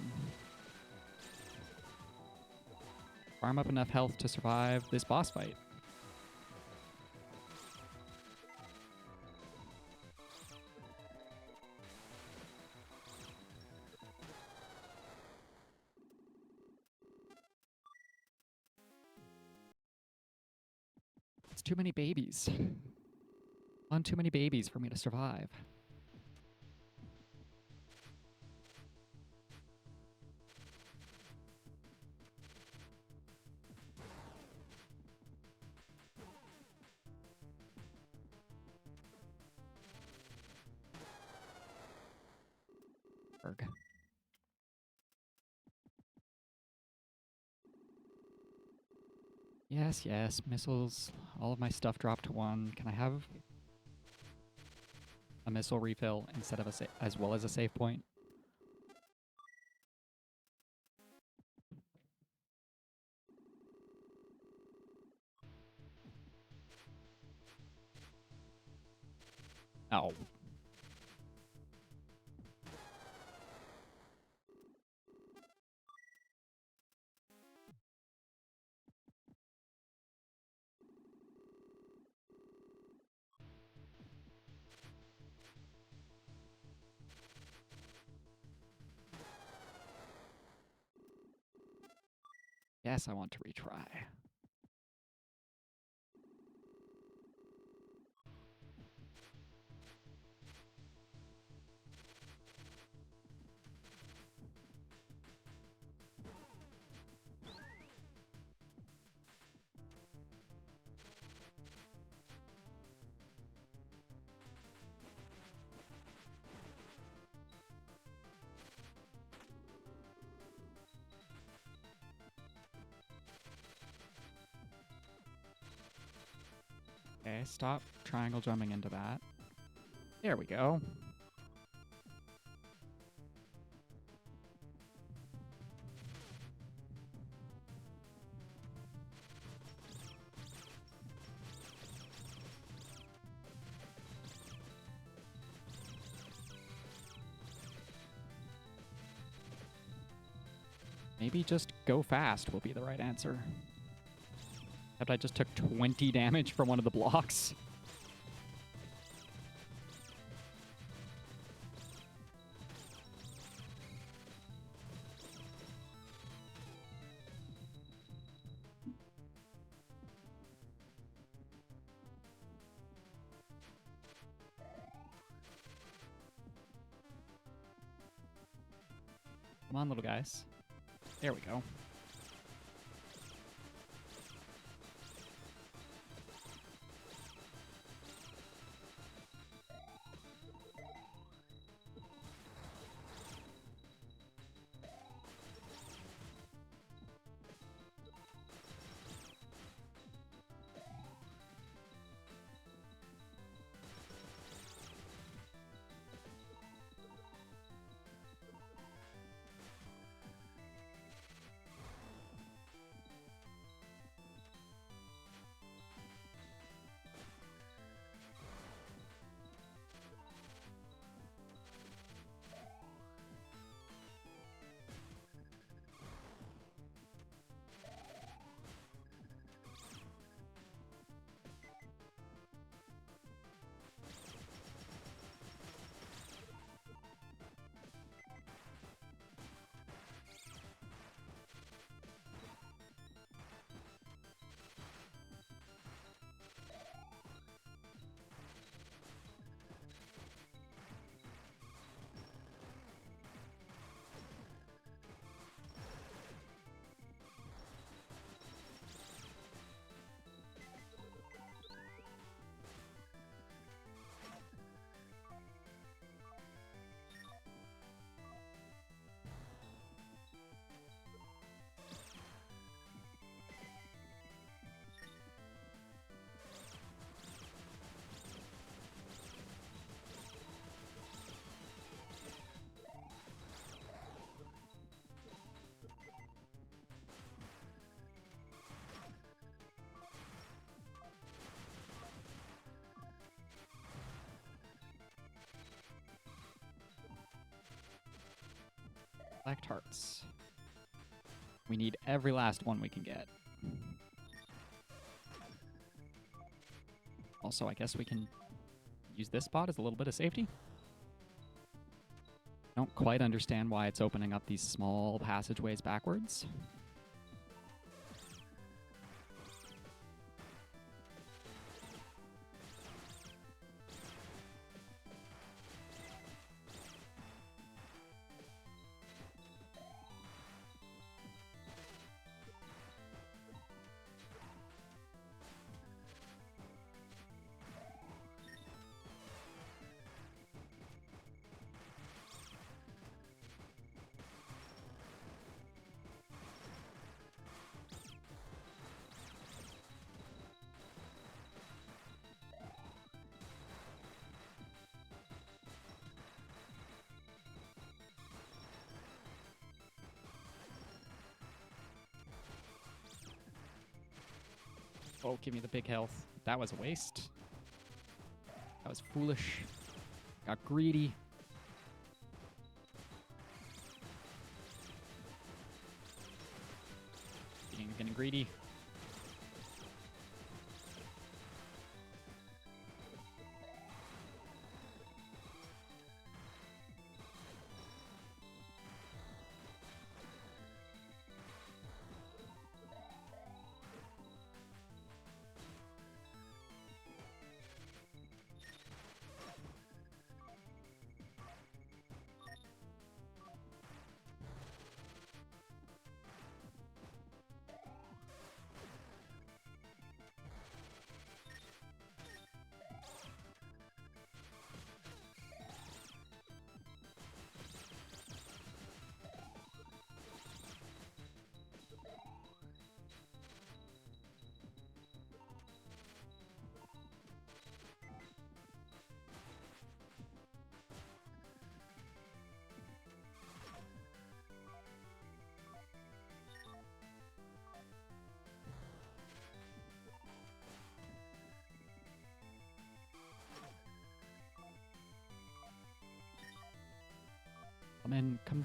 [SPEAKER 1] farm up enough health to survive this boss fight. It's too many babies. One too many babies for me to survive. Erg. Yes, yes, missiles. All of my stuff dropped to 1. Can I have a missile refill instead of as well as a save point? Oh. Yes, I want to retry. Okay, stop triangle jumping into that. There we go. Maybe just go fast will be the right answer. Except I just took 20 damage from one of the blocks. Come on, little guys. There we go. Collect hearts. We need every last one we can get. Also, I guess we can use this spot as a little bit of safety. Don't quite understand why it's opening up these small passageways backwards. Oh, give me the big health. That was a waste. That was foolish. Got greedy. Getting greedy.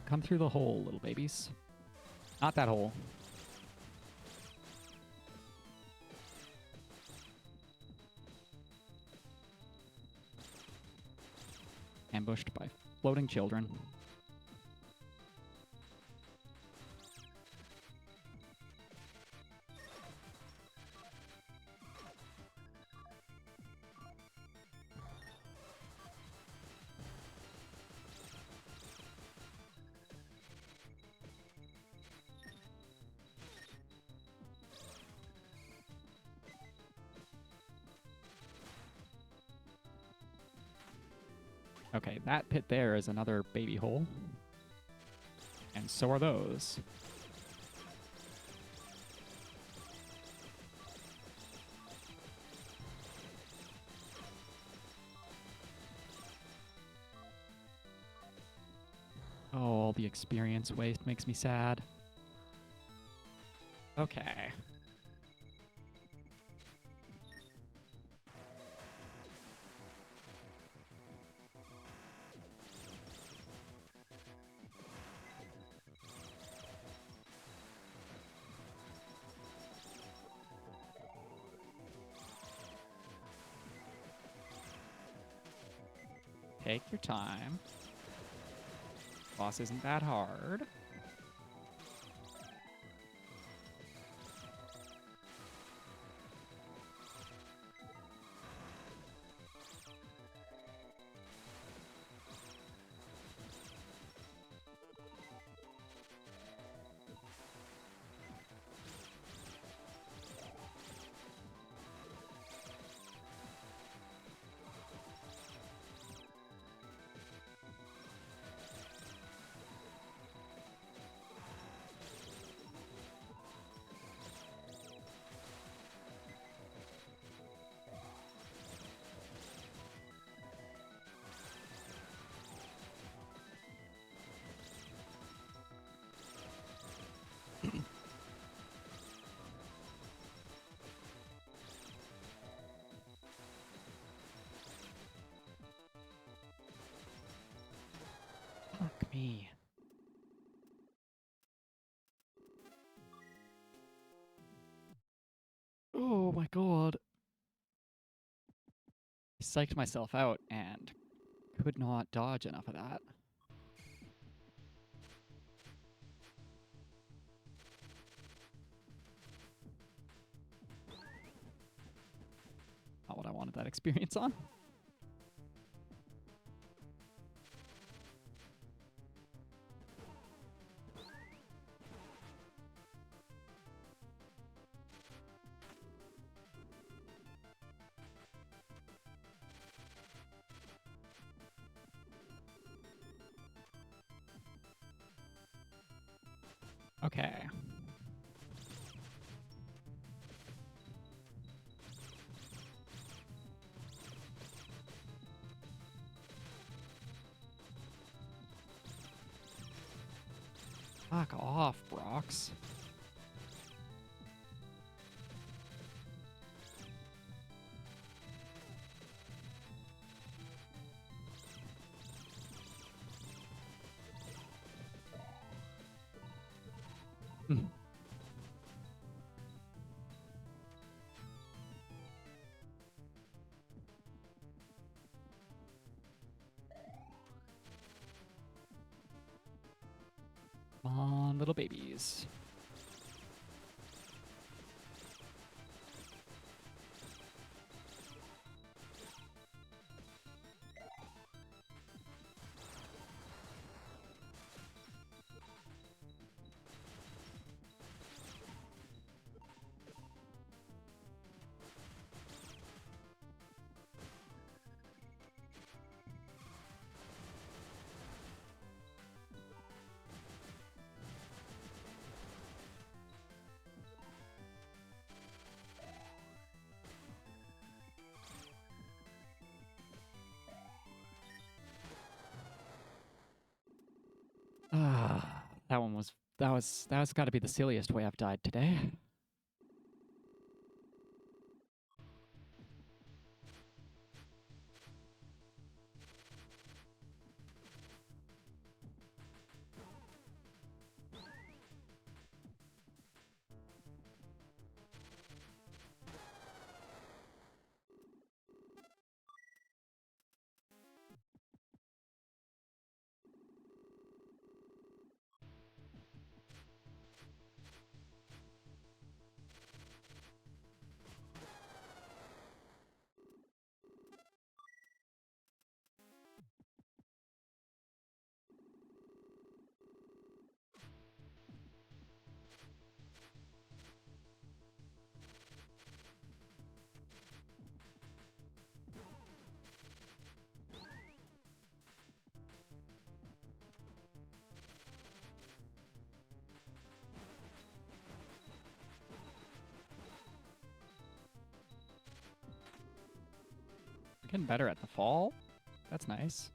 [SPEAKER 1] Come through the hole, little babies. Not that hole. Ambushed by floating children. Okay, that pit there is another baby hole. And so are those. Oh, all the experience waste makes me sad. Okay. Take your time. Boss isn't that hard. Fuck me. Oh my god. I psyched myself out and could not dodge enough of that. Not what I wanted that experience on. Okay. Fuck off, Brox. Come on, little babies. Ah, that was got to be the silliest way I've died today. We're getting better at the fall. That's nice.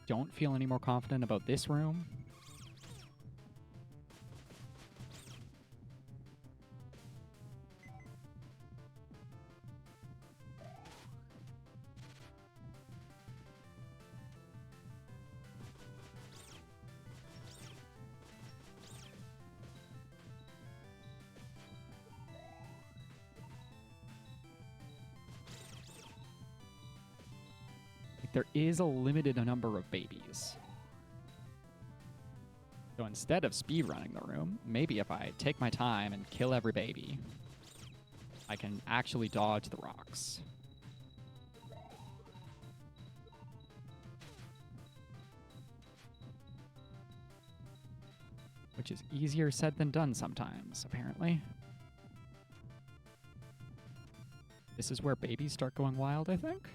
[SPEAKER 1] Don't feel any more confident about this room. There is a limited number of babies. So instead of speedrunning the room, maybe if I take my time and kill every baby, I can actually dodge the rocks. Which is easier said than done sometimes, apparently. This is where babies start going wild, I think.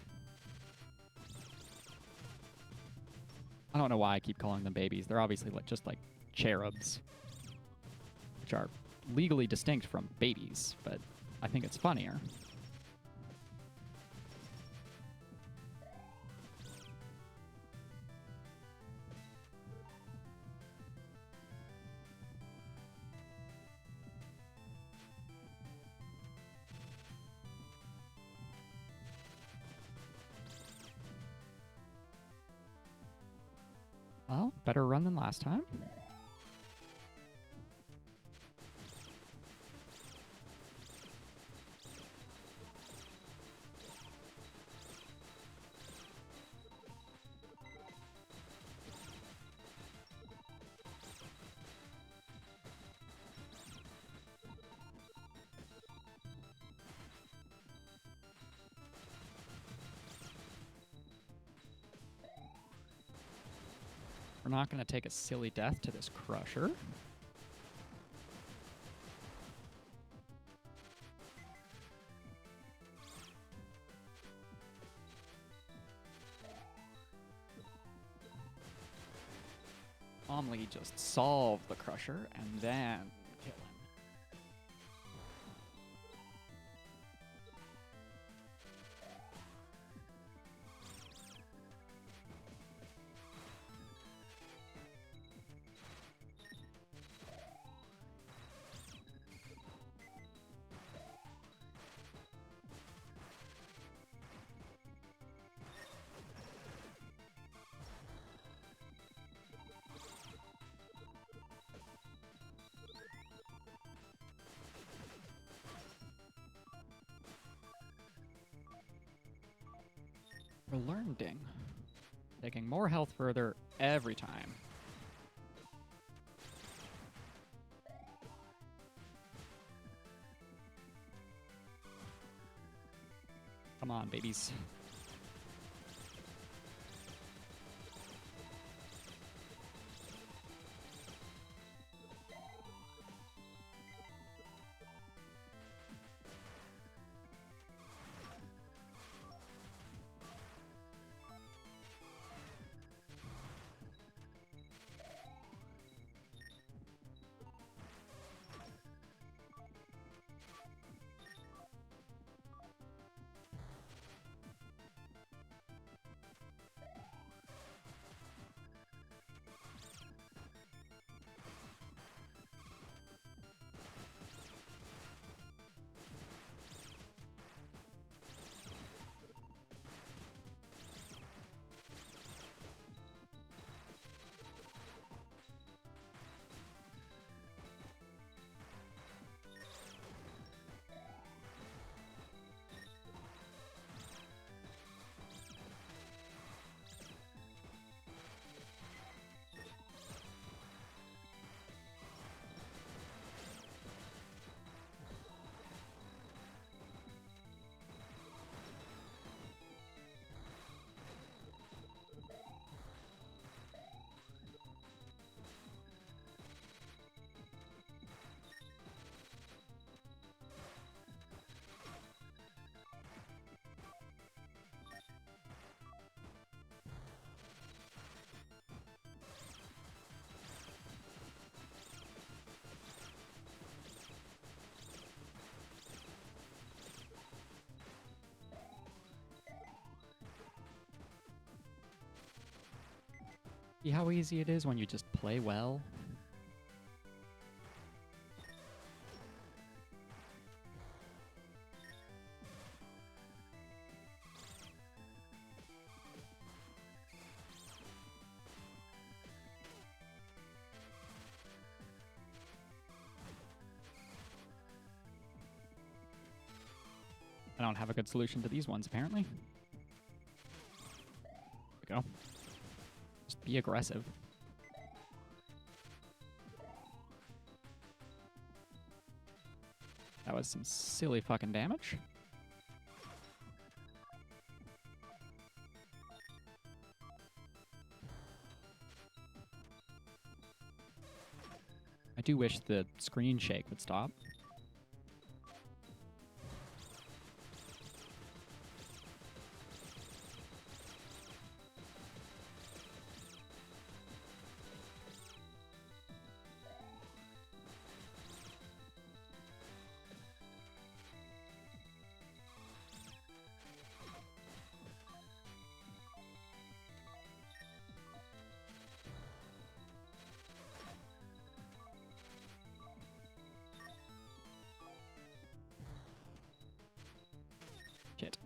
[SPEAKER 1] I don't know why I keep calling them babies. They're obviously just like cherubs, which are legally distinct from babies, but I think it's funnier. Well, better run than last time. We're not going to take a silly death to this Crusher. Calmly just solve the Crusher and then kill him. For Learn Ding. Taking more health further every time. Come on, babies. See how easy it is when you just play well? I don't have a good solution to these ones, apparently. There we go. Just be aggressive. That was some silly fucking damage. I do wish the screen shake would stop. Shit.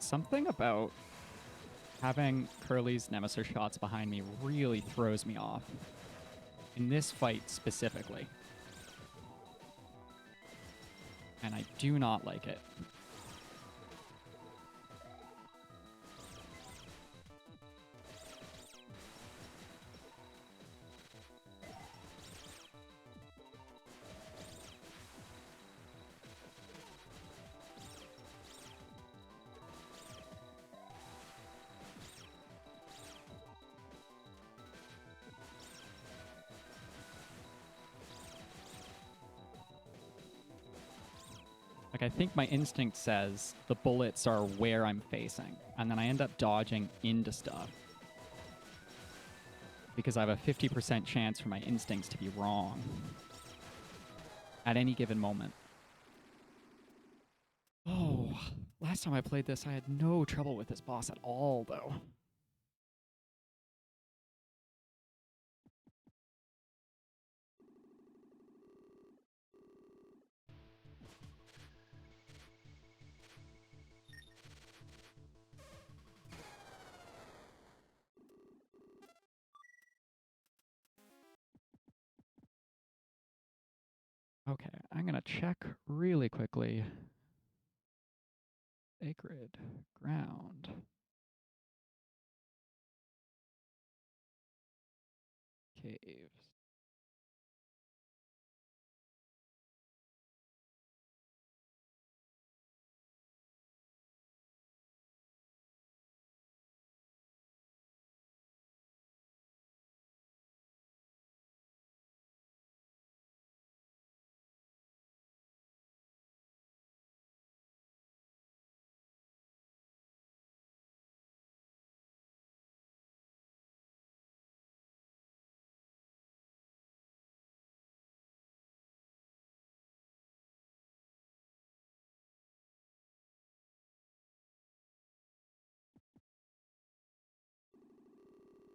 [SPEAKER 1] Something about having Curly's Nemesis shots behind me really throws me off. In this fight specifically. And I do not like it. Like, I think my instinct says the bullets are where I'm facing, and then I end up dodging into stuff because I have a 50% chance for my instincts to be wrong at any given moment. Oh, last time I played this, I had no trouble with this boss at all, though. Okay, I'm gonna check really quickly. Sacred ground. Caves.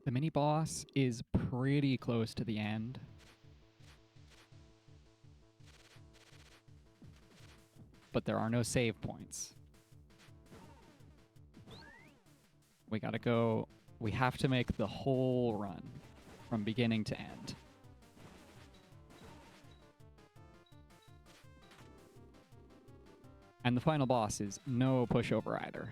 [SPEAKER 1] The mini boss is pretty close to the end. But there are no save points. We gotta go. We have to make the whole run from beginning to end. And the final boss is no pushover either.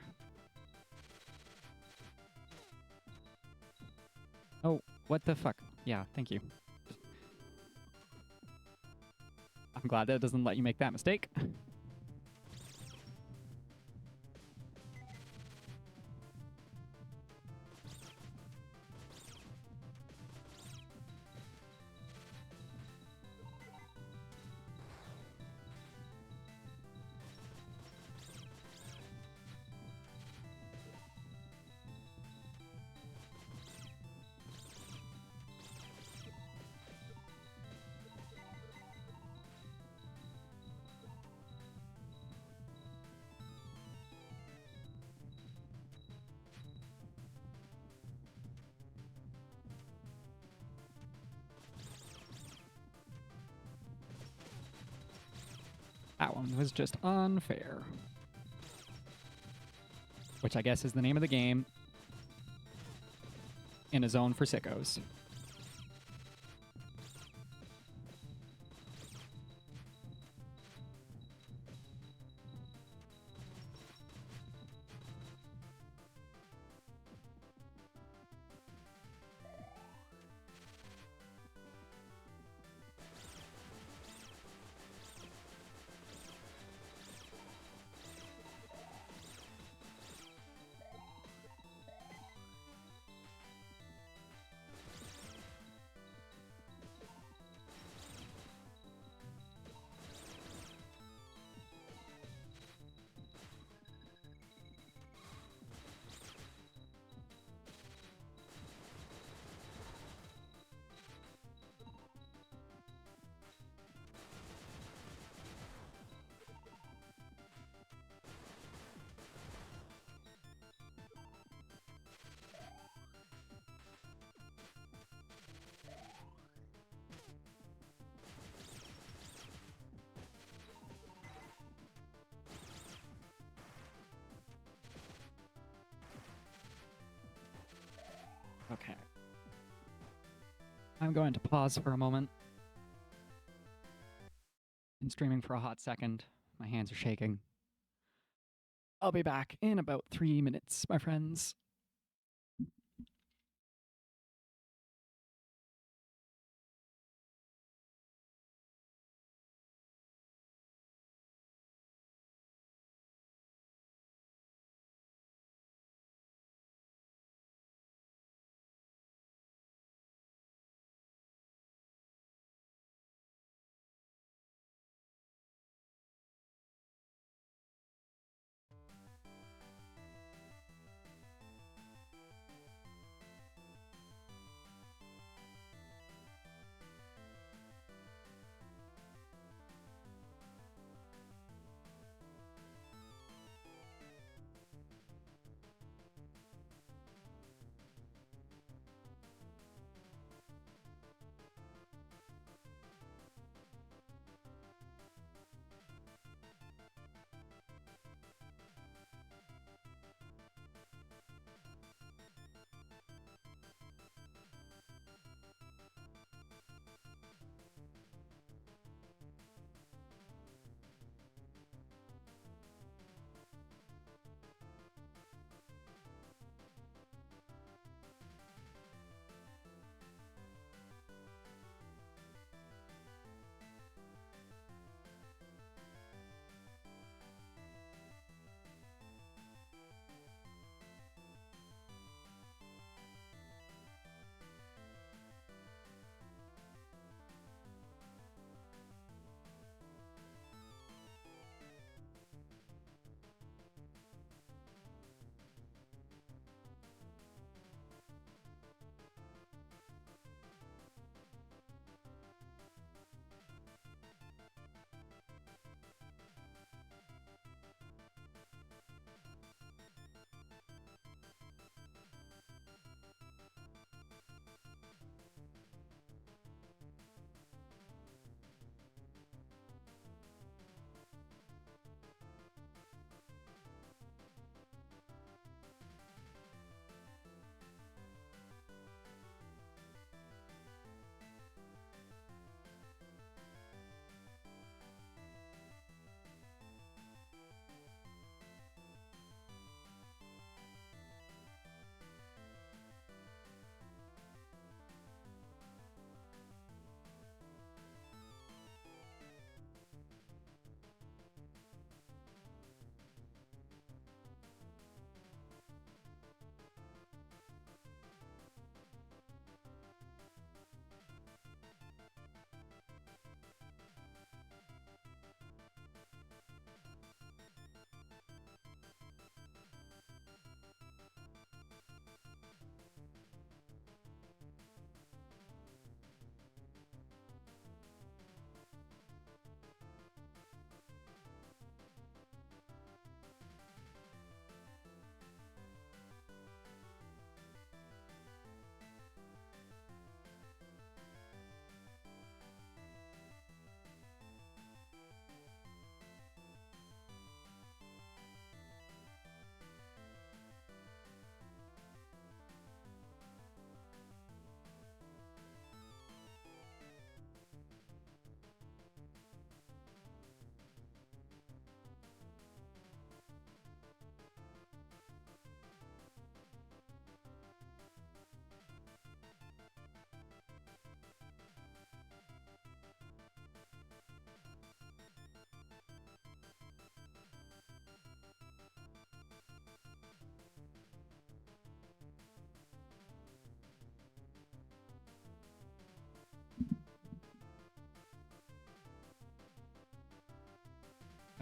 [SPEAKER 1] Oh, what the fuck? Yeah, thank you. I'm glad that it doesn't let you make that mistake. That one was just unfair. Which I guess is the name of the game. In a zone for sickos. Okay. I'm going to pause for a moment. Been streaming for a hot second. My hands are shaking. I'll be back in about 3 minutes, my friends.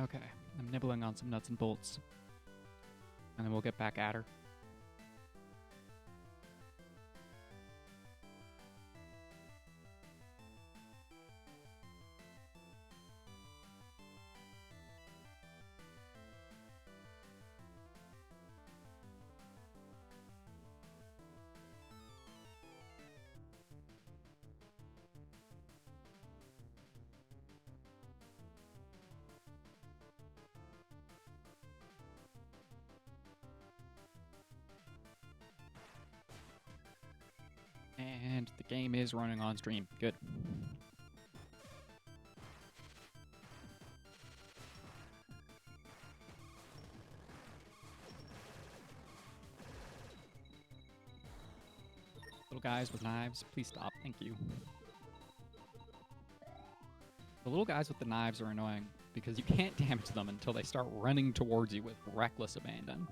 [SPEAKER 1] Okay, I'm nibbling on some nuts and bolts. And then we'll get back at her. And the game is running on stream. Good. Little guys with knives, please stop. Thank you. The little guys with the knives are annoying because you can't damage them until they start running towards you with reckless abandon.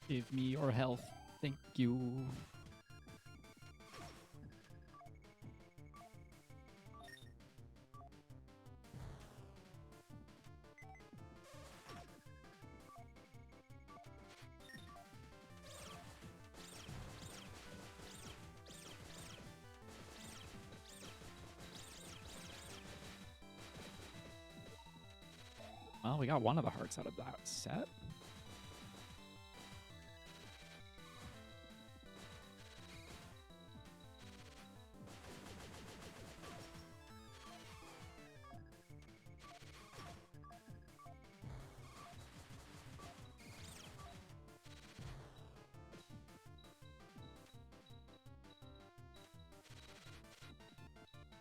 [SPEAKER 1] Give me your health. Thank you. Well, we got one of the hearts out of that set.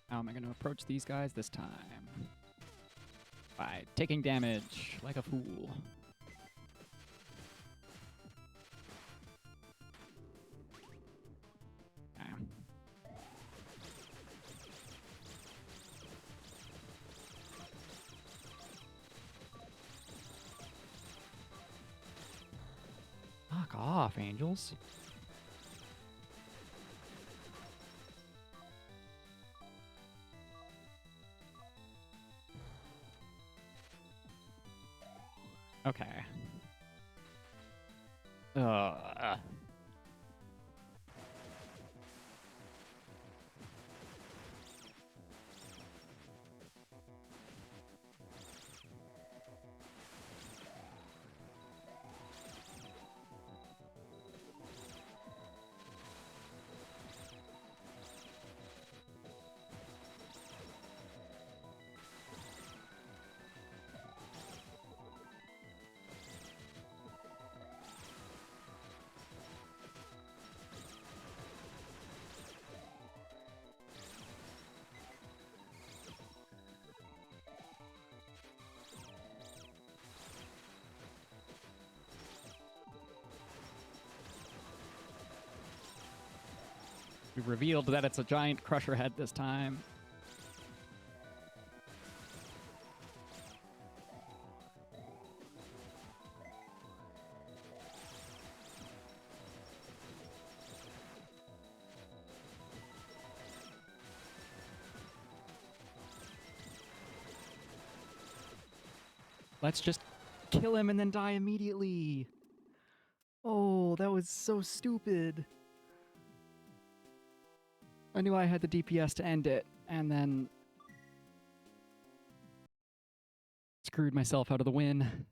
[SPEAKER 1] How am I going to approach these guys this time? By taking damage like a fool. Okay. Fuck off, angels. Okay. We revealed that it's a giant crusher head this time. Let's just kill him and then die immediately. Oh, that was so stupid. I knew I had the DPS to end it, and then screwed myself out of the win.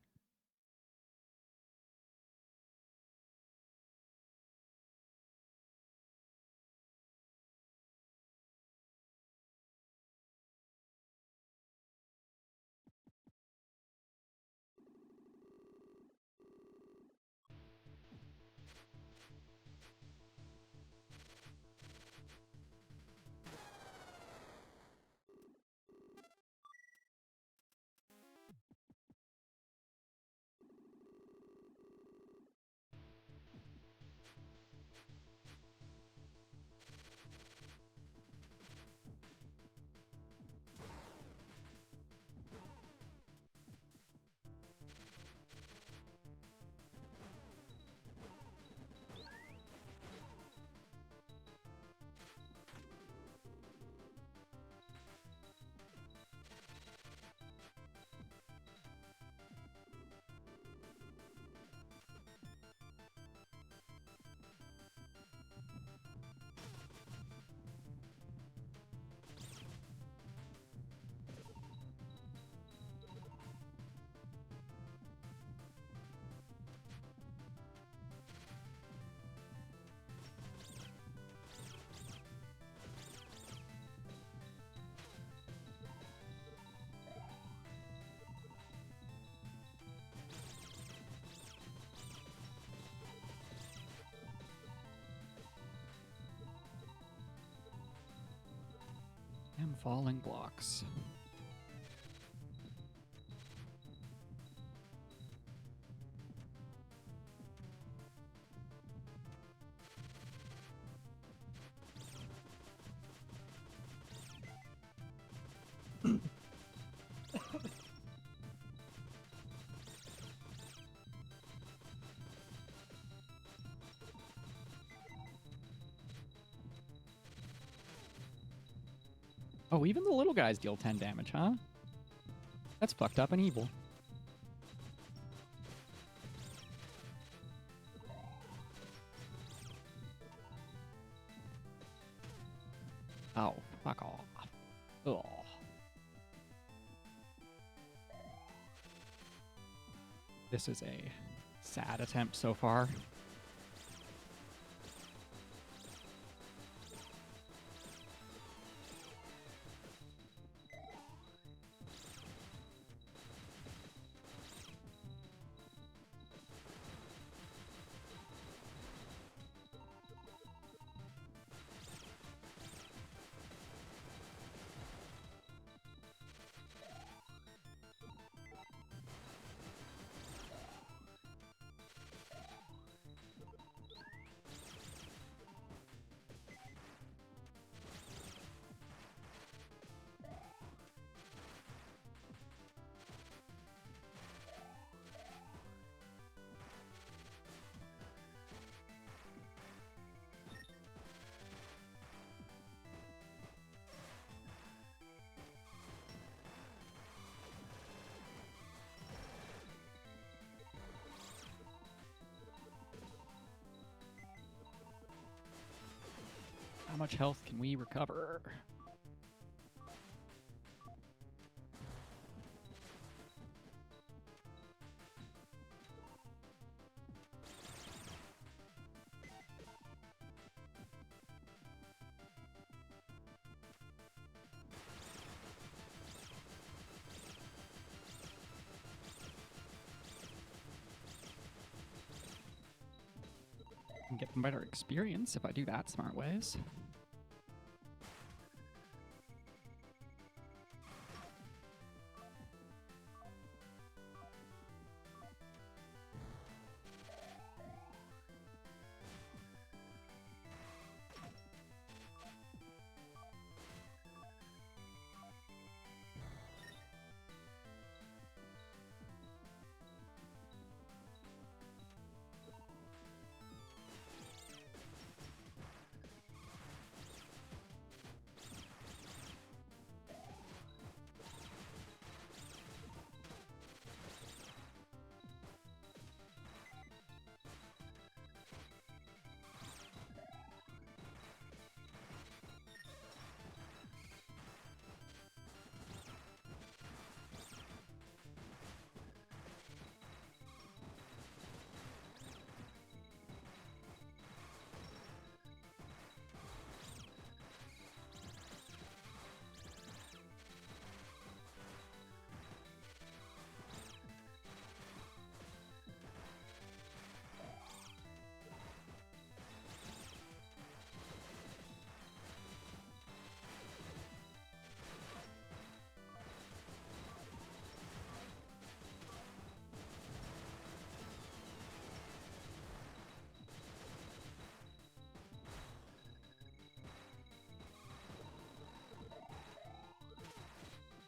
[SPEAKER 1] Damn falling blocks. Oh, even the little guys deal 10 damage, huh? That's fucked up and evil. Oh, fuck off. Ugh. This is a sad attempt so far. much health can we recover? Can get better experience if I do that smart ways.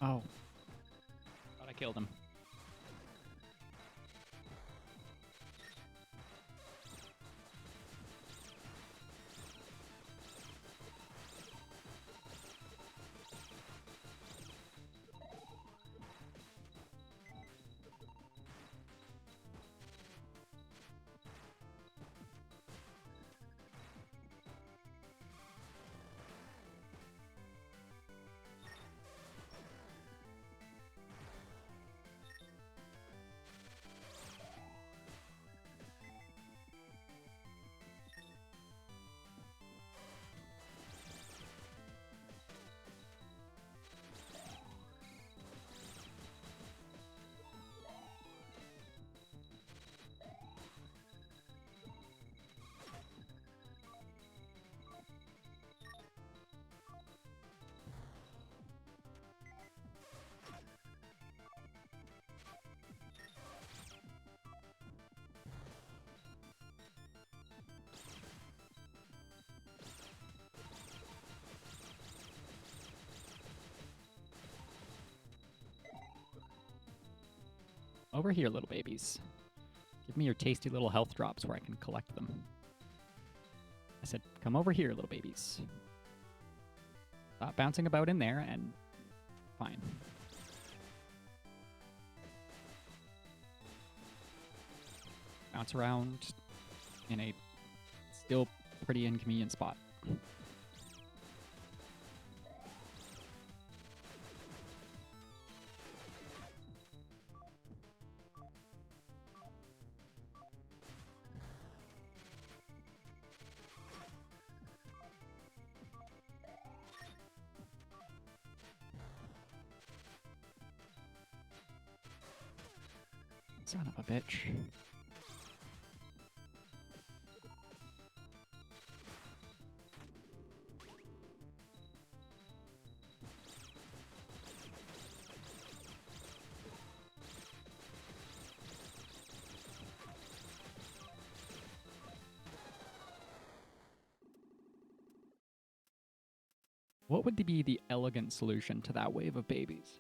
[SPEAKER 1] Oh. Thought I killed him. Over here, little babies. Give me your tasty little health drops where I can collect them. I said, come over here, little babies. Stop bouncing about in there and fine. Bounce around in a still pretty inconvenient spot. Son of a bitch. What would be the elegant solution to that wave of babies?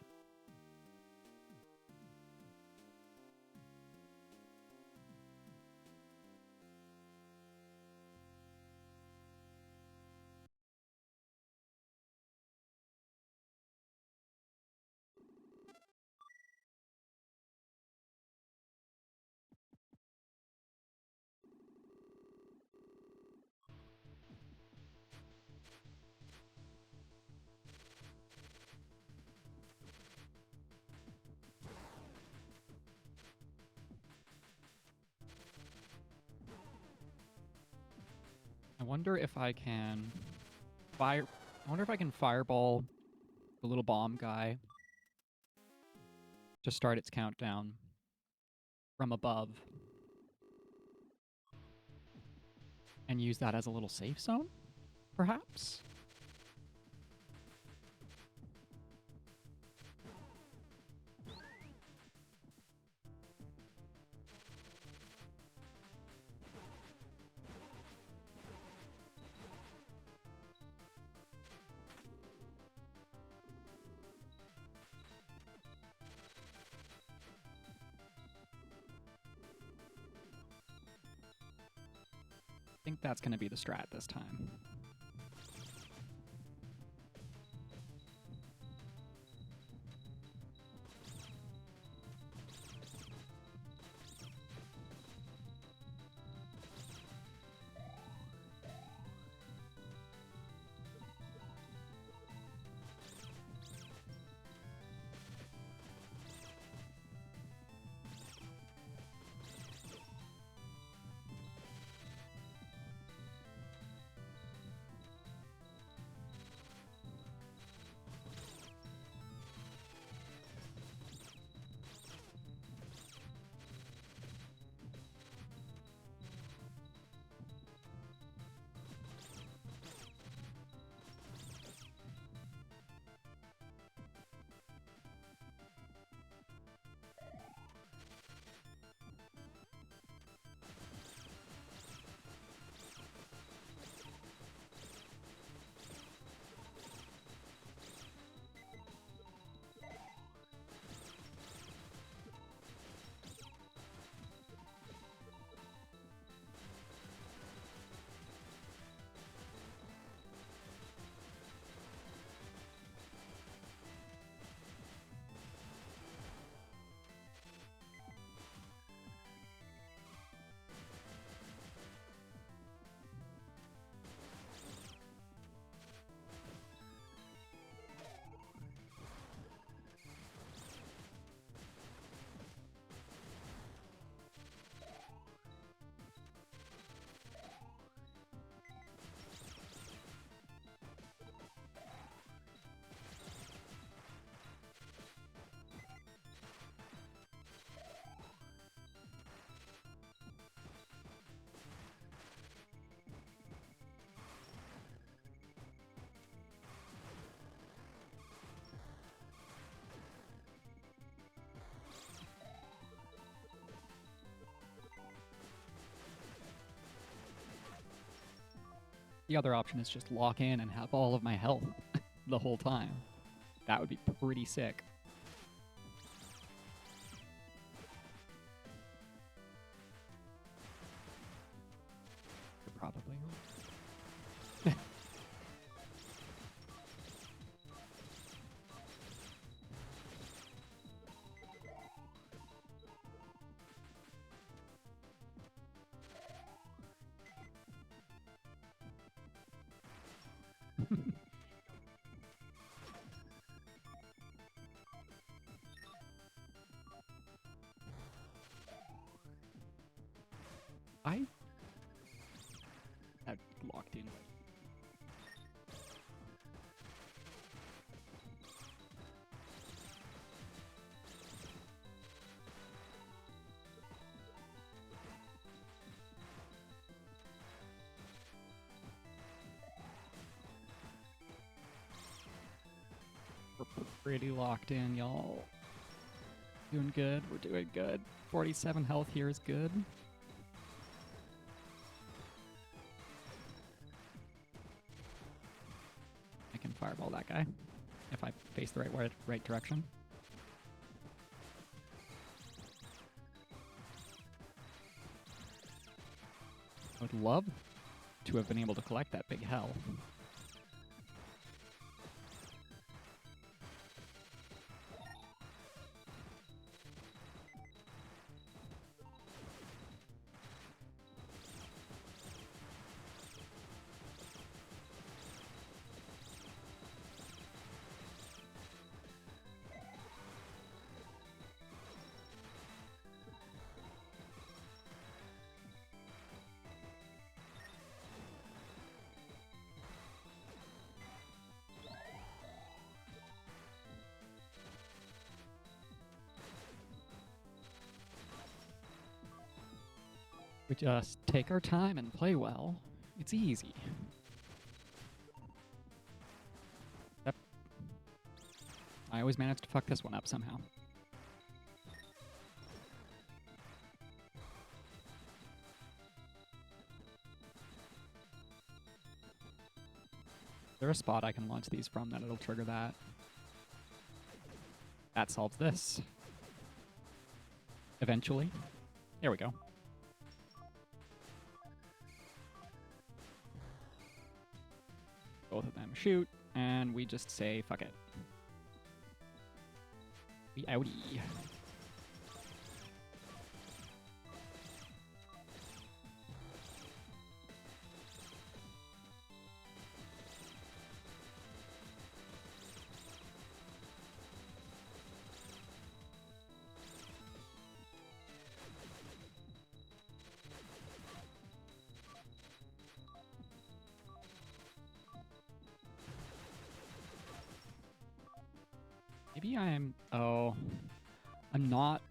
[SPEAKER 1] wonder if I can fire. I wonder if I can fireball the little bomb guy to start its countdown from above and use that as a little safe zone, perhaps? I think that's going to be the strat this time. The other option is just lock in and have all of my health the whole time. That would be pretty sick. You're probably right. I had locked in. We're pretty locked in, y'all. Doing good. We're doing good. 47 health here is good. I can fireball that guy if I face the right direction. I would love to have been able to collect that big health. We just take our time and play well. It's easy. Yep. I always manage to fuck this one up somehow. Is there a spot I can launch these from that it'll trigger that? That solves this. Eventually. There we go. Both of them shoot, and we just say, fuck it. We outie. Maybe I'm... Oh. I'm not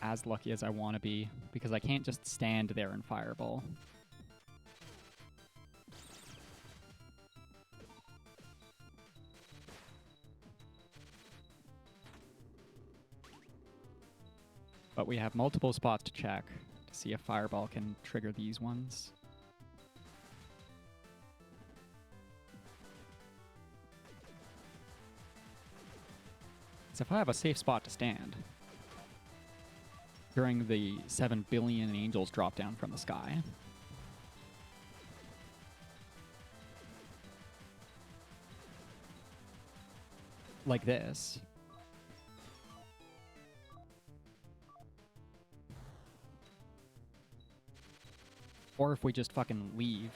[SPEAKER 1] as lucky as I want to be, because I can't just stand there and fireball. But we have multiple spots to check to see if fireball can trigger these ones. So if I have a safe spot to stand during the 7 billion angels drop down from the sky, like this, or if we just fucking leave.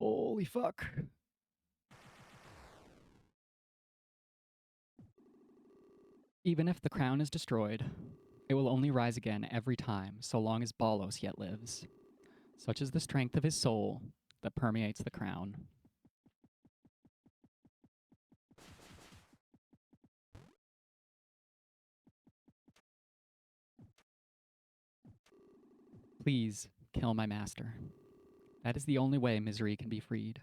[SPEAKER 1] Holy fuck. Even if the crown is destroyed, it will only rise again every time, so long as Balos yet lives. Such is the strength of his soul that permeates the crown. Please kill my master. That is the only way misery can be freed.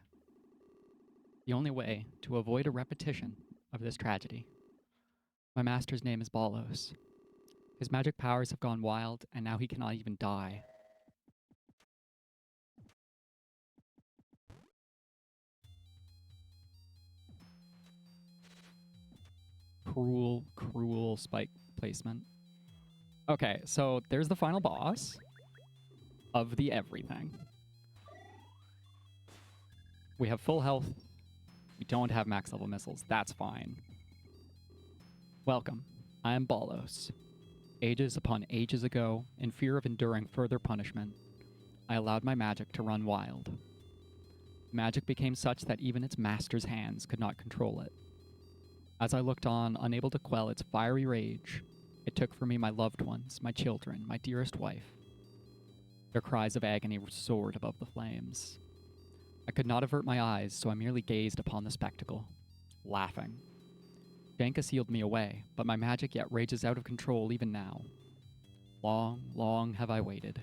[SPEAKER 1] The only way to avoid a repetition of this tragedy. My master's name is Balos. His magic powers have gone wild, and now he cannot even die. Cruel, cruel spike placement. Okay, so there's the final boss of the everything. We have full health. We don't have max level missiles. That's fine. Welcome. I am Balos. Ages upon ages ago, in fear of enduring further punishment, I allowed my magic to run wild. Magic became such that even its master's hands could not control it. As I looked on, unable to quell its fiery rage, it took from me my loved ones, my children, my dearest wife. Their cries of agony soared above the flames. I could not avert my eyes, so I merely gazed upon the spectacle, laughing. Janka sealed me away, but my magic yet rages out of control even now. Long, long have I waited.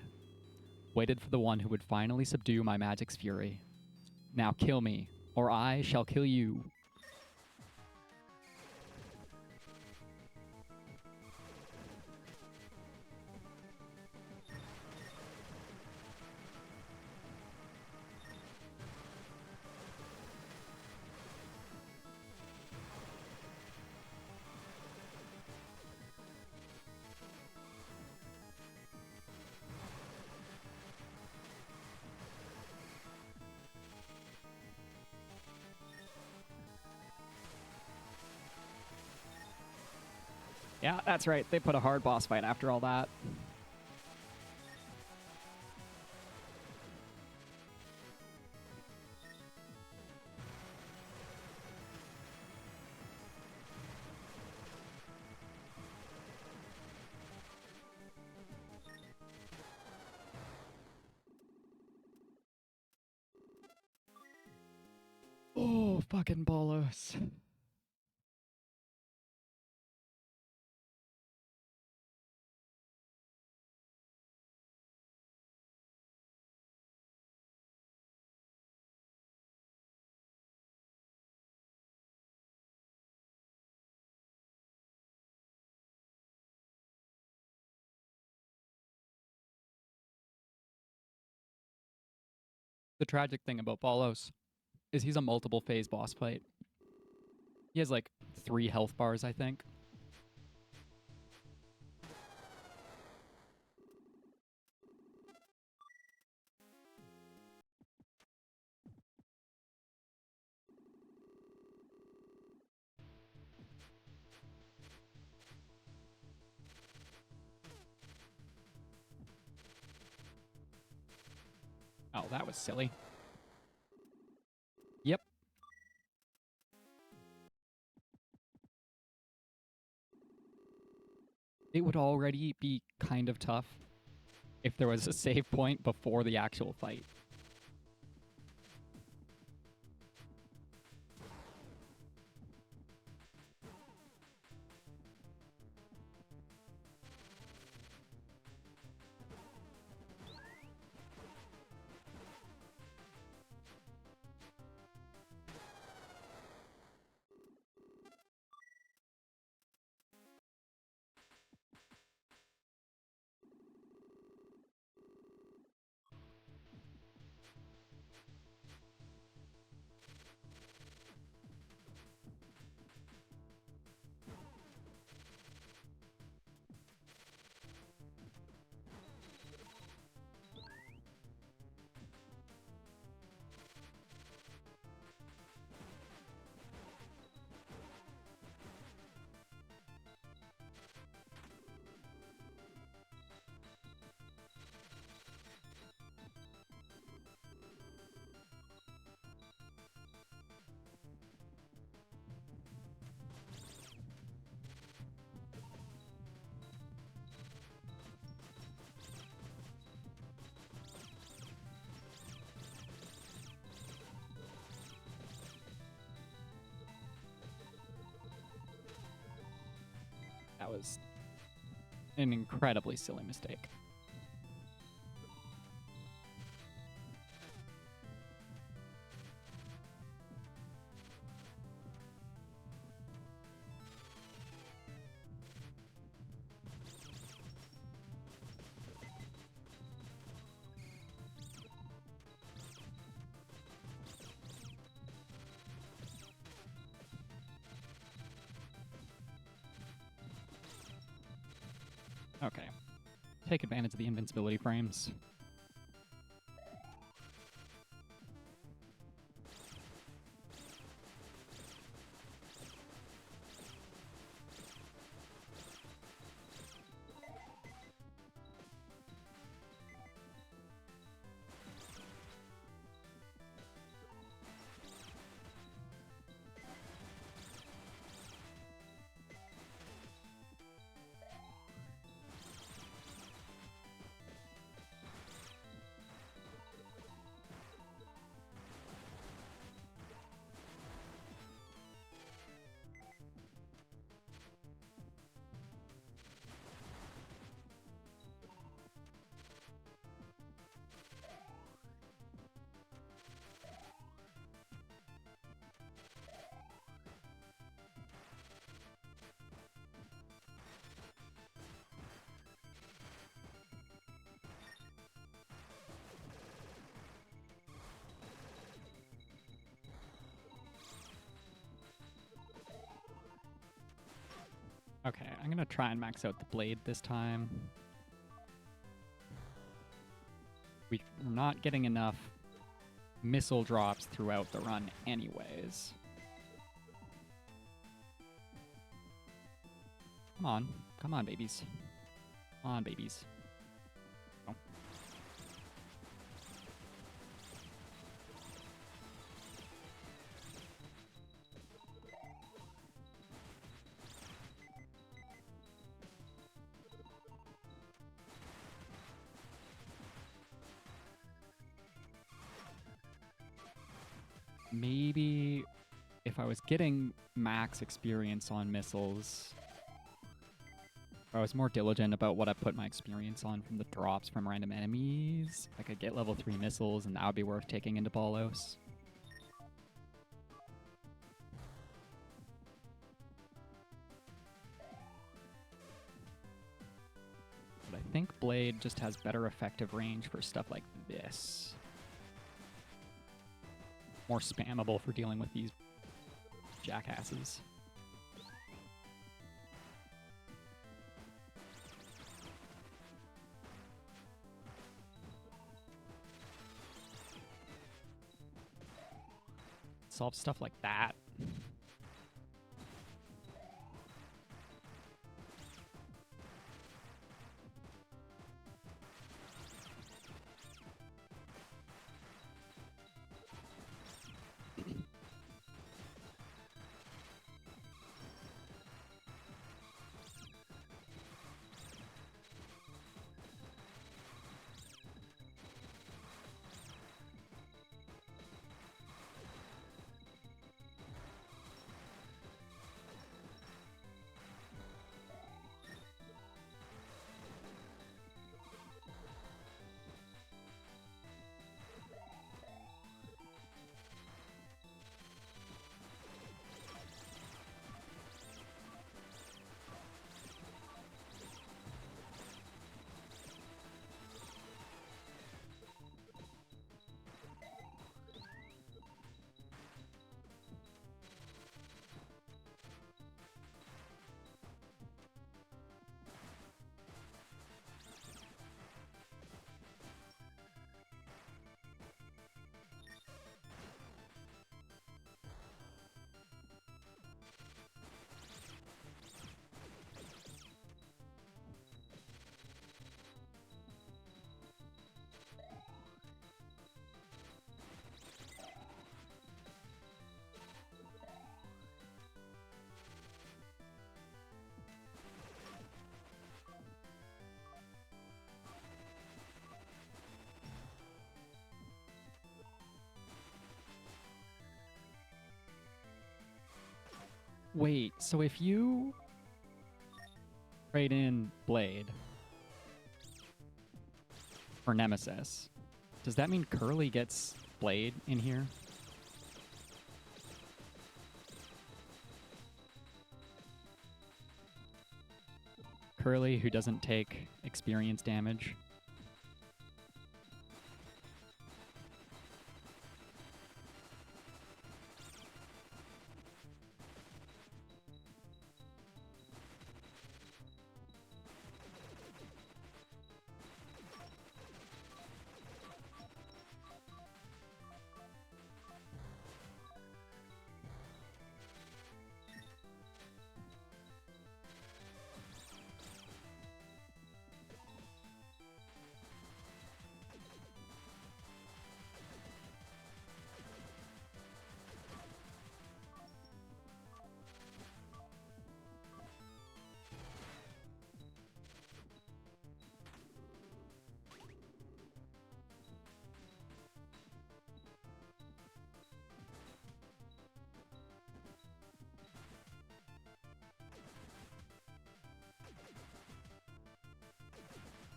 [SPEAKER 1] Waited for the one who would finally subdue my magic's fury. Now kill me, or I shall kill you. Yeah, that's right. They put a hard boss fight after all that. Oh, fucking Bolos. The tragic thing about Bolos is he's a multiple phase boss fight. He has like 3 health bars, I think. Oh, that was silly. Yep. It would already be kind of tough if there was a save point before the actual fight. That was an incredibly silly mistake. Okay. Take advantage of the invincibility frames. Okay, I'm gonna try and max out the blade this time. We're not getting enough missile drops throughout the run anyways. Come on. Come on, babies. Come on, babies. Oh. Maybe if I was getting max experience on missiles, if I was more diligent about what I put my experience on from the drops from random enemies, I could get level 3 missiles, and that would be worth taking into Bolos. But I think Blade just has better effective range for stuff like this. More spammable for dealing with these jackasses. Solve stuff like that. Wait, so if you trade in Blade for Nemesis, does that mean Curly gets Blade in here? Curly, who doesn't take experience damage.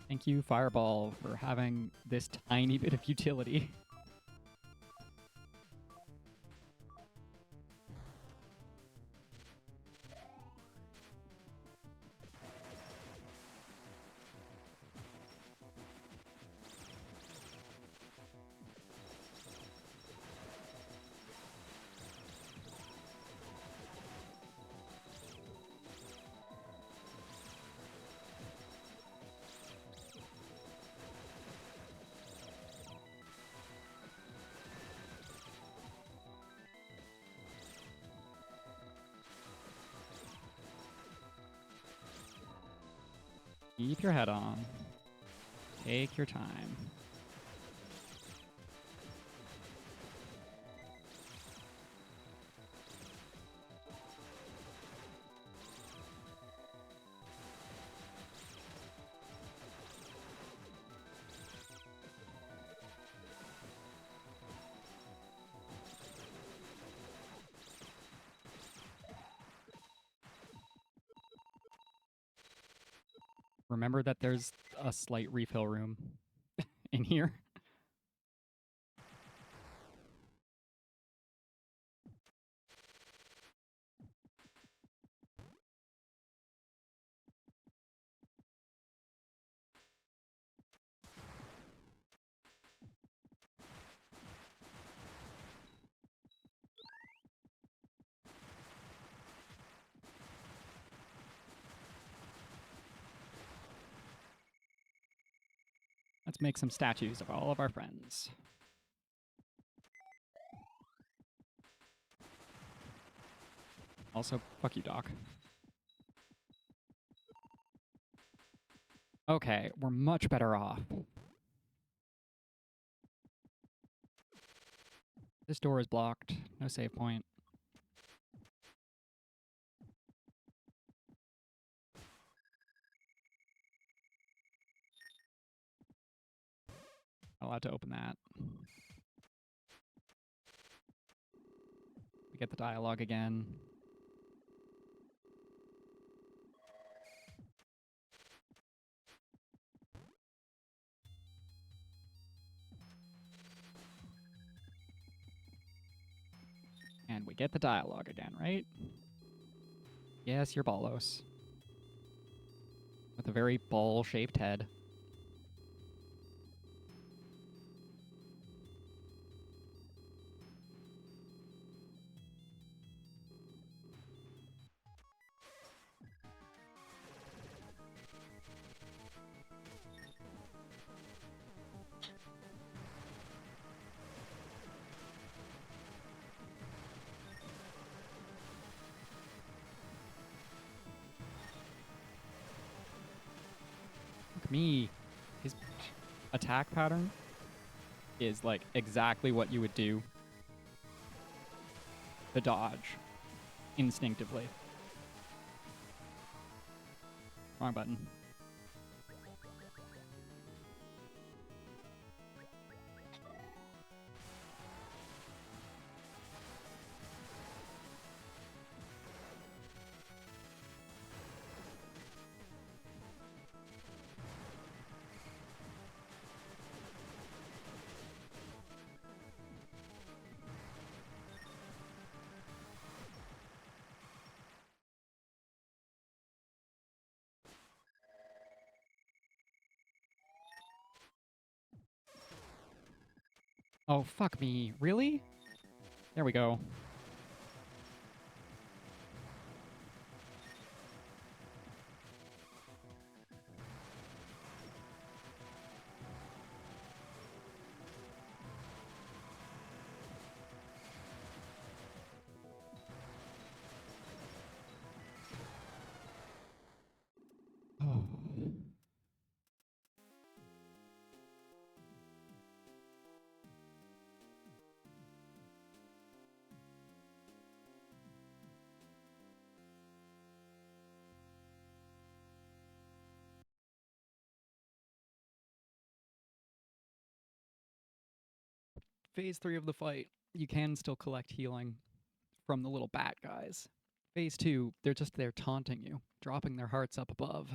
[SPEAKER 1] Thank you, Fireball, for having this tiny bit of utility. Keep your head on. Take your time. Remember that there's a slight refill room in here. Let's make some statues of all of our friends. Also, fuck you, Doc. Okay, we're much better off. This door is blocked. No save point. Not allowed to open that. We get the dialogue again. And we get the dialogue again, right? Yes, you're Ballos. With a very ball-shaped head. Look at me. His attack pattern is like exactly what you would do to dodge instinctively. Wrong button. Oh, fuck me. Really? There we go. Oh. Phase 3 of the fight, you can still collect healing from the little bat guys. Phase 2, they're just there taunting you, dropping their hearts up above.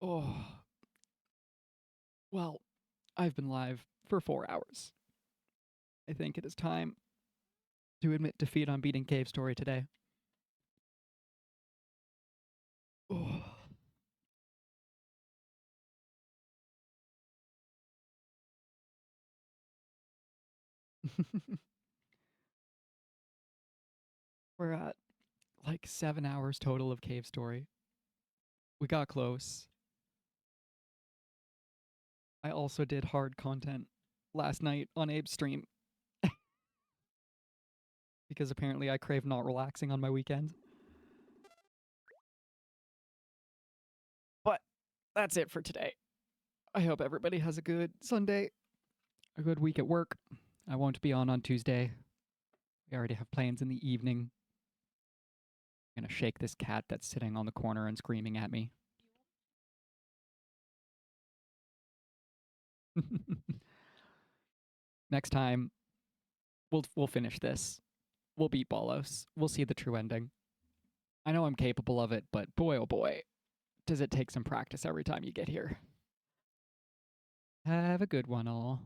[SPEAKER 1] Oh. Well, I've been live for 4 hours. I think it is time to admit defeat on beating Cave Story today. Oh. We're at like 7 hours total of Cave Story. We got close. I also did hard content last night on Abe's stream. Because apparently I crave not relaxing on my weekends. that's it for today. I hope everybody has a good Sunday, a good week at work. I won't be on Tuesday. We already have plans in the evening. I'm going to shake this cat that's sitting on the corner and screaming at me. Next time, we'll finish this. We'll beat Bolos. We'll see the true ending. I know I'm capable of it, but boy, oh boy, does it take some practice every time you get here. Have a good one, all.